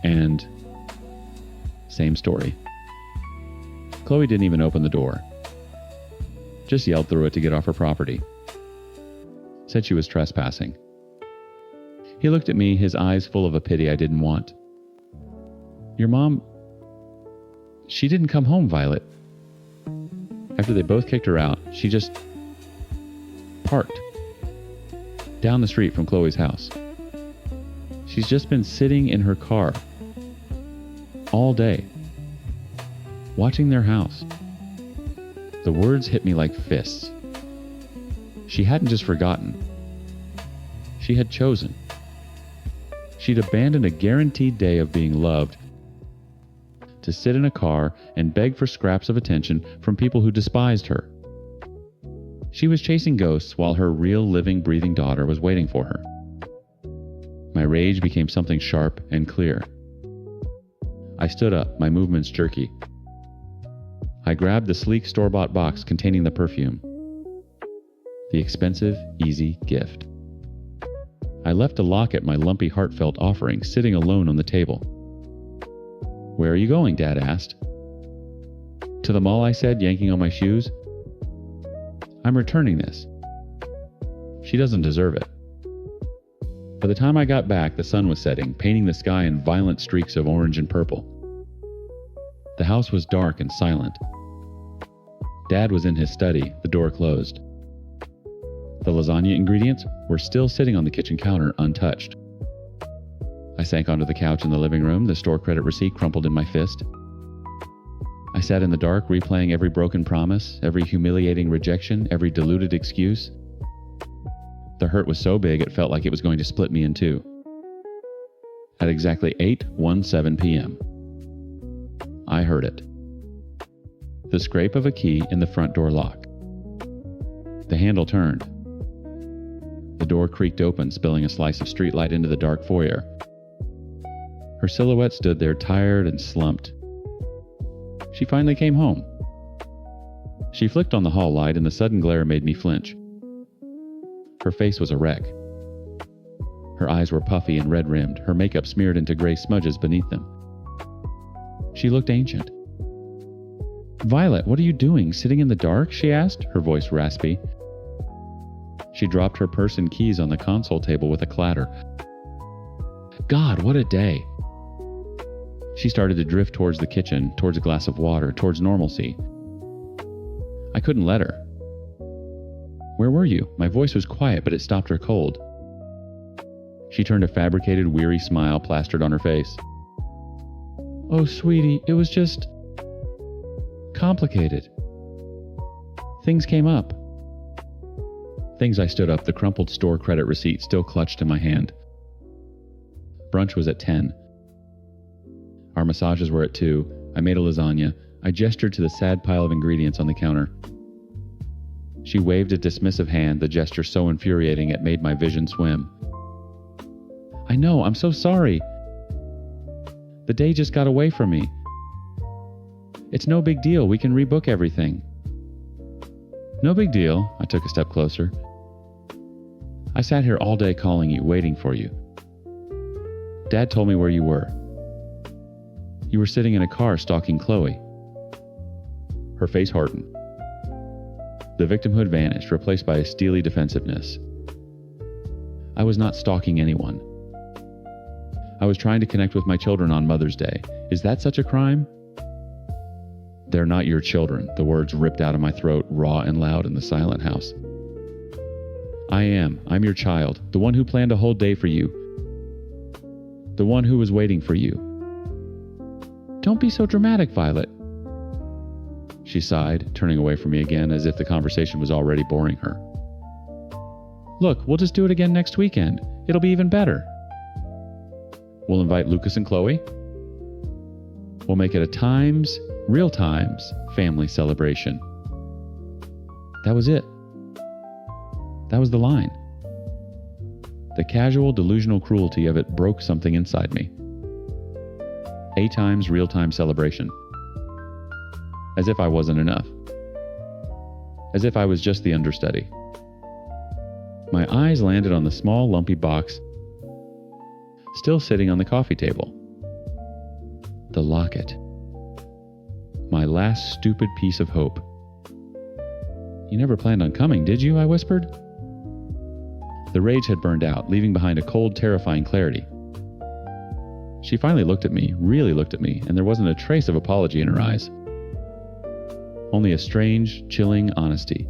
And same story. Chloe didn't even open the door. Just yelled through it to get off her property. Said she was trespassing. He looked at me, his eyes full of a pity I didn't want. "Your mom, she didn't come home, Violet. After they both kicked her out, she just parked down the street from Chloe's house. She's just been sitting in her car all day, watching their house." The words hit me like fists. She hadn't just forgotten. She had chosen. She'd abandoned a guaranteed day of being loved to sit in a car and beg for scraps of attention from people who despised her. She was chasing ghosts while her real living, breathing daughter was waiting for her. My rage became something sharp and clear. I stood up, my movements jerky. I grabbed the sleek store-bought box containing the perfume. The expensive, easy gift. I left a locket, my lumpy, heartfelt offering, sitting alone on the table. "Where are you going?" Dad asked. "To the mall," I said, yanking on my shoes. "I'm returning this. She doesn't deserve it." By the time I got back, the sun was setting, painting the sky in violent streaks of orange and purple. The house was dark and silent. Dad was in his study, the door closed. The lasagna ingredients were still sitting on the kitchen counter, untouched. I sank onto the couch in the living room, the store credit receipt crumpled in my fist. I sat in the dark, replaying every broken promise, every humiliating rejection, every deluded excuse. The hurt was so big it felt like it was going to split me in two. At exactly 8:17 p.m., I heard it. The scrape of a key in the front door lock. The handle turned. The door creaked open, spilling a slice of streetlight into the dark foyer. Her silhouette stood there, tired and slumped. She finally came home. She flicked on the hall light, and the sudden glare made me flinch. Her face was a wreck. Her eyes were puffy and red-rimmed, her makeup smeared into gray smudges beneath them. She looked ancient. Violet, what are you doing? Sitting in the dark? She asked, her voice raspy. She dropped her purse and keys on the console table with a clatter. God, what a day. She started to drift towards the kitchen, towards a glass of water, towards normalcy. I couldn't let her. Where were you? My voice was quiet, but it stopped her cold. She turned a fabricated, weary smile plastered on her face. Oh, sweetie, it was just complicated. Things came up. I stood up, the crumpled store credit receipt still clutched in my hand. Brunch was at 10. Our massages were at 2. I made a lasagna. I gestured to the sad pile of ingredients on the counter. She waved a dismissive hand, the gesture so infuriating it made my vision swim. I know, I'm so sorry. The day just got away from me. It's no big deal, we can rebook everything. No big deal, I took a step closer. I sat here all day calling you, waiting for you. Dad told me where you were. You were sitting in a car stalking Chloe. Her face hardened. The victimhood vanished, replaced by a steely defensiveness. I was not stalking anyone. I was trying to connect with my children on Mother's Day. Is that such a crime? They're not your children, the words ripped out of my throat, raw and loud in the silent house. I am. I'm your child, the one who planned a whole day for you. The one who was waiting for you. Don't be so dramatic, Violet. She sighed, turning away from me again as if the conversation was already boring her. Look, we'll just do it again next weekend. It'll be even better. We'll invite Lucas and Chloe. We'll make it a real times, family celebration. That was it. That was the line. The casual, delusional cruelty of it broke something inside me. A times, real-time celebration. As if I wasn't enough. As if I was just the understudy. My eyes landed on the small, lumpy box still sitting on the coffee table. The locket. My last stupid piece of hope. You never planned on coming, did you? I whispered. The rage had burned out, leaving behind a cold, terrifying clarity. She finally looked at me, really looked at me, and there wasn't a trace of apology in her eyes. Only a strange, chilling honesty.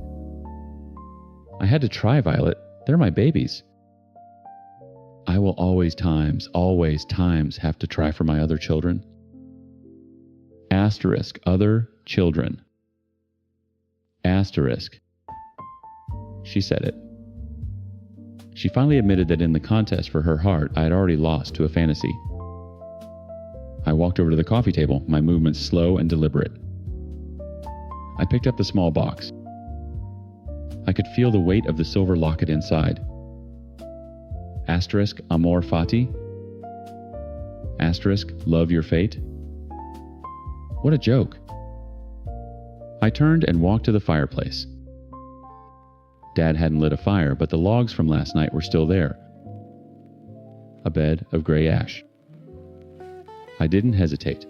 I had to try, Violet. They're my babies. I will always times have to try for my other children. Asterisk, other children. Asterisk. She said it. She finally admitted that in the contest for her heart, I had already lost to a fantasy. I walked over to the coffee table, my movements slow and deliberate. I picked up the small box. I could feel the weight of the silver locket inside. Asterisk, amor fati. Asterisk, love your fate. What a joke. I turned and walked to the fireplace. Dad hadn't lit a fire, but the logs from last night were still there. A bed of gray ash. I didn't hesitate.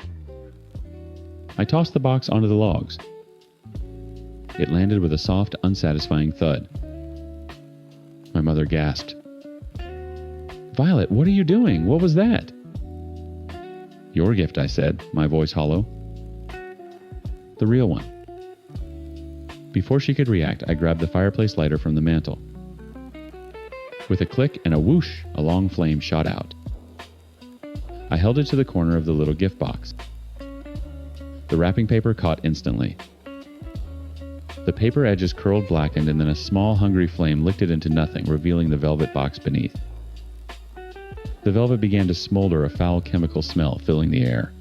I tossed the box onto the logs. It landed with a soft, unsatisfying thud. My mother gasped. Violet, what are you doing? What was that? Your gift, I said, my voice hollow. The real one. Before she could react, I grabbed the fireplace lighter from the mantel. With a click and a whoosh, a long flame shot out. I held it to the corner of the little gift box. The wrapping paper caught instantly. The paper edges curled, blackened, and then a small, hungry flame licked it into nothing, revealing the velvet box beneath. The velvet began to smolder, a foul chemical smell filling the air.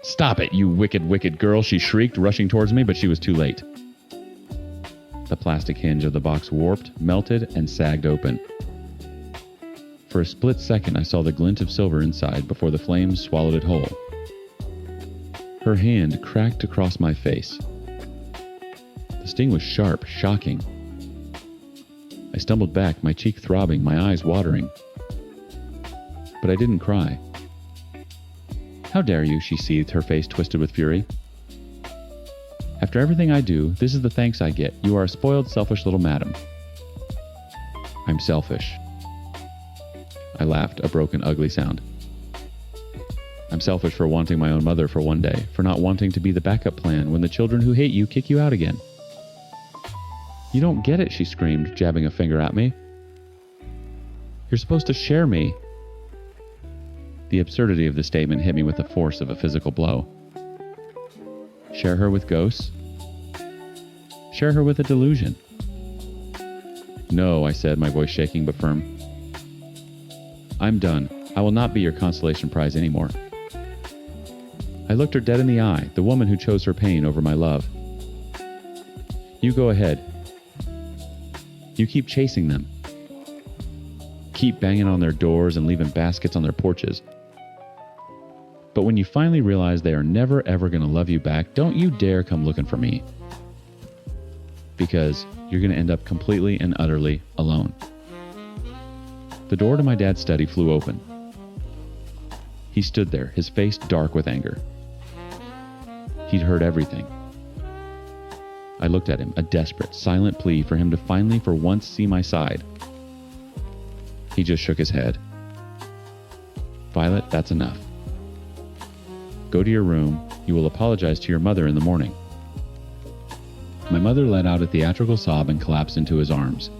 Stop it, you wicked, wicked girl, she shrieked, rushing towards me, but she was too late. The plastic hinge of the box warped, melted, and sagged open. For a split second, I saw the glint of silver inside before the flames swallowed it whole. Her hand cracked across my face. The sting was sharp, shocking. I stumbled back, my cheek throbbing, my eyes watering. But I didn't cry. How dare you, she seethed, her face twisted with fury. After everything I do, this is the thanks I get. You are a spoiled, selfish little madam. I'm selfish. I laughed, a broken, ugly sound. I'm selfish for wanting my own mother for one day, for not wanting to be the backup plan when the children who hate you kick you out again. You don't get it, she screamed, jabbing a finger at me. You're supposed to share me. The absurdity of the statement hit me with the force of a physical blow. Share her with ghosts? Share her with a delusion. No, I said, my voice shaking but firm. I'm done. I will not be your consolation prize anymore. I looked her dead in the eye, the woman who chose her pain over my love. You go ahead. You keep chasing them. Keep banging on their doors and leaving baskets on their porches. But when you finally realize they are never ever going to love you back, don't you dare come looking for me. Because you're going to end up completely and utterly alone. The door to my dad's study flew open. He stood there, his face dark with anger. He'd heard everything. I looked at him, a desperate, silent plea for him to finally for once see my side. He just shook his head. Violet, that's enough. Go to your room. You will apologize to your mother in the morning. My mother let out a theatrical sob and collapsed into his arms.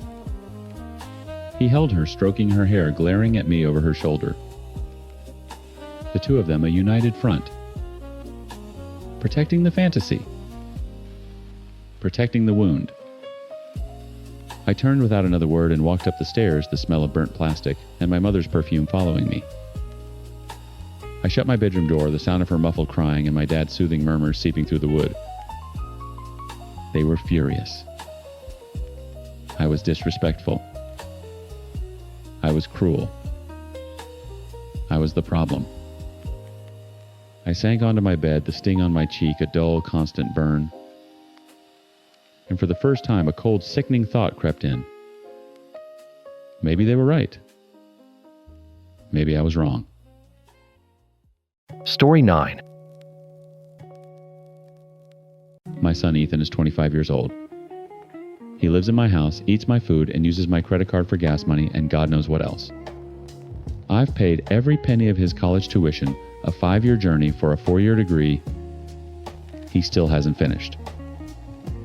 He held her, stroking her hair, glaring at me over her shoulder. The two of them a united front. Protecting the fantasy. Protecting the wound. I turned without another word and walked up the stairs, the smell of burnt plastic and my mother's perfume following me. I shut my bedroom door, the sound of her muffled crying and my dad's soothing murmurs seeping through the wood. They were furious. I was disrespectful. I was cruel. I was the problem. I sank onto my bed, the sting on my cheek, a dull, constant burn. And for the first time, a cold, sickening thought crept in. Maybe they were right. Maybe I was wrong. Story 9. My son Ethan is 25 years old. He lives in my house, eats my food, and uses my credit card for gas money and God knows what else. I've paid every penny of his college tuition, a 5-year journey for a 4-year degree. He still hasn't finished.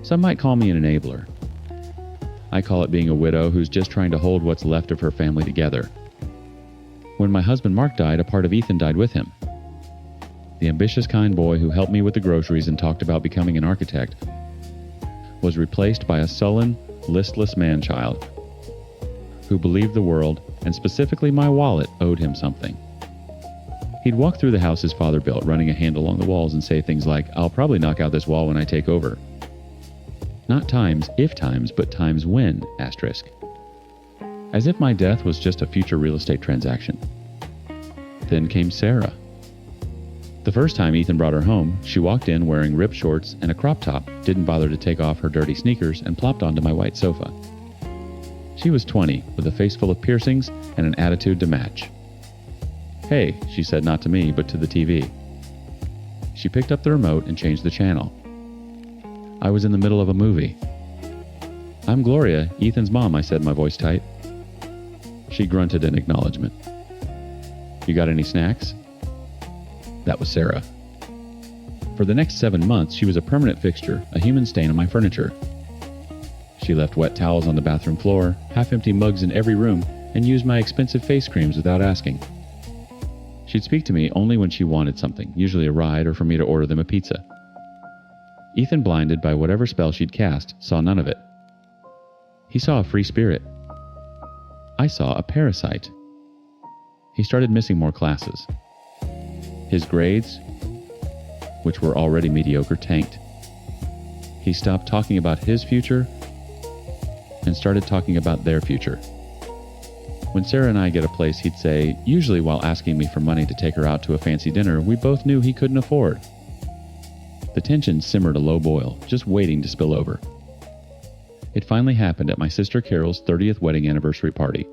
Some might call me an enabler. I call it being a widow who's just trying to hold what's left of her family together. When my husband Mark died, a part of Ethan died with him. The ambitious, kind boy who helped me with the groceries and talked about becoming an architect was replaced by a sullen, listless man-child who believed the world, and specifically my wallet, owed him something. He'd walk through the house his father built, running a hand along the walls and say things like, "I'll probably knock out this wall when I take over." Not times, if times, but times when, asterisk. As if my death was just a future real estate transaction. Then came Sarah. The first time Ethan brought her home, she walked in wearing ripped shorts and a crop top, didn't bother to take off her dirty sneakers, and plopped onto my white sofa. She was 20, with a face full of piercings and an attitude to match. "Hey," she said, not to me, but to the TV. She picked up the remote and changed the channel. I was in the middle of a movie. "I'm Gloria, Ethan's mom," I said, my voice tight. She grunted in acknowledgement. "You got any snacks?" That was Sarah. For the next 7 months, she was a permanent fixture, a human stain on my furniture. She left wet towels on the bathroom floor, half-empty mugs in every room, and used my expensive face creams without asking. She'd speak to me only when she wanted something, usually a ride or for me to order them a pizza. Ethan, blinded by whatever spell she'd cast, saw none of it. He saw a free spirit. I saw a parasite. He started missing more classes. His grades, which were already mediocre, tanked. He stopped talking about his future and started talking about their future. When Sarah and I get a place, he'd say, usually while asking me for money to take her out to a fancy dinner we both knew he couldn't afford. The tension simmered a low boil, just waiting to spill over. It finally happened at my sister Carol's 30th wedding anniversary party.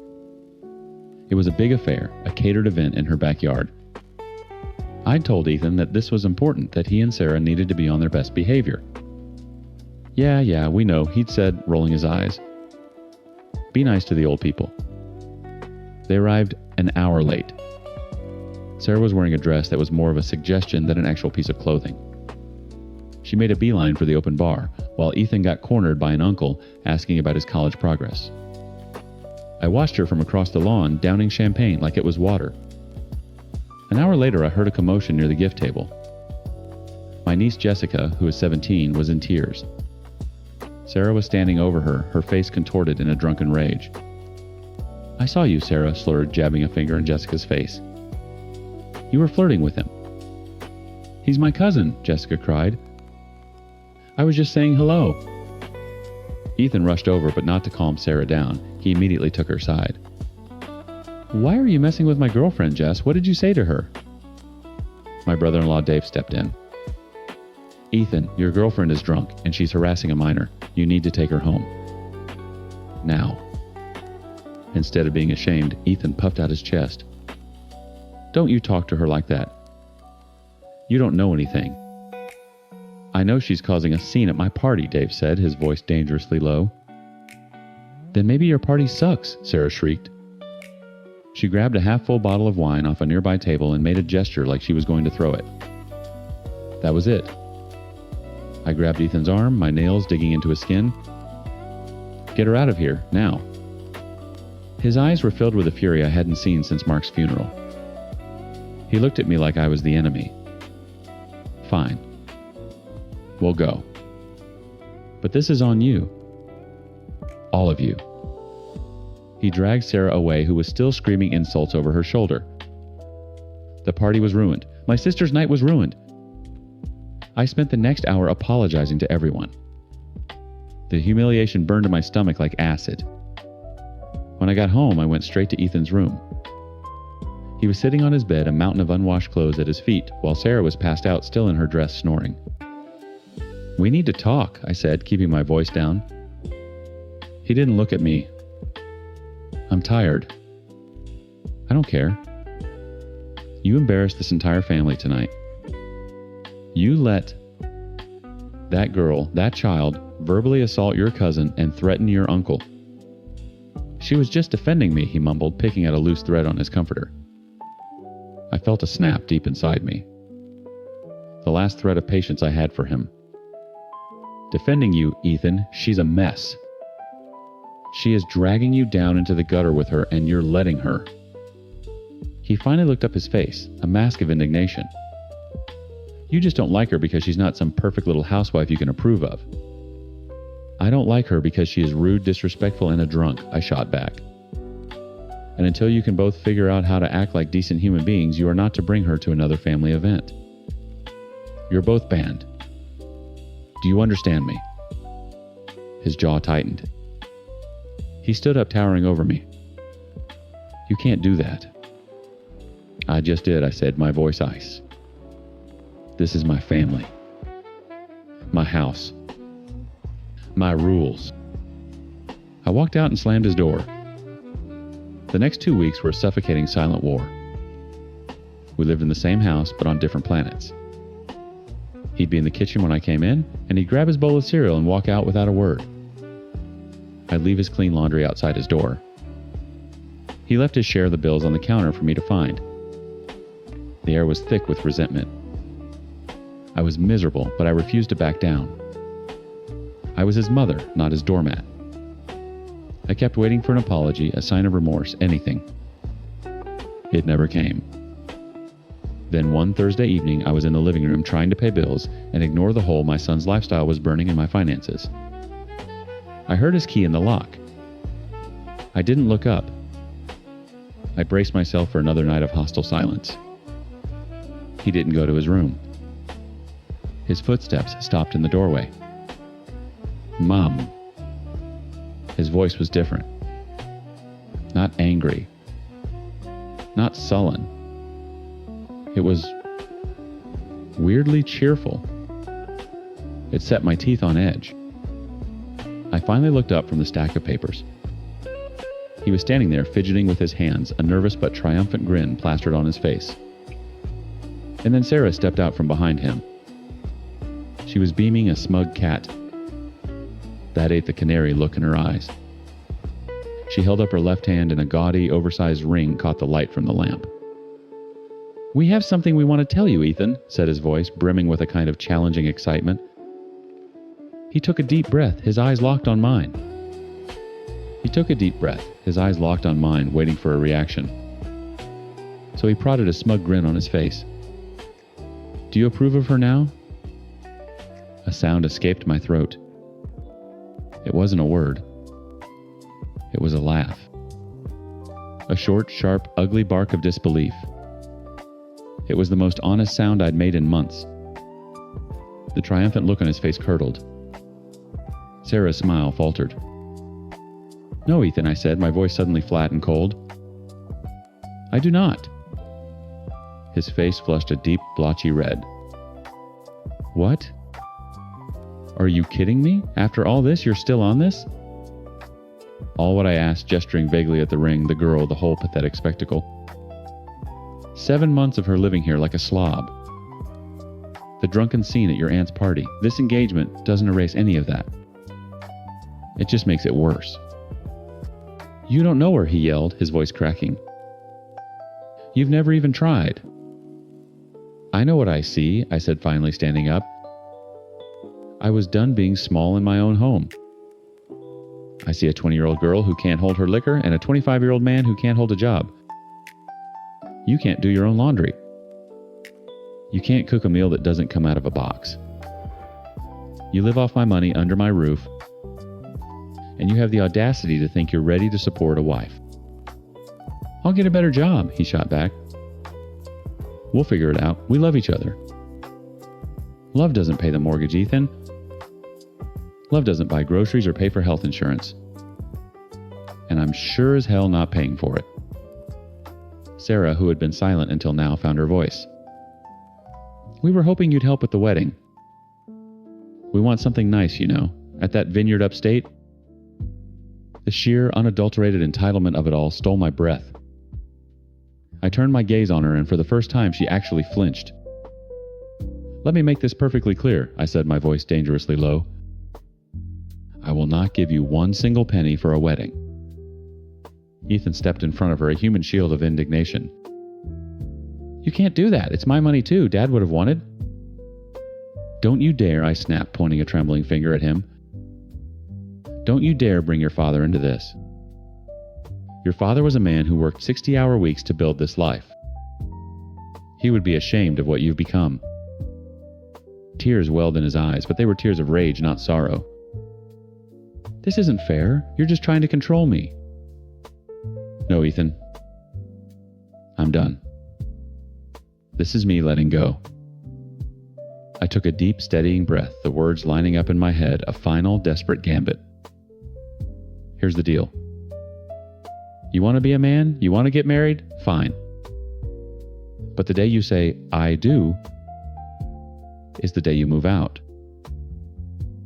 It was a big affair, a catered event in her backyard. I'd told Ethan that this was important, that he and Sarah needed to be on their best behavior. Yeah, we know, he'd said, rolling his eyes. Be nice to the old people. They arrived an hour late. Sarah was wearing a dress that was more of a suggestion than an actual piece of clothing. She made a beeline for the open bar, while Ethan got cornered by an uncle asking about his college progress. I watched her from across the lawn, downing champagne like it was water. An hour later, I heard a commotion near the gift table. My niece Jessica, who was 17, was in tears. Sarah was standing over her, her face contorted in a drunken rage. I saw you, Sarah slurred, jabbing a finger in Jessica's face. You were flirting with him. He's my cousin, Jessica cried. I was just saying hello. Ethan rushed over, but not to calm Sarah down. He immediately took her side. Why are you messing with my girlfriend, Jess? What did you say to her? My brother-in-law Dave stepped in. Ethan, your girlfriend is drunk, and she's harassing a minor. You need to take her home. Now. Instead of being ashamed, Ethan puffed out his chest. Don't you talk to her like that. You don't know anything. I know she's causing a scene at my party, Dave said, his voice dangerously low. Then maybe your party sucks, Sarah shrieked. She grabbed a half-full bottle of wine off a nearby table and made a gesture like she was going to throw it. That was it. I grabbed Ethan's arm, my nails digging into his skin. Get her out of here, now. His eyes were filled with a fury I hadn't seen since Mark's funeral. He looked at me like I was the enemy. Fine. We'll go. But this is on you. All of you. He dragged Sarah away, who was still screaming insults over her shoulder. The party was ruined. My sister's night was ruined. I spent the next hour apologizing to everyone. The humiliation burned in my stomach like acid. When I got home, I went straight to Ethan's room. He was sitting on his bed, a mountain of unwashed clothes at his feet, while Sarah was passed out, still in her dress, snoring. We need to talk, I said, keeping my voice down. He didn't look at me. I'm tired. I don't care. You embarrassed this entire family tonight. You let that girl, that child, verbally assault your cousin and threaten your uncle. She was just defending me, he mumbled, picking at a loose thread on his comforter. I felt a snap deep inside me. The last thread of patience I had for him. Defending you, Ethan, she's a mess. She is dragging you down into the gutter with her, and you're letting her. He finally looked up his face, a mask of indignation. You just don't like her because she's not some perfect little housewife you can approve of. I don't like her because she is rude, disrespectful, and a drunk, I shot back. And until you can both figure out how to act like decent human beings, you are not to bring her to another family event. You're both banned. Do you understand me? His jaw tightened. He stood up, towering over me. You can't do that. I just did, I said, my voice ice. This is my family. My house. My rules. I walked out and slammed his door. The next 2 weeks were a suffocating silent war. We lived in the same house, but on different planets. He'd be in the kitchen when I came in, and he'd grab his bowl of cereal and walk out without a word. I'd leave his clean laundry outside his door. He left his share of the bills on the counter for me to find. The air was thick with resentment. I was miserable, but I refused to back down. I was his mother, not his doormat. I kept waiting for an apology, a sign of remorse, anything. It never came. Then one Thursday evening, I was in the living room trying to pay bills and ignore the hole my son's lifestyle was burning in my finances. I heard his key in the lock. I didn't look up. I braced myself for another night of hostile silence. He didn't go to his room. His footsteps stopped in the doorway. Mom. His voice was different. Not angry. Not sullen. It was weirdly cheerful. It set my teeth on edge. I finally looked up from the stack of papers. He was standing there fidgeting with his hands, a nervous but triumphant grin plastered on his face. And then Sarah stepped out from behind him. She was beaming a smug cat. That ate the canary look in her eyes. She held up her left hand and a gaudy, oversized ring caught the light from the lamp. "We have something we want to tell you, Ethan," said his voice, brimming with a kind of challenging excitement. He took a deep breath, his eyes locked on mine. Waiting for a reaction. So he prodded a smug grin on his face. "Do you approve of her now?" A sound escaped my throat. It wasn't a word. It was a laugh. A short, sharp, ugly bark of disbelief. It was the most honest sound I'd made in months. The triumphant look on his face curdled. Sarah's smile faltered. "No, Ethan," I said, my voice suddenly flat and cold. "I do not." His face flushed a deep, blotchy red. "What? Are you kidding me? After all this, you're still on this?" All what I asked, gesturing vaguely at the ring, the girl, the whole pathetic spectacle. 7 months of her living here like a slob. The drunken scene at your aunt's party. This engagement doesn't erase any of that. It just makes it worse. "You don't know her," he yelled, his voice cracking. "You've never even tried." "I know what I see," I said, finally standing up. I was done being small in my own home. I see a 20-year-old girl who can't hold her liquor and a 25-year-old man who can't hold a job. You can't do your own laundry. You can't cook a meal that doesn't come out of a box. You live off my money under my roof, and you have the audacity to think you're ready to support a wife. "I'll get a better job," he shot back. "We'll figure it out. We love each other." Love doesn't pay the mortgage, Ethan. Love doesn't buy groceries or pay for health insurance. And I'm sure as hell not paying for it. Sarah, who had been silent until now, found her voice. "We were hoping you'd help with the wedding. We want something nice, you know, at that vineyard upstate." The sheer, unadulterated entitlement of it all stole my breath. I turned my gaze on her, and for the first time she actually flinched. "Let me make this perfectly clear," I said, my voice dangerously low. "I will not give you one single penny for a wedding." Ethan stepped in front of her, a human shield of indignation. "You can't do that. It's my money too. Dad would have wanted." "Don't you dare," I snapped, pointing a trembling finger at him. "Don't you dare bring your father into this. Your father was a man who worked 60-hour weeks to build this life. He would be ashamed of what you've become." Tears welled in his eyes, but they were tears of rage, not sorrow. "This isn't fair. You're just trying to control me." "No, Ethan. I'm done. This is me letting go." I took a deep, steadying breath, the words lining up in my head, a final, desperate gambit. "Here's the deal. You want to be a man? You want to get married? Fine. But the day you say, 'I do,' is the day you move out.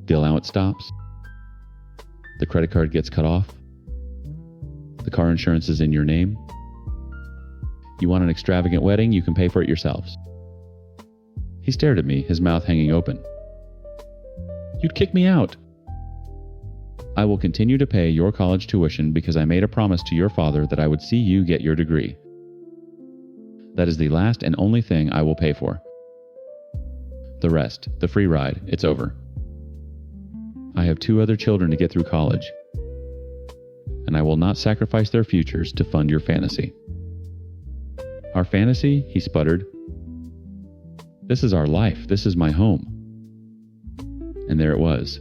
The allowance stops. The credit card gets cut off. The car insurance is in your name. You want an extravagant wedding? You can pay for it yourselves." He stared at me, his mouth hanging open. "You'd kick me out." "I will continue to pay your college tuition because I made a promise to your father that I would see you get your degree. That is the last and only thing I will pay for. The rest, the free ride, it's over. I have 2 other children to get through college, and I will not sacrifice their futures to fund your fantasy." "Our fantasy?" he sputtered. "This is our life. This is my home." And there it was.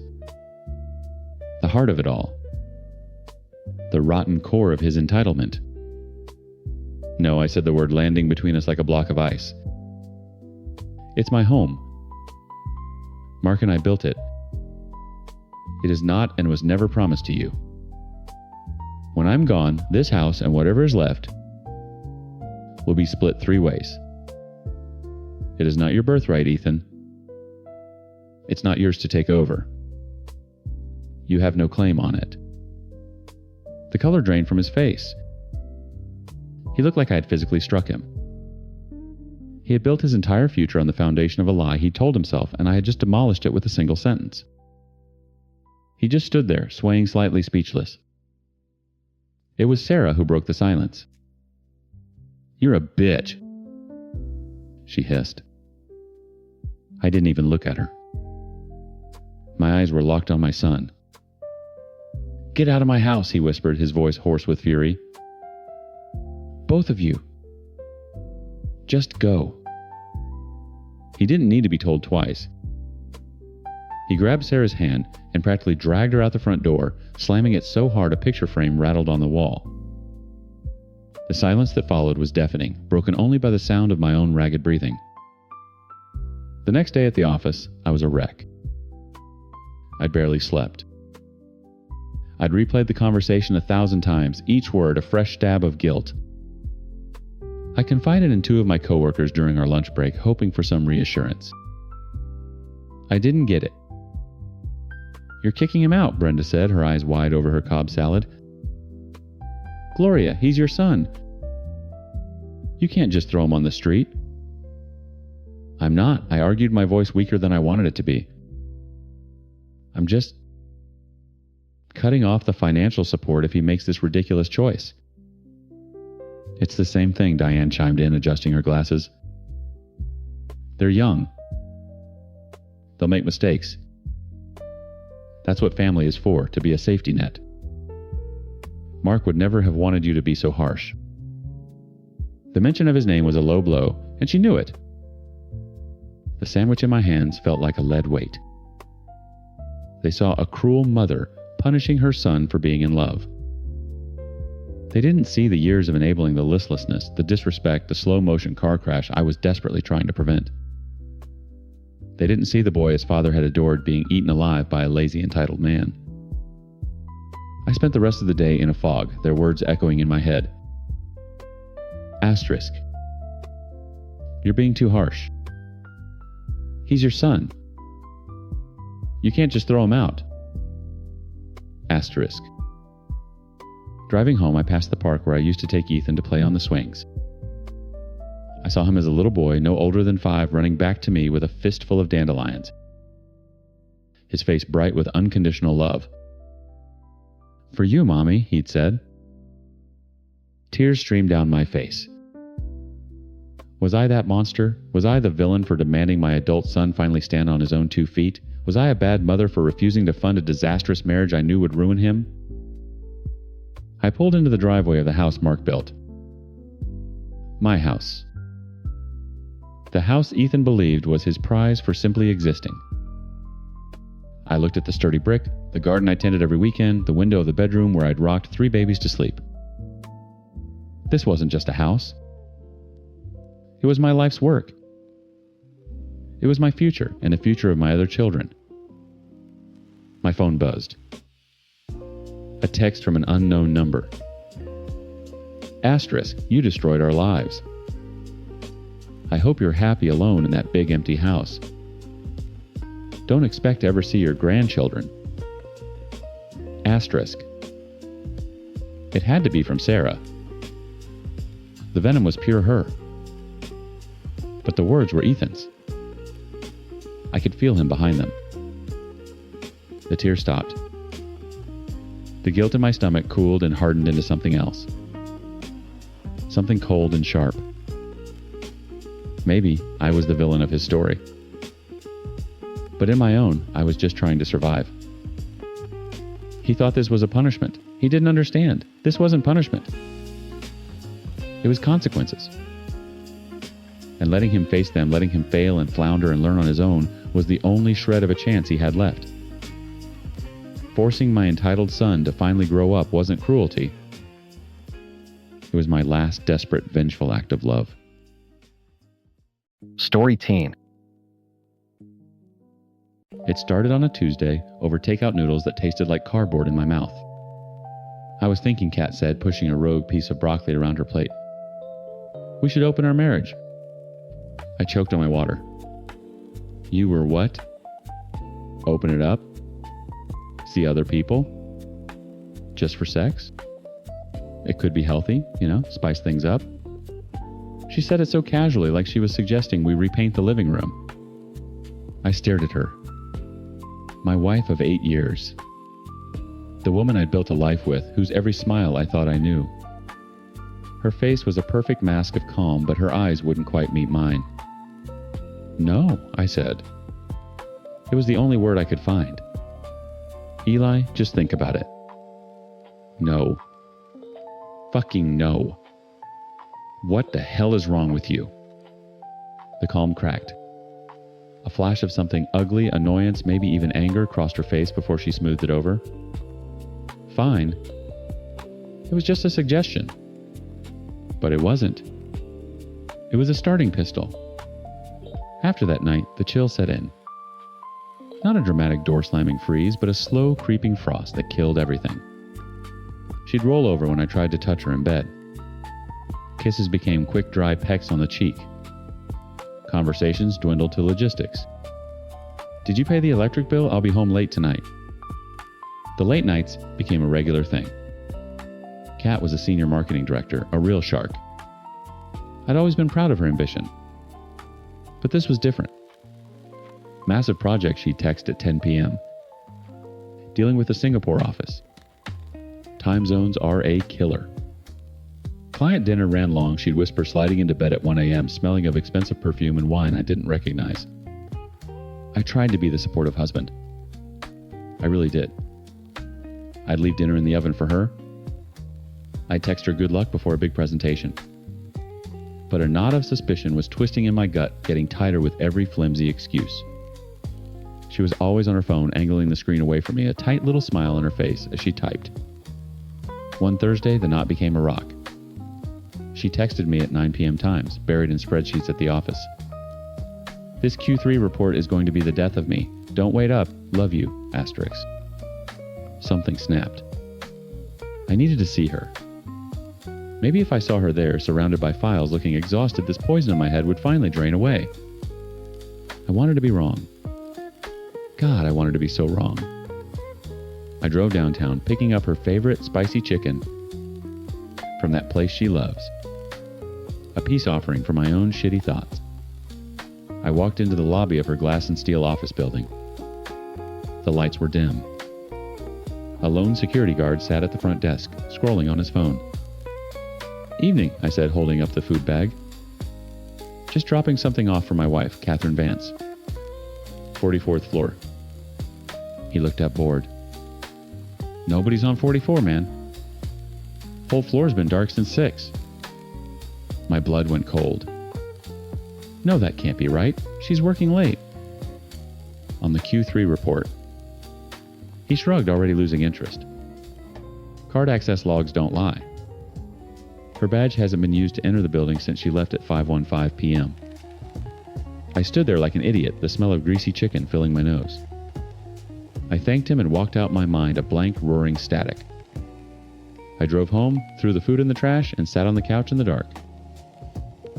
The heart of it all. The rotten core of his entitlement. "No," I said, the word landing between us like a block of ice. "It's my home. Mark and I built it. It is not and was never promised to you. When I'm gone, this house and whatever is left will be split 3 ways. It is not your birthright, Ethan. It's not yours to take over. You have no claim on it." The color drained from his face. He looked like I had physically struck him. He had built his entire future on the foundation of a lie he told himself, and I had just demolished it with a single sentence. He just stood there, swaying slightly speechless. It was Sarah who broke the silence. "You're a bitch," she hissed. I didn't even look at her. My eyes were locked on my son. "Get out of my house," he whispered, his voice hoarse with fury. "Both of you. Just go." He didn't need to be told twice. He grabbed Sarah's hand and practically dragged her out the front door, slamming it so hard a picture frame rattled on the wall. The silence that followed was deafening, broken only by the sound of my own ragged breathing. The next day at the office, I was a wreck. I'd barely slept. I'd replayed the conversation 1,000 times, each word a fresh stab of guilt. I confided in 2 of my coworkers during our lunch break, hoping for some reassurance. I didn't get it. "You're kicking him out," Brenda said, her eyes wide over her Cobb salad. "Gloria, he's your son. You can't just throw him on the street." "I'm not," I argued, my voice weaker than I wanted it to be. "I'm just cutting off the financial support if he makes this ridiculous choice." "It's the same thing," Diane chimed in, adjusting her glasses. "They're young. They'll make mistakes. That's what family is for, to be a safety net. Mark would never have wanted you to be so harsh." The mention of his name was a low blow, and she knew it. The sandwich in my hands felt like a lead weight. They saw a cruel mother punishing her son for being in love. They didn't see the years of enabling the listlessness, the disrespect, the slow-motion car crash I was desperately trying to prevent. They didn't see the boy his father had adored being eaten alive by a lazy, entitled man. I spent the rest of the day in a fog, their words echoing in my head. Asterisk. You're being too harsh. He's your son. You can't just throw him out. Asterisk. Driving home, I passed the park where I used to take Ethan to play on the swings. I saw him as a little boy, no older than 5, running back to me with a fistful of dandelions. His face bright with unconditional love. "For you, Mommy," he'd said. Tears streamed down my face. Was I that monster? Was I the villain for demanding my adult son finally stand on his own 2 feet? Was I a bad mother for refusing to fund a disastrous marriage I knew would ruin him? I pulled into the driveway of the house Mark built. My house. The house Ethan believed was his prize for simply existing. I looked at the sturdy brick, the garden I tended every weekend, the window of the bedroom where I'd rocked 3 babies to sleep. This wasn't just a house. It was my life's work. It was my future and the future of my other children. My phone buzzed. A text from an unknown number. Asterisk, you destroyed our lives. I hope you're happy alone in that big empty house. Don't expect to ever see your grandchildren. Asterisk. It had to be from Sarah. The venom was pure her. But the words were Ethan's. I could feel him behind them. The tears stopped. The guilt in my stomach cooled and hardened into something else. Something cold and sharp. Maybe I was the villain of his story. But in my own, I was just trying to survive. He thought this was a punishment. He didn't understand. This wasn't punishment. It was consequences. And letting him face them, letting him fail and flounder and learn on his own, was the only shred of a chance he had left. Forcing my entitled son to finally grow up wasn't cruelty. It was my last desperate, vengeful act of love. Story Teen. It started on a Tuesday over takeout noodles that tasted like cardboard in my mouth. I was thinking, Kat said, pushing a rogue piece of broccoli around her plate. We should open our marriage. I choked on my water. You were what? Open it up? See other people? Just for sex? It could be healthy, spice things up. She said it so casually, like she was suggesting we repaint the living room. I stared at her. My wife of 8 years. The woman I'd built a life with, whose every smile I thought I knew. Her face was a perfect mask of calm, but her eyes wouldn't quite meet mine. "No," I said. It was the only word I could find. "Eli, just think about it." "No. Fucking no. What the hell is wrong with you?" The calm cracked. A flash of something ugly, annoyance, maybe even anger crossed her face before she smoothed it over. Fine. It was just a suggestion. But it wasn't. It was a starting pistol. After that night, the chill set in. Not a dramatic door-slamming freeze, but a slow, creeping frost that killed everything. She'd roll over when I tried to touch her in bed. Kisses became quick, dry pecks on the cheek. Conversations dwindled to logistics. "Did you pay the electric bill? I'll be home late tonight." The late nights became a regular thing. Kat was a senior marketing director, a real shark. I'd always been proud of her ambition. But this was different. Massive projects she'd text at 10 p.m. Dealing with the Singapore office. Time zones are a killer. Client dinner ran long. She'd whisper sliding into bed at 1 a.m., smelling of expensive perfume and wine I didn't recognize. I tried to be the supportive husband. I really did. I'd leave dinner in the oven for her. I'd text her good luck before a big presentation. But a knot of suspicion was twisting in my gut, getting tighter with every flimsy excuse. She was always on her phone, angling the screen away from me, a tight little smile on her face as she typed. One Thursday, the knot became a rock. She texted me at 9 p.m. times, buried in spreadsheets at the office. "This Q3 report is going to be the death of me. Don't wait up. Love you. Asterisk." Something snapped. I needed to see her. Maybe if I saw her there, surrounded by files, looking exhausted, this poison in my head would finally drain away. I wanted to be wrong. God, I wanted to be so wrong. I drove downtown, picking up her favorite spicy chicken from that place she loves. A peace offering for my own shitty thoughts. I walked into the lobby of her glass and steel office building. The lights were dim. A lone security guard sat at the front desk, scrolling on his phone. "Evening," I said, holding up the food bag. "Just dropping something off for my wife, Catherine Vance. 44th floor." He looked up, bored. "Nobody's on 44, man. Whole floor's been dark since 6. My blood went cold. No, that can't be right. She's working late. On the Q3 report. He shrugged, already losing interest. Card access logs don't lie. Her badge hasn't been used to enter the building since she left at 5:15 p.m. I stood there like an idiot, the smell of greasy chicken filling my nose. I thanked him and walked out my mind, a blank, roaring static. I drove home, threw the food in the trash, and sat on the couch in the dark.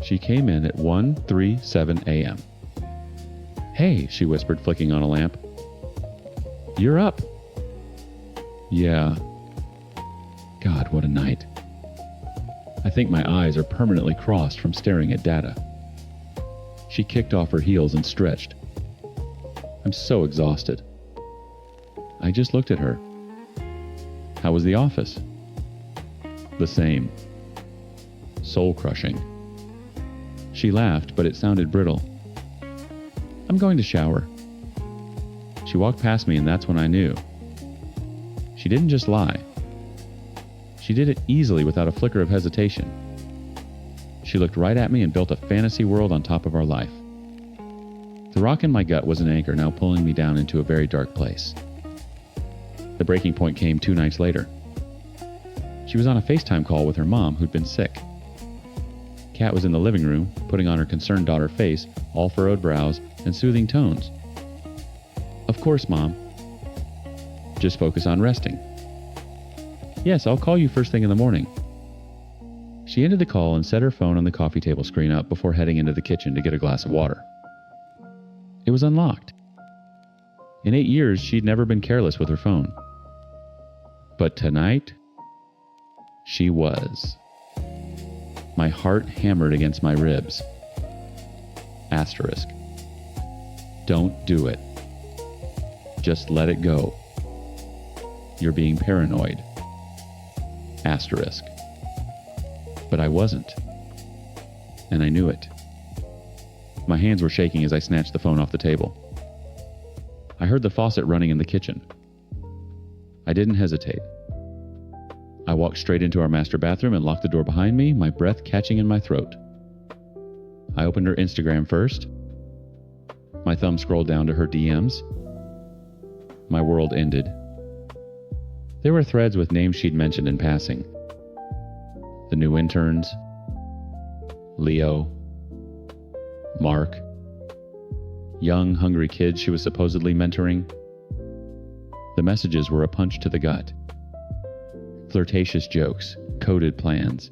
She came in at 1:37 a.m. "Hey," she whispered, flicking on a lamp. "You're up." Yeah. God, what a night. I think my eyes are permanently crossed from staring at data. She kicked off her heels and stretched. I'm so exhausted. I just looked at her. How was the office? The same. Soul-crushing. She laughed, but it sounded brittle. I'm going to shower. She walked past me, and that's when I knew. She didn't just lie. She did it easily without a flicker of hesitation. She looked right at me and built a fantasy world on top of our life. The rock in my gut was an anchor now pulling me down into a very dark place. The breaking point came 2 nights later. She was on a FaceTime call with her mom who'd been sick. Kat was in the living room, putting on her concerned daughter face, all furrowed brows, and soothing tones. Of course, Mom. Just focus on resting. Yes, I'll call you first thing in the morning. She ended the call and set her phone on the coffee table screen up before heading into the kitchen to get a glass of water. It was unlocked. In 8 years, she'd never been careless with her phone. But tonight, she was. My heart hammered against my ribs. Asterisk. Don't do it. Just let it go. you're being paranoid. Asterisk. But I wasn't. And I knew it. My hands were shaking as I snatched the phone off the table. I heard the faucet running in the kitchen. I didn't hesitate. I walked straight into our master bathroom and locked the door behind me, my breath catching in my throat. I opened her Instagram first. My thumb scrolled down to her DMs. My world ended. There were threads with names she'd mentioned in passing. The new interns, Leo, Mark, young, hungry kids she was supposedly mentoring. The messages were a punch to the gut. Flirtatious jokes, coded plans.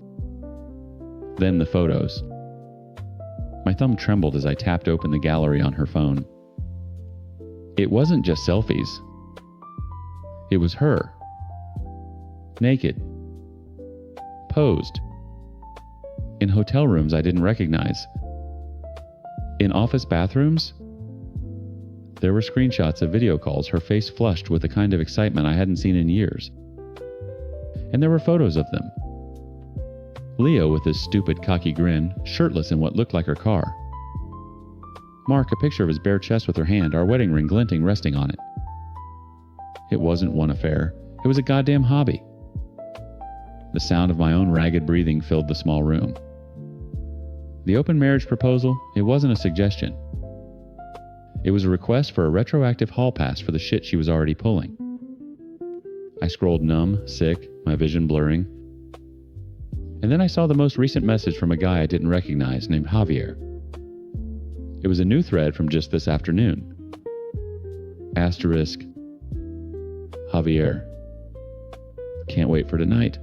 Then the photos. My thumb trembled as I tapped open the gallery on her phone. It wasn't just selfies. It was her. Naked. Posed. In hotel rooms I didn't recognize. In office bathrooms, there were screenshots of video calls, her face flushed with the kind of excitement I hadn't seen in years. And there were photos of them. Leo with his stupid, cocky grin, shirtless in what looked like her car. Mark, a picture of his bare chest with her hand, our wedding ring glinting, resting on it. It wasn't one affair. It was a goddamn hobby. The sound of my own ragged breathing filled the small room. The open marriage proposal, it wasn't a suggestion. It was a request for a retroactive hall pass for the shit she was already pulling. I scrolled numb, sick, my vision blurring. And then I saw the most recent message from a guy I didn't recognize named Javier. It was a new thread from just this afternoon. Asterisk. Javier. Can't wait for tonight.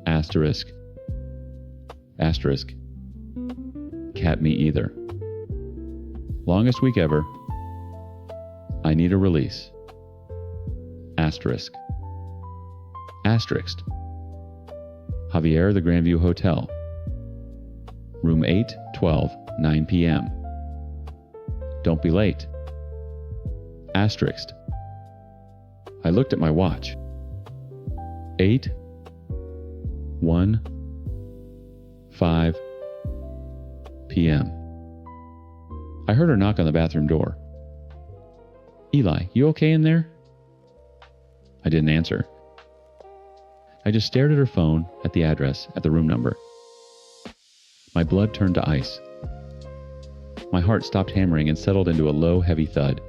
Asterisk. Asterisk. Cat me either. Longest week ever. I need a release. Asterisk. Asterisk. Javier, the Grandview Hotel. Room 812, 9 p.m. Don't be late. Asterisk. I looked at my watch. 8:15 p.m. I heard her knock on the bathroom door. Eli, you okay in there? I didn't answer. I just stared at her phone, at the address, at the room number. My blood turned to ice. My heart stopped hammering and settled into a low, heavy thud.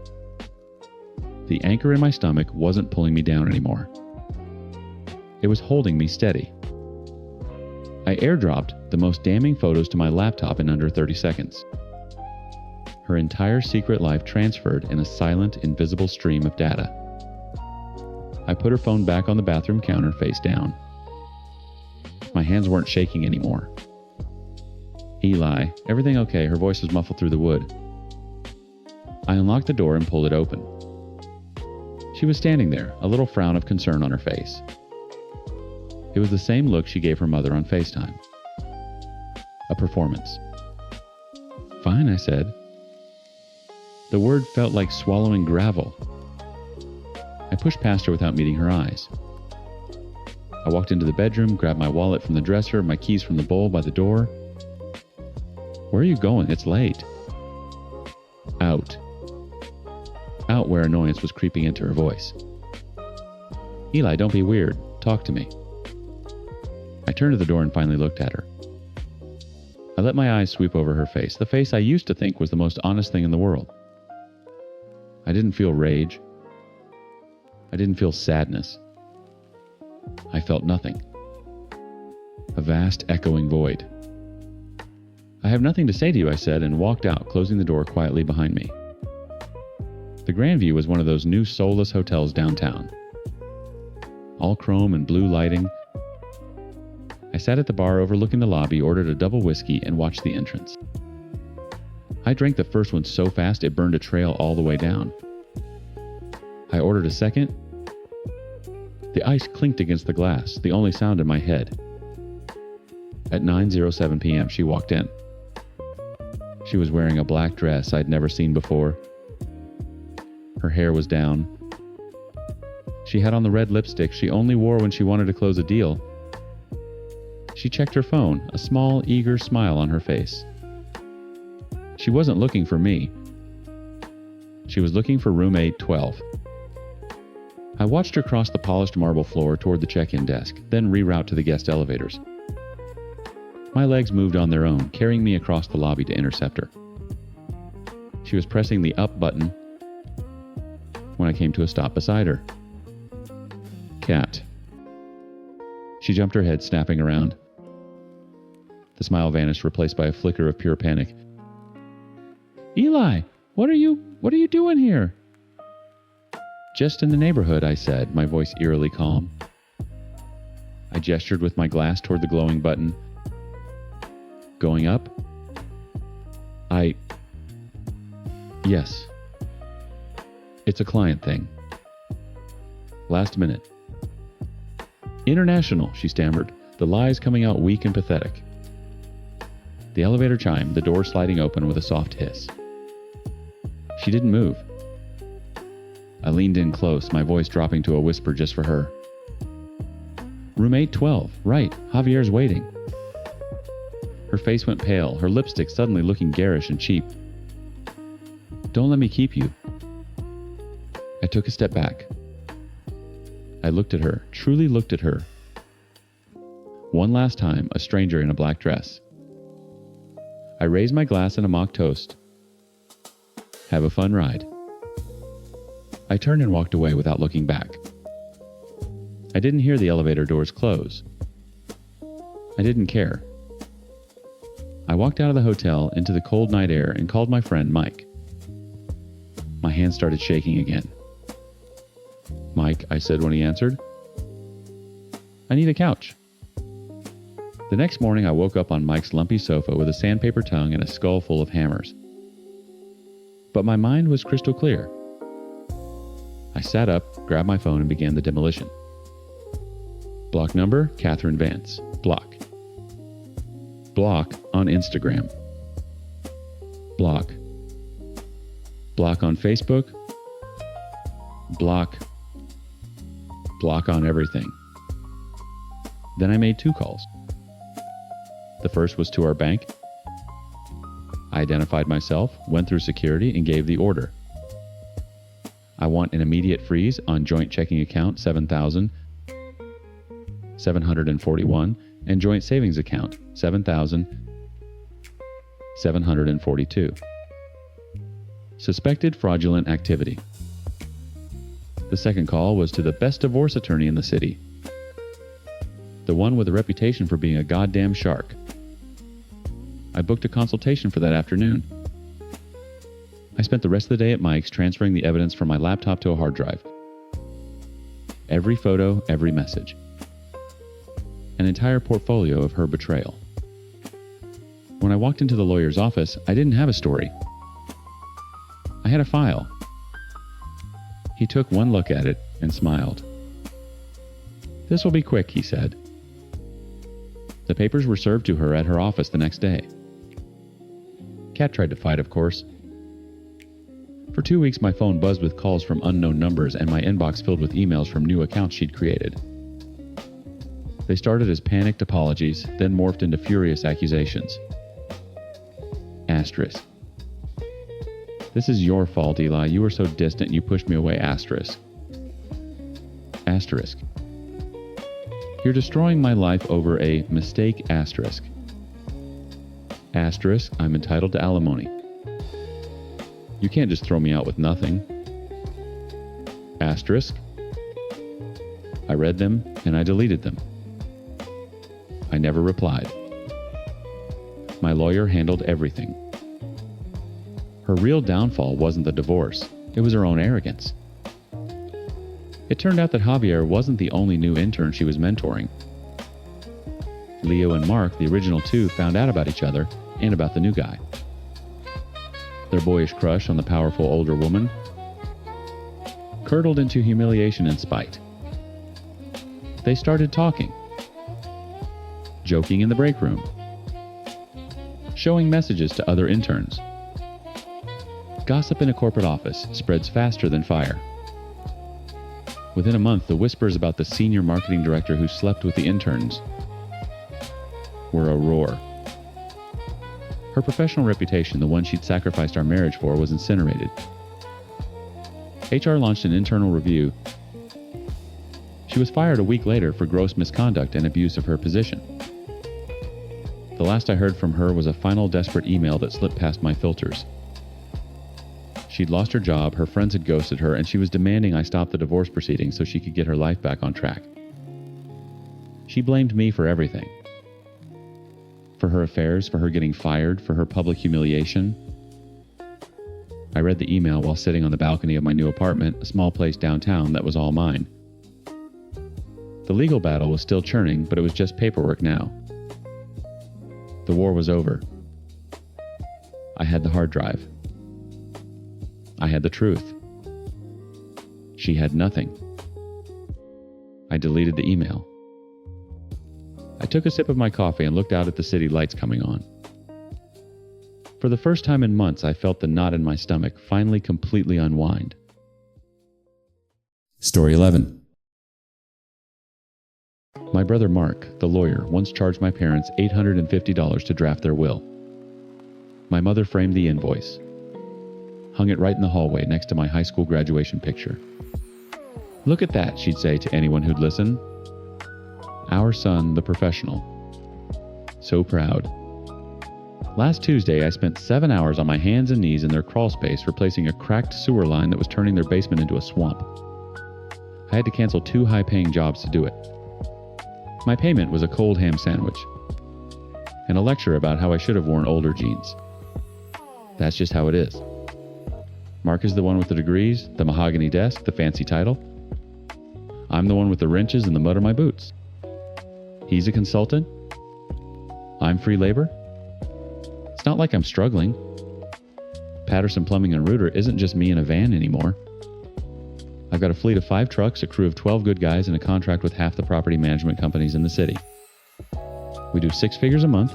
The anchor in my stomach wasn't pulling me down anymore. It was holding me steady. I airdropped the most damning photos to my laptop in under 30 seconds. Her entire secret life transferred in a silent, invisible stream of data. I put her phone back on the bathroom counter face down. My hands weren't shaking anymore. Eli, everything okay? Her voice was muffled through the wood. I unlocked the door and pulled it open. She was standing there, a little frown of concern on her face. It was the same look she gave her mother on FaceTime. A performance. Fine, I said. The word felt like swallowing gravel. I pushed past her without meeting her eyes. I walked into the bedroom, grabbed my wallet from the dresser, my keys from the bowl by the door. Where are you going? It's late. Out. Out where annoyance was creeping into her voice. Eli, don't be weird. Talk to me. I turned to the door and finally looked at her. I let my eyes sweep over her face, the face I used to think was the most honest thing in the world. I didn't feel rage. I didn't feel sadness. I felt nothing. A vast, echoing void. I have nothing to say to you, I said, and walked out, closing the door quietly behind me. The Grandview was one of those new soulless hotels downtown. All chrome and blue lighting. I sat at the bar overlooking the lobby, ordered a double whiskey, and watched the entrance. I drank the first one so fast it burned a trail all the way down. I ordered a second. The ice clinked against the glass, the only sound in my head. At 9:07 p.m., she walked in. She was wearing a black dress I'd never seen before. Her hair was down. She had on the red lipstick she only wore when she wanted to close a deal. She checked her phone, a small, eager smile on her face. She wasn't looking for me. She was looking for room 812. I watched her cross the polished marble floor toward the check-in desk, then reroute to the guest elevators. My legs moved on their own, carrying me across the lobby to intercept her. She was pressing the up button when I came to a stop beside her. Cat. She jumped her head, snapping around. The smile vanished, replaced by a flicker of pure panic. Eli, what are you doing here? Just in the neighborhood, I said, my voice eerily calm. I gestured with my glass toward the glowing button. Going up? Yes. It's a client thing. Last minute. International, she stammered, the lies coming out weak and pathetic. The elevator chimed, the door sliding open with a soft hiss. She didn't move. I leaned in close, my voice dropping to a whisper just for her. Room 812, right, Javier's waiting. Her face went pale, her lipstick suddenly looking garish and cheap. Don't let me keep you. I took a step back. I looked at her, truly looked at her. One last time, a stranger in a black dress. I raised my glass in a mock toast. Have a fun ride. I turned and walked away without looking back. I didn't hear the elevator doors close. I didn't care. I walked out of the hotel into the cold night air and called my friend Mike. My hands started shaking again. Mike, I said when he answered. I need a couch. The next morning I woke up on Mike's lumpy sofa with a sandpaper tongue and a skull full of hammers. But my mind was crystal clear. I sat up, grabbed my phone, and began the demolition. Block number, Catherine Vance. Block. Block on Instagram. Block. Block on Facebook. Block. Block on everything. Then I made 2 calls. The first was to our bank. I identified myself, went through security, and gave the order. I want an immediate freeze on joint checking account 7,741 and joint savings account 7,742. Suspected fraudulent activity. The second call was to the best divorce attorney in the city. The one with a reputation for being a goddamn shark. I booked a consultation for that afternoon. I spent the rest of the day at Mike's transferring the evidence from my laptop to a hard drive. Every photo, every message. An entire portfolio of her betrayal. When I walked into the lawyer's office, I didn't have a story. I had a file. He took one look at it and smiled. This will be quick, he said. The papers were served to her at her office the next day. Kat tried to fight, of course. For 2 weeks, my phone buzzed with calls from unknown numbers and my inbox filled with emails from new accounts she'd created. They started as panicked apologies, then morphed into furious accusations. Asterisk. This is your fault, Eli. You were so distant you pushed me away. Asterisk. Asterisk. You're destroying my life over a mistake. Asterisk. Asterisk. I'm entitled to alimony. You can't just throw me out with nothing. Asterisk. I read them and I deleted them. I never replied. My lawyer handled everything. Her real downfall wasn't the divorce, it was her own arrogance. It turned out that Javier wasn't the only new intern she was mentoring. Leo and Mark, the original 2, found out about each other and about the new guy. Their boyish crush on the powerful older woman curdled into humiliation and spite. They started talking, joking in the break room, showing messages to other interns. Gossip in a corporate office spreads faster than fire. Within a month, the whispers about the senior marketing director who slept with the interns were a roar. Her professional reputation, the one she'd sacrificed our marriage for, was incinerated. HR launched an internal review. She was fired a week later for gross misconduct and abuse of her position. The last I heard from her was a final desperate email that slipped past my filters. She'd lost her job, her friends had ghosted her, and she was demanding I stop the divorce proceedings so she could get her life back on track. She blamed me for everything. For her affairs, for her getting fired, for her public humiliation. I read the email while sitting on the balcony of my new apartment, a small place downtown that was all mine. The legal battle was still churning, but it was just paperwork now. The war was over. I had the hard drive. I had the truth. She had nothing. I deleted the email. I took a sip of my coffee and looked out at the city lights coming on. For the first time in months, I felt the knot in my stomach finally completely unwind. Story 11. My brother Mark, the lawyer, once charged my parents $850 to draft their will. My mother framed the invoice, hung it right in the hallway next to my high school graduation picture. "Look at that," she'd say to anyone who'd listen. "Our son, the professional. So proud." Last Tuesday, I spent 7 hours on my hands and knees in their crawl space replacing a cracked sewer line that was turning their basement into a swamp. I had to cancel 2 high-paying jobs to do it. My payment was a cold ham sandwich and a lecture about how I should have worn older jeans. That's just how it is. Mark is the one with the degrees, the mahogany desk, the fancy title. I'm the one with the wrenches and the mud on my boots. He's a consultant. I'm free labor. It's not like I'm struggling. Patterson Plumbing and Rooter isn't just me in a van anymore. I've got a fleet of 5 trucks, a crew of 12 good guys, and a contract with half the property management companies in the city. We do 6 figures a month.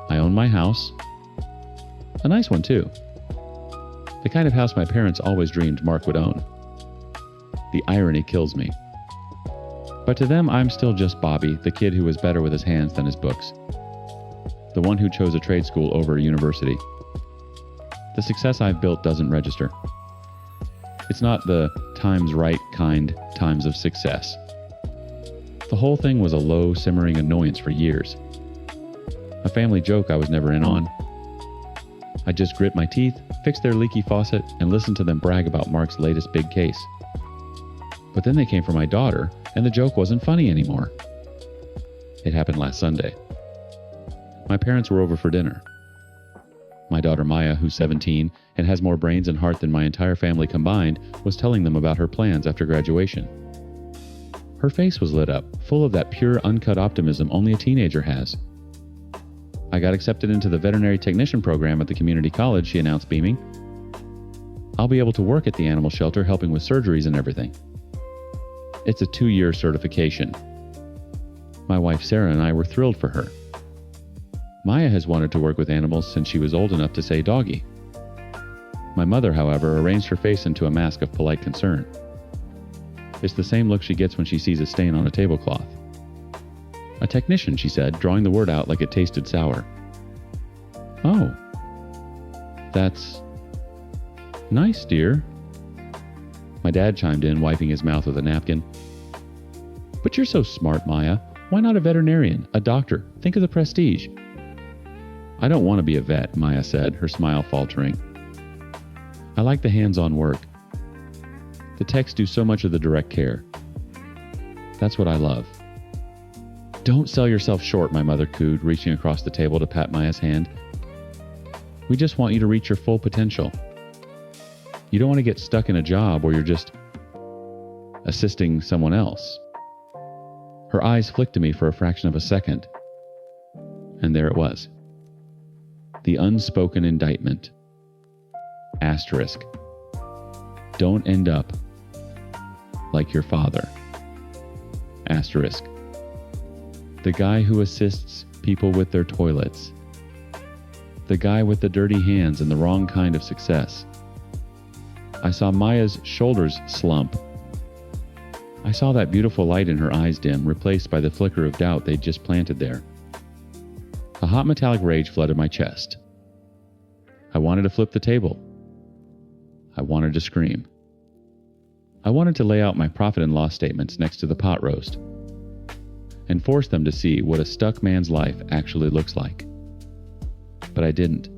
I own my house. A nice one, too. The kind of house my parents always dreamed Mark would own. The irony kills me. But to them, I'm still just Bobby, the kid who was better with his hands than his books. The one who chose a trade school over a university. The success I've built doesn't register. It's not the times right kind times of success. The whole thing was a low, simmering annoyance for years. A family joke I was never in on. I just grit my teeth, fix their leaky faucet, and listen to them brag about Mark's latest big case. But then they came for my daughter, and the joke wasn't funny anymore. It happened last Sunday. My parents were over for dinner. My daughter Maya, who's 17 and has more brains and heart than my entire family combined, was telling them about her plans after graduation. Her face was lit up, full of that pure, uncut optimism only a teenager has. "I got accepted into the veterinary technician program at the community college," she announced, beaming. "I'll be able to work at the animal shelter helping with surgeries and everything. It's a 2-year certification." My wife Sarah and I were thrilled for her. Maya has wanted to work with animals since she was old enough to say doggy. My mother, however, arranged her face into a mask of polite concern. It's the same look she gets when she sees a stain on a tablecloth. "A technician," she said, drawing the word out like it tasted sour. "Oh, that's nice, dear." My dad chimed in, wiping his mouth with a napkin. "But you're so smart, Maya. Why not a veterinarian, a doctor? Think of the prestige." "I don't want to be a vet," Maya said, her smile faltering. "I like the hands-on work. The techs do so much of the direct care. That's what I love." "Don't sell yourself short," my mother cooed, reaching across the table to pat Maya's hand. "We just want you to reach your full potential. You don't want to get stuck in a job where you're just assisting someone else." Her eyes flicked to me for a fraction of a second. And there it was. The unspoken indictment. Asterisk. Don't end up like your father. Asterisk. The guy who assists people with their toilets. The guy with the dirty hands and the wrong kind of success. I saw Maya's shoulders slump, I saw that beautiful light in her eyes dim, replaced by the flicker of doubt they'd just planted there. A hot metallic rage flooded my chest. I wanted to flip the table. I wanted to scream. I wanted to lay out my profit and loss statements next to the pot roast and force them to see what a stuck man's life actually looks like. But I didn't.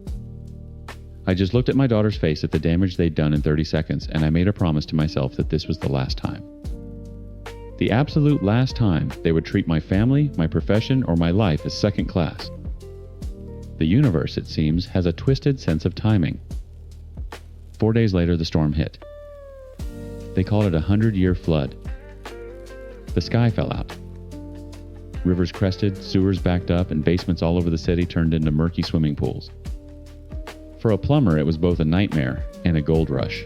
I just looked at my daughter's face at the damage they'd done in 30 seconds, and I made a promise to myself that this was the last time. The absolute last time they would treat my family, my profession, or my life as second class. The universe, it seems, has a twisted sense of timing. 4 days later, the storm hit. They called it a 100-year flood. The sky fell out. Rivers crested, sewers backed up, and basements all over the city turned into murky swimming pools. For a plumber, it was both a nightmare and a gold rush.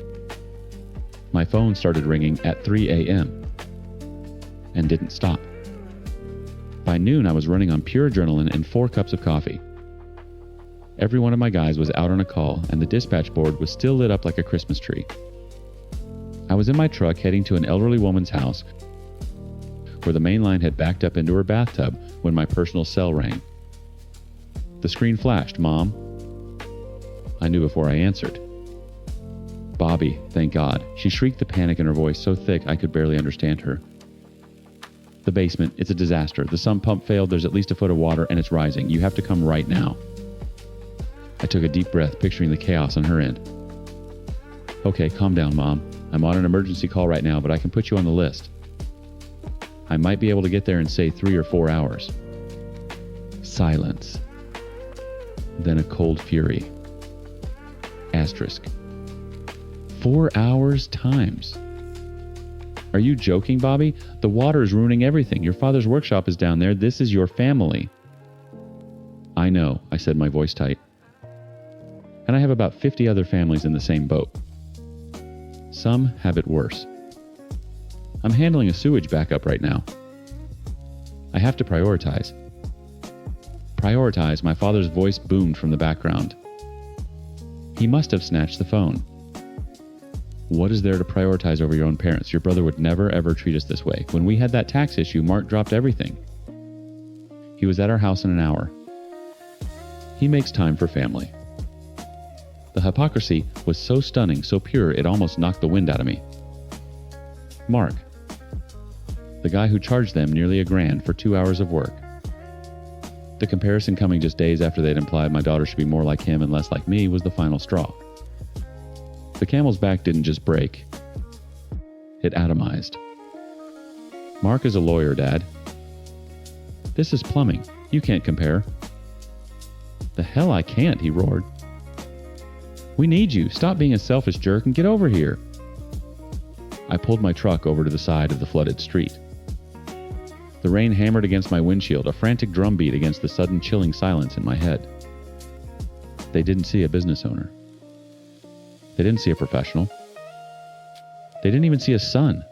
My phone started ringing at 3 a.m. and didn't stop. By noon, I was running on pure adrenaline and 4 cups of coffee. Every one of my guys was out on a call, and the dispatch board was still lit up like a Christmas tree. I was in my truck heading to an elderly woman's house where the main line had backed up into her bathtub when my personal cell rang. The screen flashed, "Mom." I knew before I answered. "Bobby, thank God." She shrieked, the panic in her voice so thick I could barely understand her. "The basement, it's a disaster. The sump pump failed, there's at least a foot of water, and it's rising. You have to come right now." I took a deep breath, picturing the chaos on her end. "Okay, calm down, Mom. I'm on an emergency call right now, but I can put you on the list. I might be able to get there in, say, 3 or 4 hours." Silence. Then a cold fury. Asterisk. 4 hours times. "Are you joking, Bobby? The water is ruining everything. Your father's workshop is down there. This is your family." "I know," I said, my voice tight. "And I have about 50 other families in the same boat. Some have it worse. I'm handling a sewage backup right now. I have to prioritize." "Prioritize," my father's voice boomed from the background. He must have snatched the phone. "What is there to prioritize over your own parents? Your brother would never ever treat us this way. When we had that tax issue, Mark dropped everything. He was at our house in an hour. He makes time for family." The hypocrisy was so stunning, so pure, it almost knocked the wind out of me. Mark. The guy who charged them nearly $1,000 for 2 hours of work. The comparison, coming just days after they'd implied my daughter should be more like him and less like me, was the final straw. The camel's back didn't just break. It atomized. "Mark is a lawyer, Dad." "This is plumbing. You can't compare." "The hell I can't," he roared. "We need you. Stop being a selfish jerk and get over here." I pulled my truck over to the side of the flooded street. The rain hammered against my windshield, a frantic drumbeat against the sudden chilling silence in my head. They didn't see a business owner. They didn't see a professional. They didn't even see a son.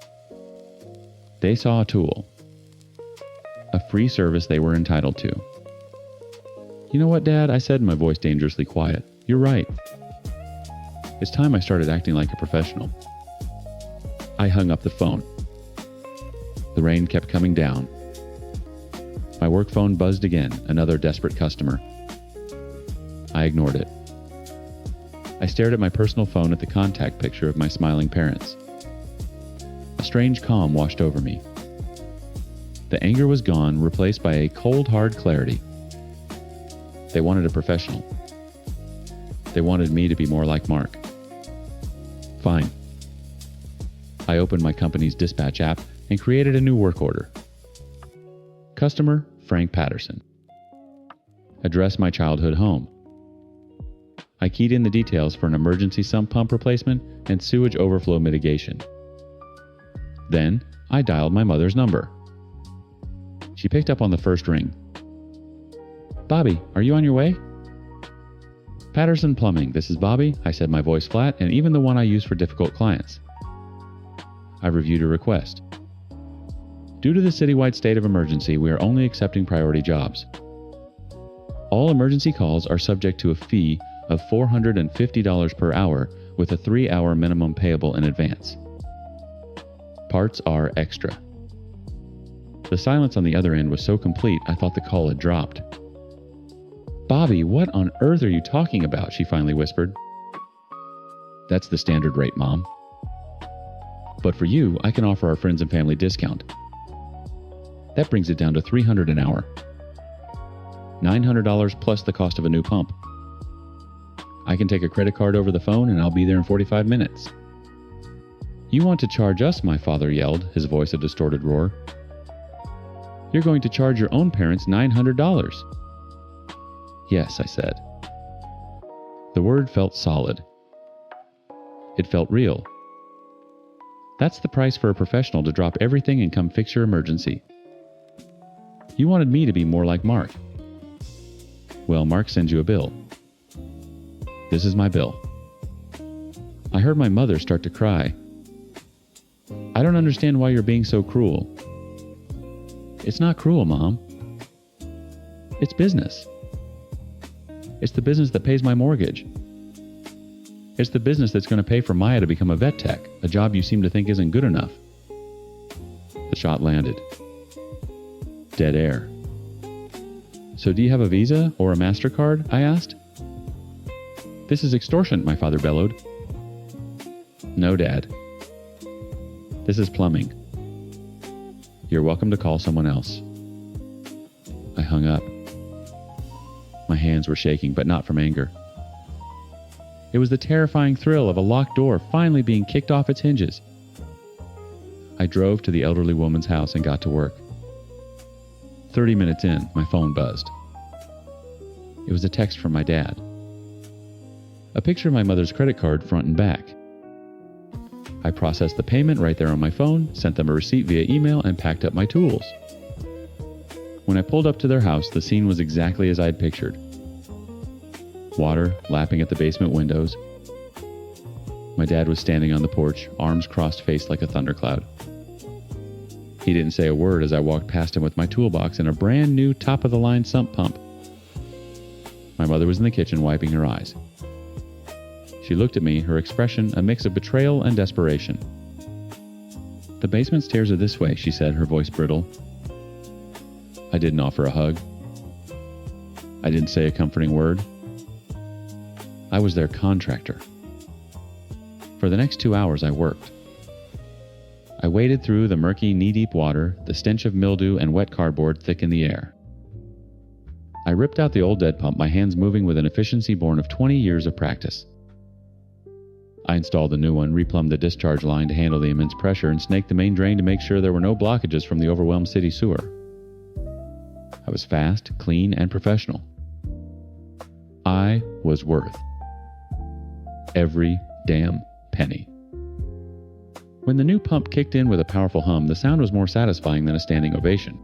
They saw a tool. A free service they were entitled to. "You know what, Dad?" I said, my voice dangerously quiet. "You're right. It's time I started acting like a professional." I hung up the phone. The rain kept coming down. My work phone buzzed again, another desperate customer. I ignored it. I stared at my personal phone at the contact picture of my smiling parents. A strange calm washed over me. The anger was gone, replaced by a cold, hard clarity. They wanted a professional. They wanted me to be more like Mark. Fine. I opened my company's dispatch app and created a new work order. Customer, Frank Patterson. Address, my childhood home. I keyed in the details for an emergency sump pump replacement and sewage overflow mitigation. Then, I dialed my mother's number. She picked up on the first ring. "Bobby, are you on your way?" "Patterson Plumbing, this is Bobby," I said, my voice flat, and even the one I use for difficult clients. I reviewed a request. "Due to the citywide state of emergency, we are only accepting priority jobs. All emergency calls are subject to a fee of $450 per hour with a 3-hour minimum payable in advance. Parts are extra. The silence on the other end was so complete I thought the call had dropped. Bobby, what on earth are you talking about? She finally whispered. That's the standard rate, Mom. But for you, I can offer our friends and family discount. That brings it down to $300 an hour. $900 plus the cost of a new pump. I can take a credit card over the phone and I'll be there in 45 minutes. You want to charge us, my father yelled, his voice a distorted roar. You're going to charge your own parents $900. Yes, I said. The word felt solid. It felt real. That's the price for a professional to drop everything and come fix your emergency. You wanted me to be more like Mark. Well, Mark sends you a bill. This is my bill. I heard my mother start to cry. I don't understand why you're being so cruel. It's not cruel, Mom. It's business. It's the business that pays my mortgage. It's the business that's going to pay for Maya to become a vet tech, a job you seem to think isn't good enough. The shot landed. Dead air. So do you have a Visa or a MasterCard? I asked. This is extortion, my father bellowed. No, Dad. This is plumbing. You're welcome to call someone else. I hung up. My hands were shaking, but not from anger. It was the terrifying thrill of a locked door finally being kicked off its hinges. I drove to the elderly woman's house and got to work. 30 minutes in, my phone buzzed. It was a text from my dad. A picture of my mother's credit card front and back. I processed the payment right there on my phone, sent them a receipt via email, and packed up my tools. When I pulled up to their house, the scene was exactly as I'd pictured. Water lapping at the basement windows. My dad was standing on the porch, arms crossed, faced like a thundercloud. He didn't say a word as I walked past him with my toolbox and a brand new top-of-the-line sump pump. My mother was in the kitchen wiping her eyes. She looked at me, her expression a mix of betrayal and desperation. The basement stairs are this way, she said, her voice brittle. I didn't offer a hug. I didn't say a comforting word. I was their contractor. For the next 2 hours, I worked. I waded through the murky, knee-deep water, the stench of mildew and wet cardboard thick in the air. I ripped out the old dead pump, my hands moving with an efficiency born of 20 years of practice. I installed a new one, replumbed the discharge line to handle the immense pressure, and snaked the main drain to make sure there were no blockages from the overwhelmed city sewer. I was fast, clean, and professional. I was worth every damn penny. When the new pump kicked in with a powerful hum, the sound was more satisfying than a standing ovation.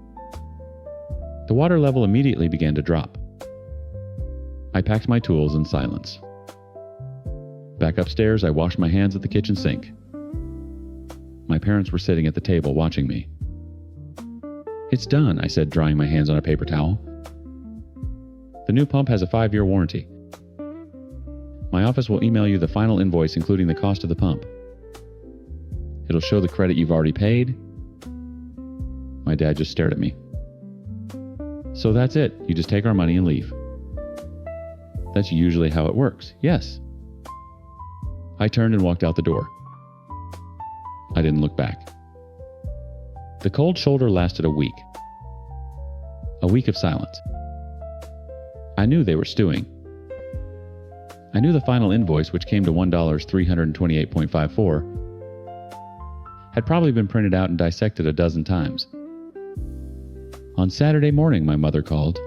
The water level immediately began to drop. I packed my tools in silence. Back upstairs, I washed my hands at the kitchen sink. My parents were sitting at the table watching me. It's done, I said, drying my hands on a paper towel. The new pump has a 5-year warranty. My office will email you the final invoice, including the cost of the pump. It'll show the credit you've already paid. My dad just stared at me. So that's it. You just take our money and leave. That's usually how it works. Yes. I turned and walked out the door. I didn't look back. The cold shoulder lasted a week. A week of silence. I knew they were stewing. I knew the final invoice, which came to $1,328.54, had probably been printed out and dissected a dozen times. On Saturday morning, my mother called.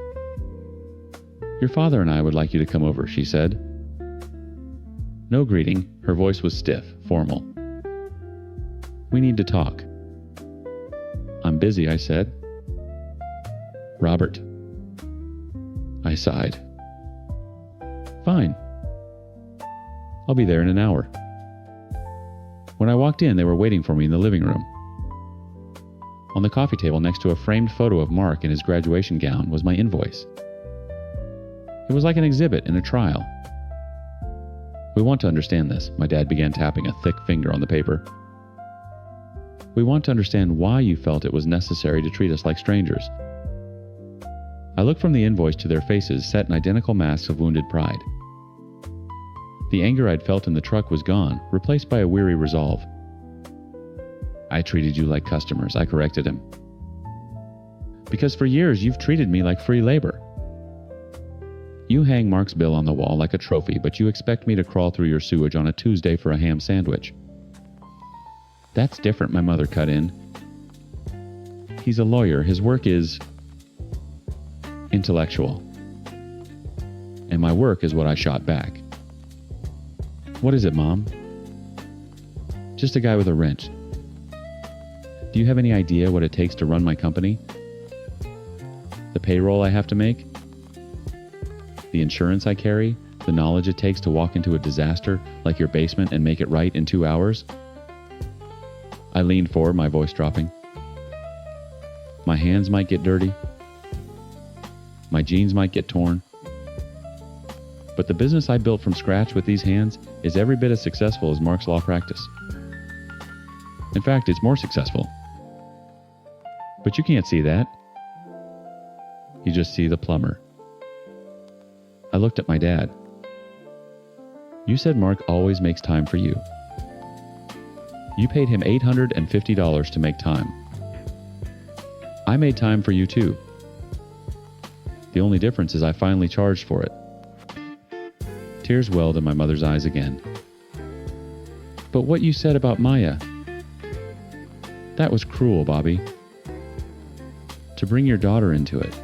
Your father and I would like you to come over, she said. No greeting, her voice was stiff, formal. We need to talk. I'm busy, I said. Robert. I sighed. Fine. I'll be there in an hour. When I walked in, they were waiting for me in the living room. On the coffee table next to a framed photo of Mark in his graduation gown was my invoice. It was like an exhibit in a trial. We want to understand this, my dad began tapping a thick finger on the paper. We want to understand why you felt it was necessary to treat us like strangers. I looked from the invoice to their faces set in identical masks of wounded pride. The anger I'd felt in the truck was gone, replaced by a weary resolve. I treated you like customers, I corrected him. Because for years you've treated me like free labor. You hang Mark's bill on the wall like a trophy, but you expect me to crawl through your sewage on a Tuesday for a ham sandwich. That's different, my mother cut in. He's a lawyer. His work is intellectual. And my work is what I shot back. What is it, Mom? Just a guy with a wrench. Do you have any idea what it takes to run my company? The payroll I have to make? The insurance I carry? The knowledge it takes to walk into a disaster like your basement and make it right in 2 hours? I leaned forward, my voice dropping. My hands might get dirty. My jeans might get torn. But the business I built from scratch with these hands is every bit as successful as Mark's law practice. In fact, it's more successful. But you can't see that. You just see the plumber. I looked at my dad. You said Mark always makes time for you. You paid him $850 to make time. I made time for you too. The only difference is I finally charged for it. Tears welled in my mother's eyes again. But what you said about Maya, that was cruel, Bobby. To bring your daughter into it.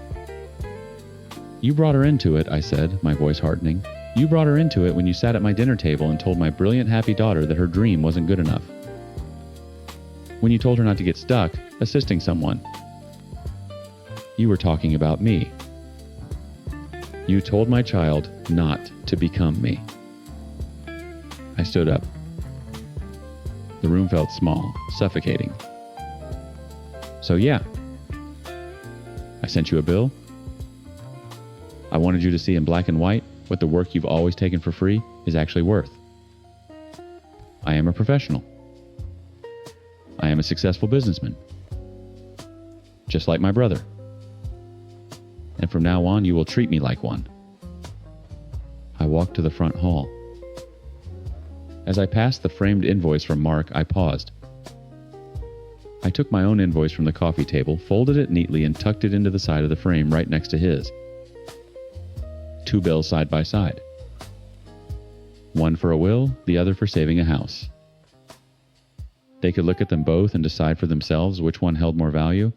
You brought her into it, I said, my voice hardening. You brought her into it when you sat at my dinner table and told my brilliant, happy daughter that her dream wasn't good enough. When you told her not to get stuck, assisting someone. You were talking about me. You told my child not to become me. I stood up. The room felt small, suffocating. So yeah, I sent you a bill. I wanted you to see in black and white what the work you've always taken for free is actually worth. I am a professional. I am a successful businessman. Just like my brother. And from now on, you will treat me like one. I walked to the front hall. As I passed the framed invoice from Mark, I paused. I took my own invoice from the coffee table, folded it neatly, and tucked it into the side of the frame right next to his. 2 bills side by side. One for a will, the other for saving a house. They could look at them both and decide for themselves which one held more value.